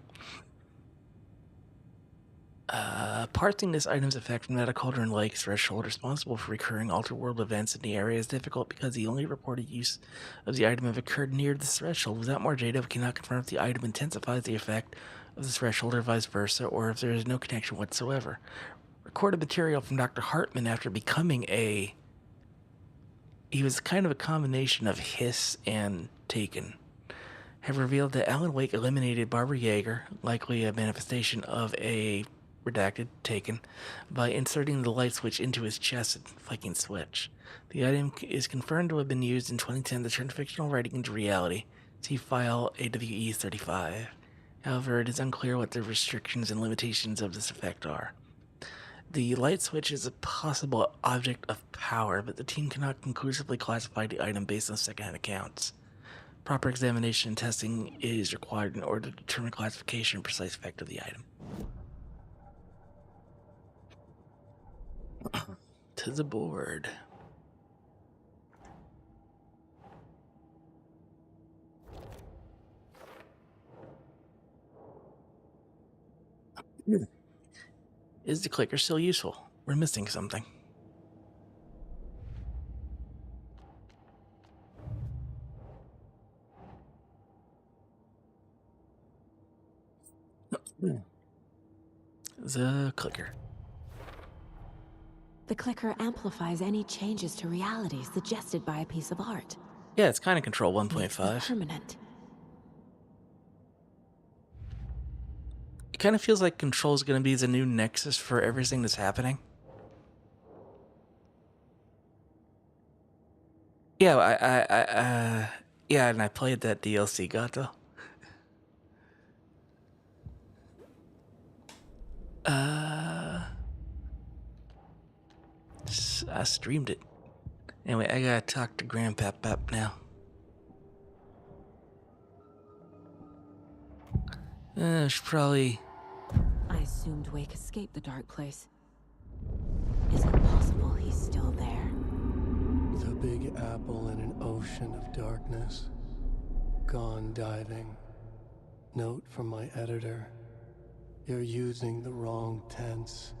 Parsing this item's effect from that of Cauldron Lake threshold responsible for recurring alterworld events in the area is difficult because the only reported use of the item have occurred near the threshold. Without more data, we cannot confirm if the item intensifies the effect of the threshold or vice versa, or if there is no connection whatsoever. Recorded material from Dr. Hartman after becoming he was kind of a combination of Hiss and Taken, have revealed that Alan Wake eliminated Barbara Yeager, likely a manifestation of a redacted Taken, by inserting the light switch into his chest and flicking switch. The item is confirmed to have been used in 2010 to turn fictional writing into reality. See file AWE-35. However, it is unclear what the restrictions and limitations of this effect are. The light switch is a possible object of power, but the team cannot conclusively classify the item based on secondhand accounts. Proper examination and testing is required in order to determine classification and precise effect of the item. To the board. Is the clicker still useful? We're missing something. The clicker. The clicker amplifies any changes to reality suggested by a piece of art. Yeah, it's kind of Control Makes them 1.5. permanent. It kind of feels like Control is going to be the new nexus for everything that's happening. Yeah, yeah, and I played that DLC, Gato. I streamed it. Anyway, I gotta talk to Grandpap now. Should probably... I assumed Wake escaped the dark place. Is it possible he's still there? The Big Apple in an ocean of darkness. Gone diving. Note from my editor. You're using the wrong tense.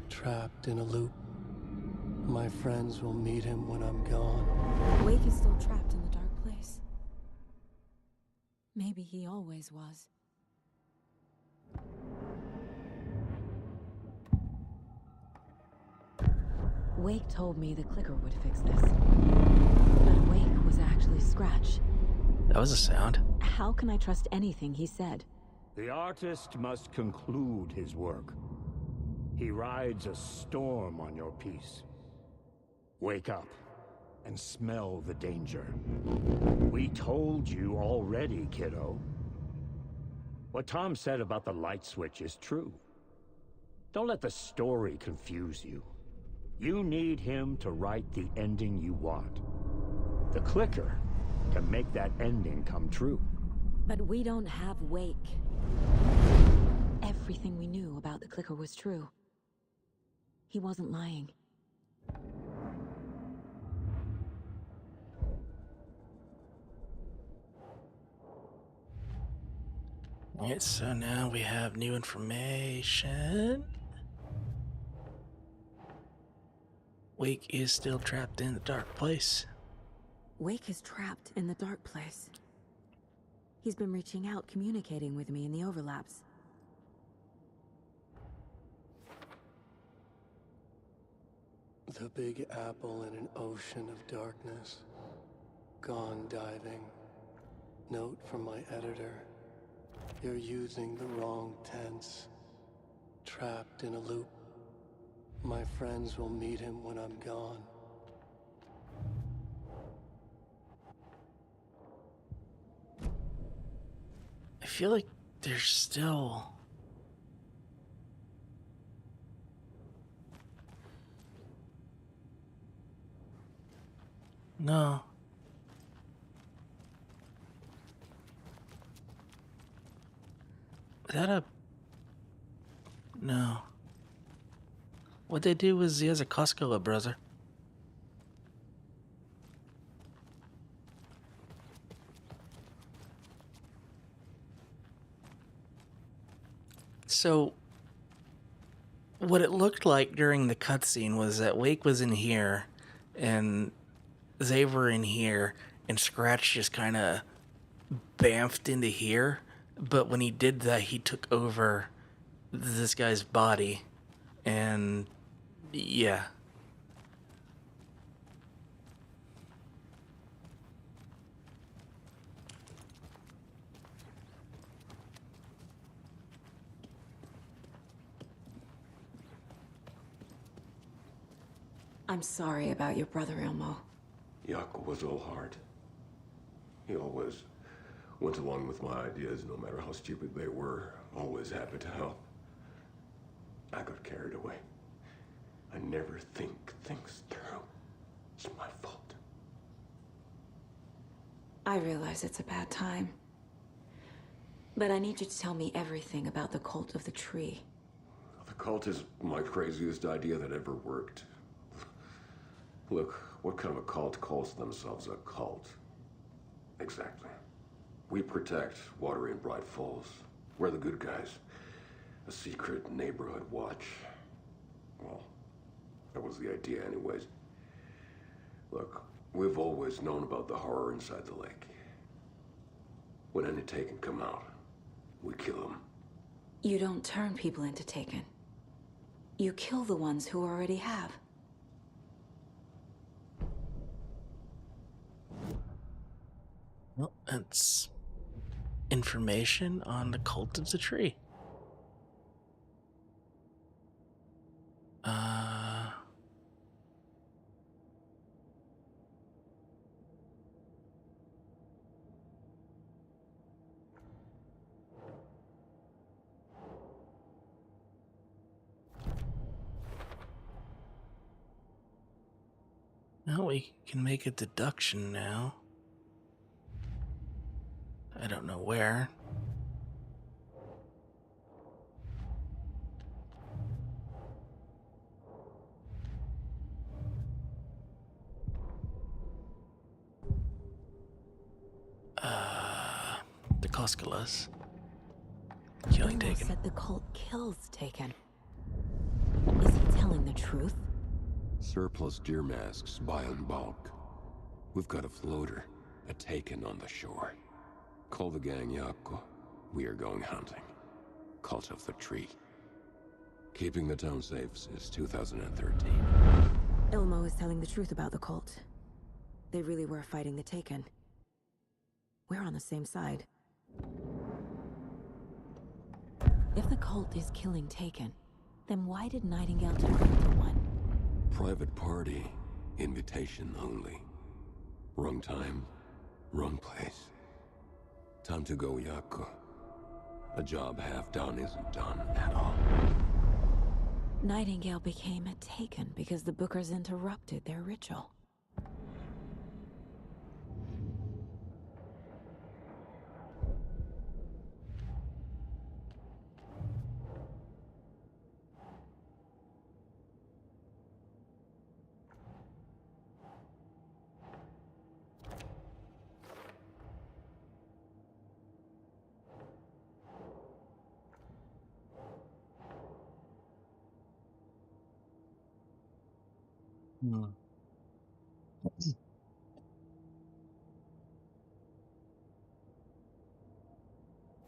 Trapped in a loop. My friends will meet him when I'm gone. Wake is still trapped in the dark place. Maybe he always was. Wake told me the clicker would fix this. But Wake was actually Scratch. That was a sound. How can I trust anything he said? The artist must conclude his work. He rides a storm on your piece. Wake up and smell the danger. We told you already, kiddo. What Tom said about the light switch is true. Don't let the story confuse you. You need him to write the ending you want. The clicker can make that ending come true. But we don't have Wake. Everything we knew about the clicker was true. He wasn't lying. Alright, so now we have new information. Wake is still trapped in the dark place. Wake is trapped in the dark place. He's been reaching out, communicating with me in the overlaps. The Big Apple in an ocean of darkness. Gone diving. Note from my editor. You're using the wrong tense. Trapped in a loop. My friends will meet him when I'm gone. I feel like there's still... No. Is that a... No. What they do was he has a Costco brother. So, what it looked like during the cutscene was that Wake was in here, and they were in here, and Scratch just kind of bamfed into here. But when he did that, he took over this guy's body, and yeah. I'm sorry about your brother, Ilmo. Jaco was all heart. He always went along with my ideas, no matter how stupid they were. Always happy to help. I got carried away. I never think things through. It's my fault. I realize it's a bad time. But I need you to tell me everything about the Cult of the Tree. The cult is my craziest idea that ever worked. Look, what kind of a cult calls themselves a cult? Exactly. We protect Water in Bright Falls. We're the good guys. A secret neighborhood watch. Well, that was the idea anyways. Look, we've always known about the horror inside the lake. When any Taken come out, we kill them. You don't turn people into Taken. You kill the ones who already have. Well, that's information on the Cult of the Tree. Now we can make a deduction now. I don't know where. The Coscalas. Killing Ilmo Taken. said the cult kills Taken. Is he telling the truth? Surplus deer masks buy in bulk. We've got a floater, a Taken on the shore. Call the gang Jaco. We are going hunting. Cult of the Tree. Keeping the town safe since 2013. Ilmo is telling the truth about the cult. They really were fighting the Taken. We're on the same side. If the cult is killing Taken, then why did Nightingale turn into one? Private party. Invitation only. Wrong time, wrong place. Time to go, Jaco. A job half done isn't done at all. Nightingale became a Taken because the Bookers interrupted their ritual. Hmm.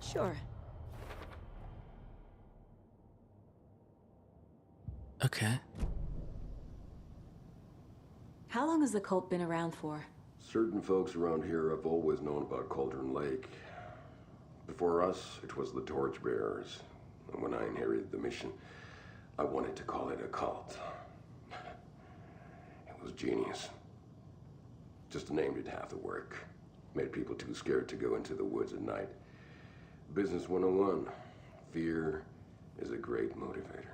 Sure. Okay. How long has the cult been around for? Certain folks around here have always known about Cauldron Lake. Before us, it was the Torchbearers. And when I inherited the mission, I wanted to call it a cult. It was genius. Just named it half the work. Made people too scared to go into the woods at night. Business 101. Fear is a great motivator.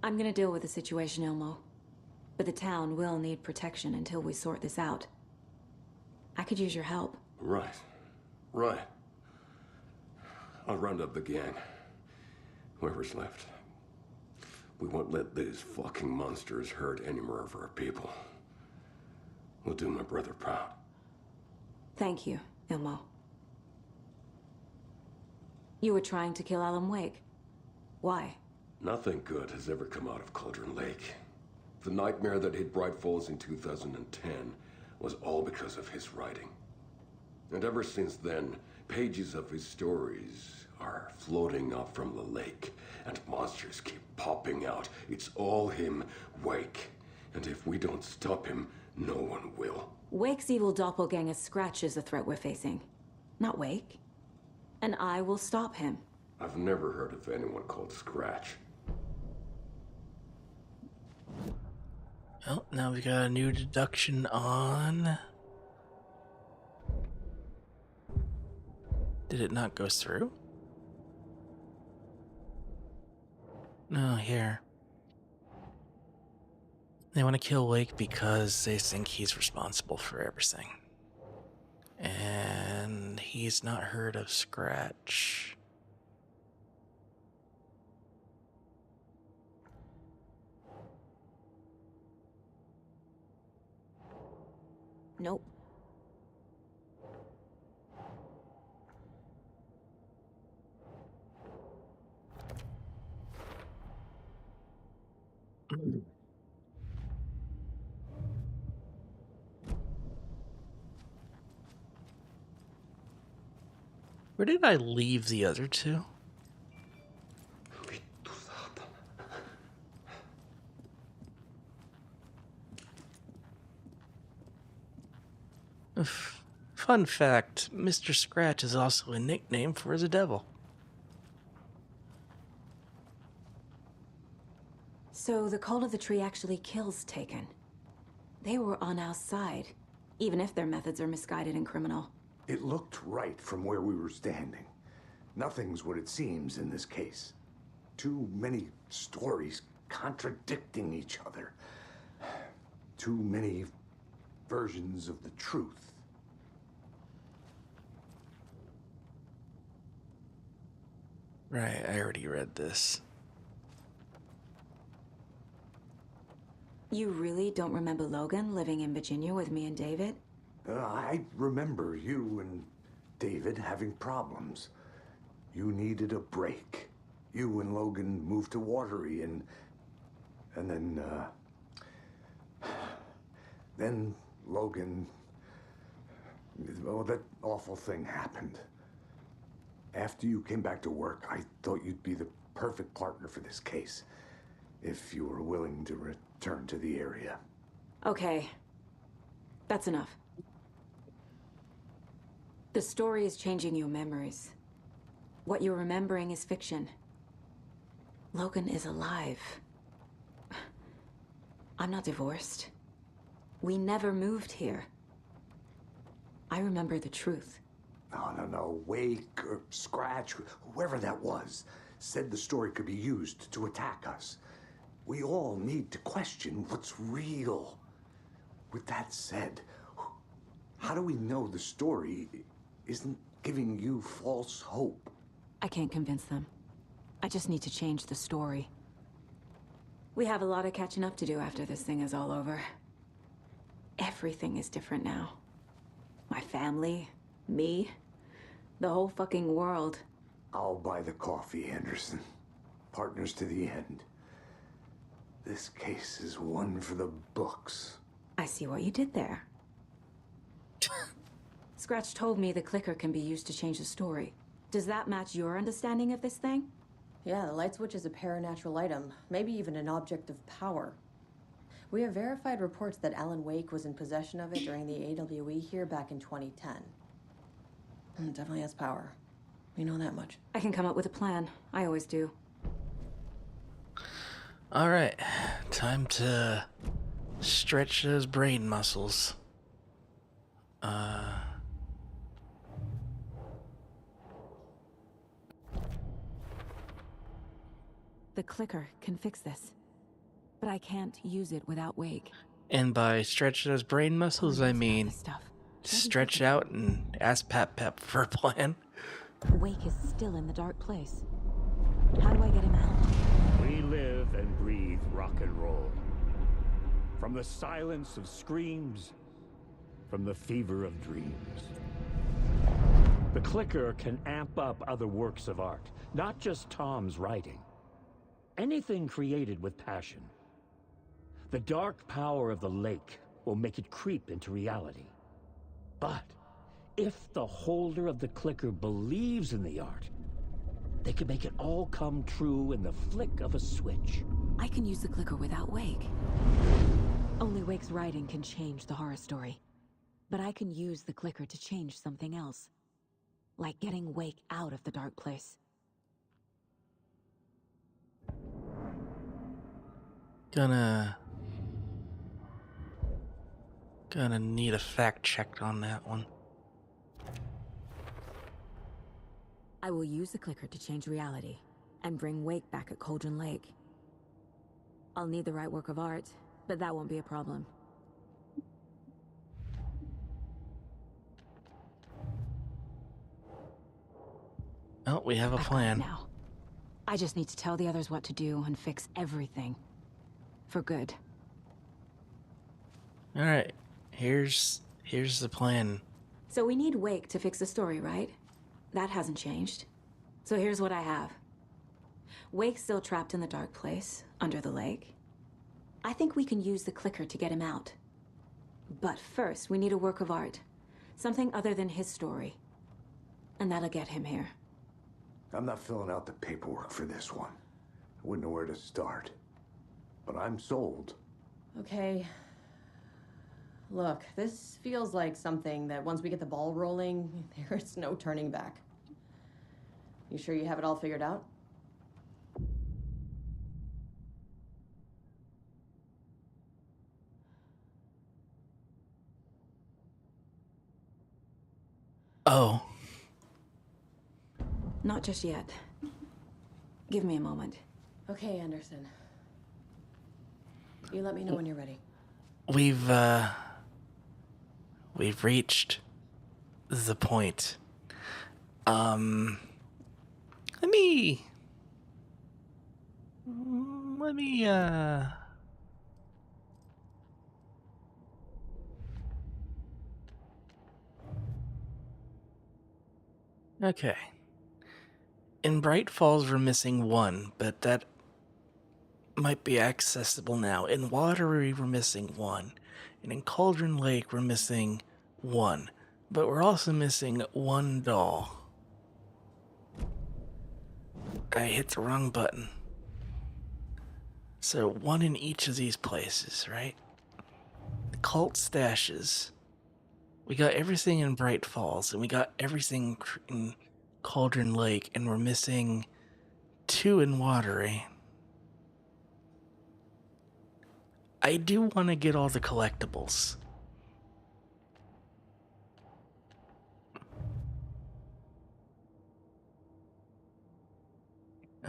I'm gonna deal with the situation, Ilmo. But the town will need protection until we sort this out. I could use your help. Right. Right. I'll round up the gang. Whoever's left. We won't let these fucking monsters hurt any more of our people. We'll do my brother proud. Thank you, Ilmo. You were trying to kill Alan Wake. Why? Nothing good has ever come out of Cauldron Lake. The nightmare that hit Bright Falls in 2010 was all because of his writing. And ever since then, pages of his stories are floating up from the lake, and monsters keep popping out. It's all him, Wake. And if we don't stop him, no one will. Wake's evil doppelganger Scratch is the threat we're facing, not Wake. And I will stop him. I've never heard of anyone called Scratch. Well, now we got a new deduction on... Did it not go through? No, here. They want to kill Wake because they think he's responsible for everything. And he's not heard of Scratch. Nope. Where did I leave the other two? Fun fact, Mr. Scratch is also a nickname for the devil. So the Cult of the Tree actually kills Taken. They were on our side, even if their methods are misguided and criminal. It looked right from where we were standing. Nothing's what it seems in this case. Too many stories contradicting each other. Too many versions of the truth. Right, I already read this. You really don't remember Logan living in Virginia with me and David? I remember you and David having problems. You needed a break. You and Logan moved to Watery and then Logan, oh, that awful thing happened. After you came back to work, I thought you'd be the perfect partner for this case, if you were willing to return to the area. Okay. That's enough. The story is changing your memories. What you're remembering is fiction. Logan is alive. I'm not divorced. We never moved here. I remember the truth. No. Wake or Scratch, whoever that was, said the story could be used to attack us. We all need to question what's real. With that said, how do we know the story isn't giving you false hope? I can't convince them. I just need to change the story. We have a lot of catching up to do after this thing is all over. Everything is different now. My family, me, the whole fucking world. I'll buy the coffee, Anderson. Partners to the end. This case is one for the books. I see what you did there. Scratch told me the clicker can be used to change the story. Does that match your understanding of this thing? Yeah, the light switch is a paranatural item, maybe even an object of power. We have verified reports that Alan Wake was in possession of it during the AWE here back in 2010. It definitely has power. We know that much. I can come up with a plan. I always do. Alright, time to stretch those brain muscles. The clicker can fix this. But I can't use it without Wake. And by stretch those brain muscles, I mean stretch out and ask Pep for a plan. Wake is still in the dark place. How do I get him out? We live and breathe rock and roll. From the silence of screams, from the fever of dreams. The clicker can amp up other works of art, not just Tom's writing. Anything created with passion. The dark power of the lake will make it creep into reality. But if the holder of the clicker believes in the art, they can make it all come true in the flick of a switch. I can use the clicker without Wake. Only Wake's writing can change the horror story. But I can use the clicker to change something else. Like getting Wake out of the dark place. Gonna need a fact check on that one. I will use the clicker to change reality and bring Wake back at Cauldron Lake. I'll need the right work of art, but that won't be a problem. Oh, we have a plan. Now, I just need to tell the others what to do and fix everything. For good. Alright, here's the plan. So we need Wake to fix the story, right? That hasn't changed. So here's what I have. Wake's still trapped in the dark place, under the lake. I think we can use the clicker to get him out. But first, we need a work of art. Something other than his story. And that'll get him here. I'm not filling out the paperwork for this one. I wouldn't know where to start. But I'm sold. Okay. Look, this feels like something that once we get the ball rolling, there's no turning back. You sure you have it all figured out? Oh. Not just yet. Give me a moment. Okay, Anderson. You let me know when you're ready. We've reached the point. Let me okay. In Bright Falls, we're missing one, but that might be accessible now. In Watery, we're missing one. And in Cauldron Lake, we're missing one. But we're also missing one doll. I hit the wrong button. So one in each of these places, right? The cult stashes. We got everything in Bright Falls, and we got everything in Cauldron Lake, and we're missing two in Watery. I do want to get all the collectibles.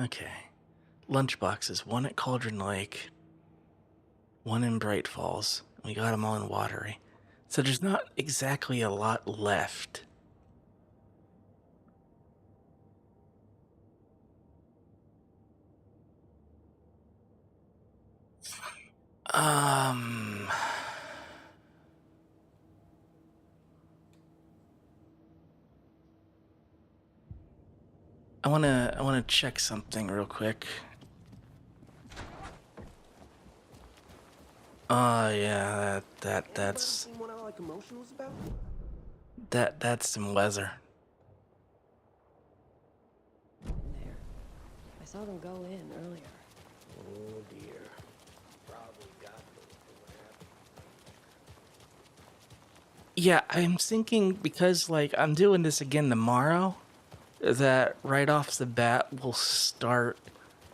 Okay. Lunchboxes. One at Cauldron Lake. One in Bright Falls. We got them all in Watery. So there's not exactly a lot left. I wanna check something real quick. Oh yeah, that's Seen one I like emotionals about? that's some weather. There. I saw them go in earlier. Oh dear. Probably got those for what happened. Yeah, I'm thinking because like I'm doing this again tomorrow, that right off the bat we'll start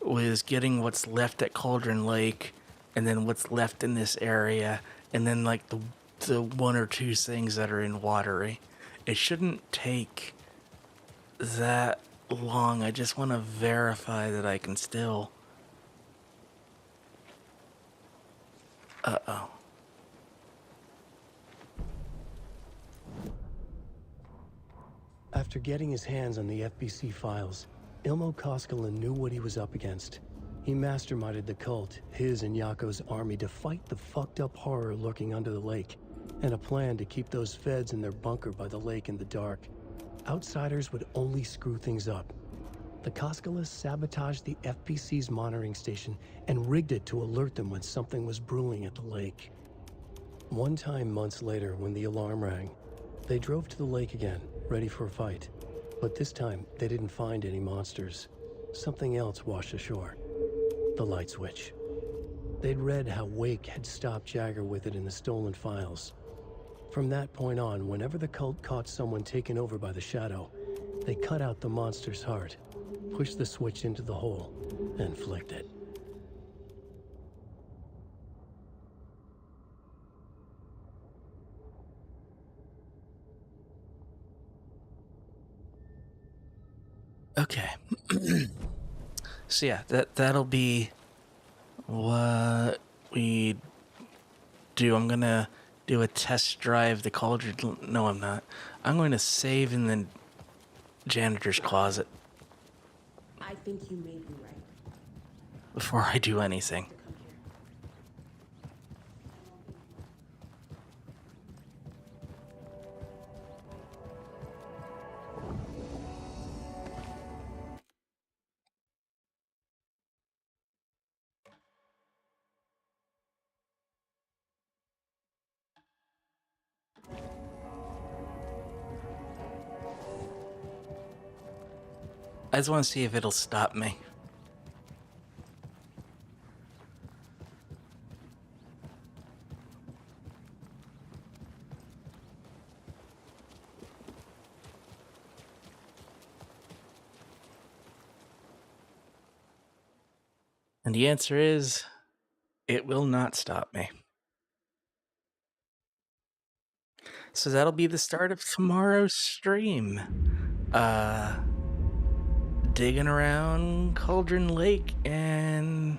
with getting what's left at Cauldron Lake, and then what's left in this area, and then like the one or two things that are in Watery. It shouldn't take that long. I just want to verify that I can still. Uh-oh. After getting his hands on the FBC files, Ilmo Koskinen knew what he was up against. He masterminded the cult, his and Yako's army, to fight the fucked up horror lurking under the lake, and a plan to keep those feds in their bunker by the lake in the dark. Outsiders would only screw things up. The Koskinen sabotaged the FBC's monitoring station and rigged it to alert them when something was brewing at the lake. One time months later, when the alarm rang, they drove to the lake again, ready for a fight. But this time, they didn't find any monsters. Something else washed ashore. The light switch. They'd read how Wake had stopped Jagger with it in the stolen files. From that point on, whenever the cult caught someone taken over by the Shadow, they cut out the monster's heart, pushed the switch into the hole, and flicked it. Okay. So yeah, that'll be what we do. I'm gonna do a test drive the Cauldron. No, I'm not. I'm going to save in the janitor's closet I think you may be right. before I do anything. I just want to see if it'll stop me. And the answer is, it will not stop me. So that'll be the start of tomorrow's stream. Digging around Cauldron Lake and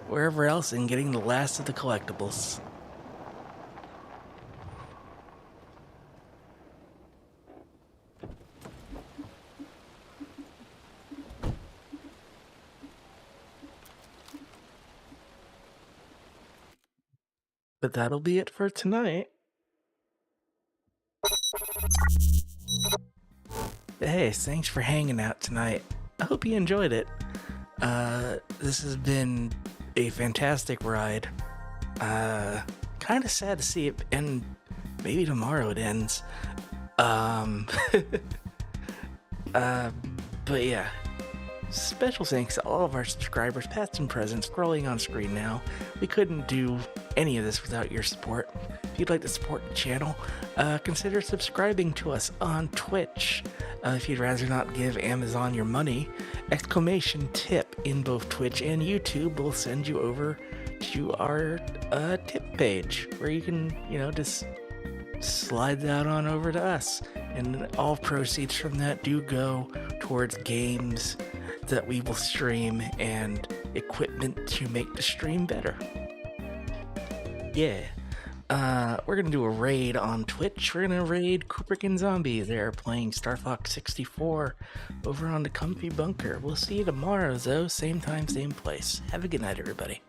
wherever else and getting the last of the collectibles. But that'll be it for tonight. Hey, thanks for hanging out tonight. I hope you enjoyed it. This has been a fantastic ride. Kind of sad to see it end. Maybe tomorrow it ends. But yeah. Special thanks to all of our subscribers, past and present, scrolling on screen now. We couldn't do any of this without your support. If you'd like to support the channel, consider subscribing to us on Twitch. If you'd rather not give Amazon your money, exclamation tip in both Twitch and YouTube will send you over to our tip page where you can, just slide that on over to us. And all proceeds from that do go towards games that we will stream and equipment to make the stream better. Yeah. We're gonna do a raid on Twitch. We're gonna raid Kubrick and Zombie. They're playing Star Fox 64 over on the Comfy Bunker. We'll see you tomorrow, though. Same time, same place. Have a good night, everybody.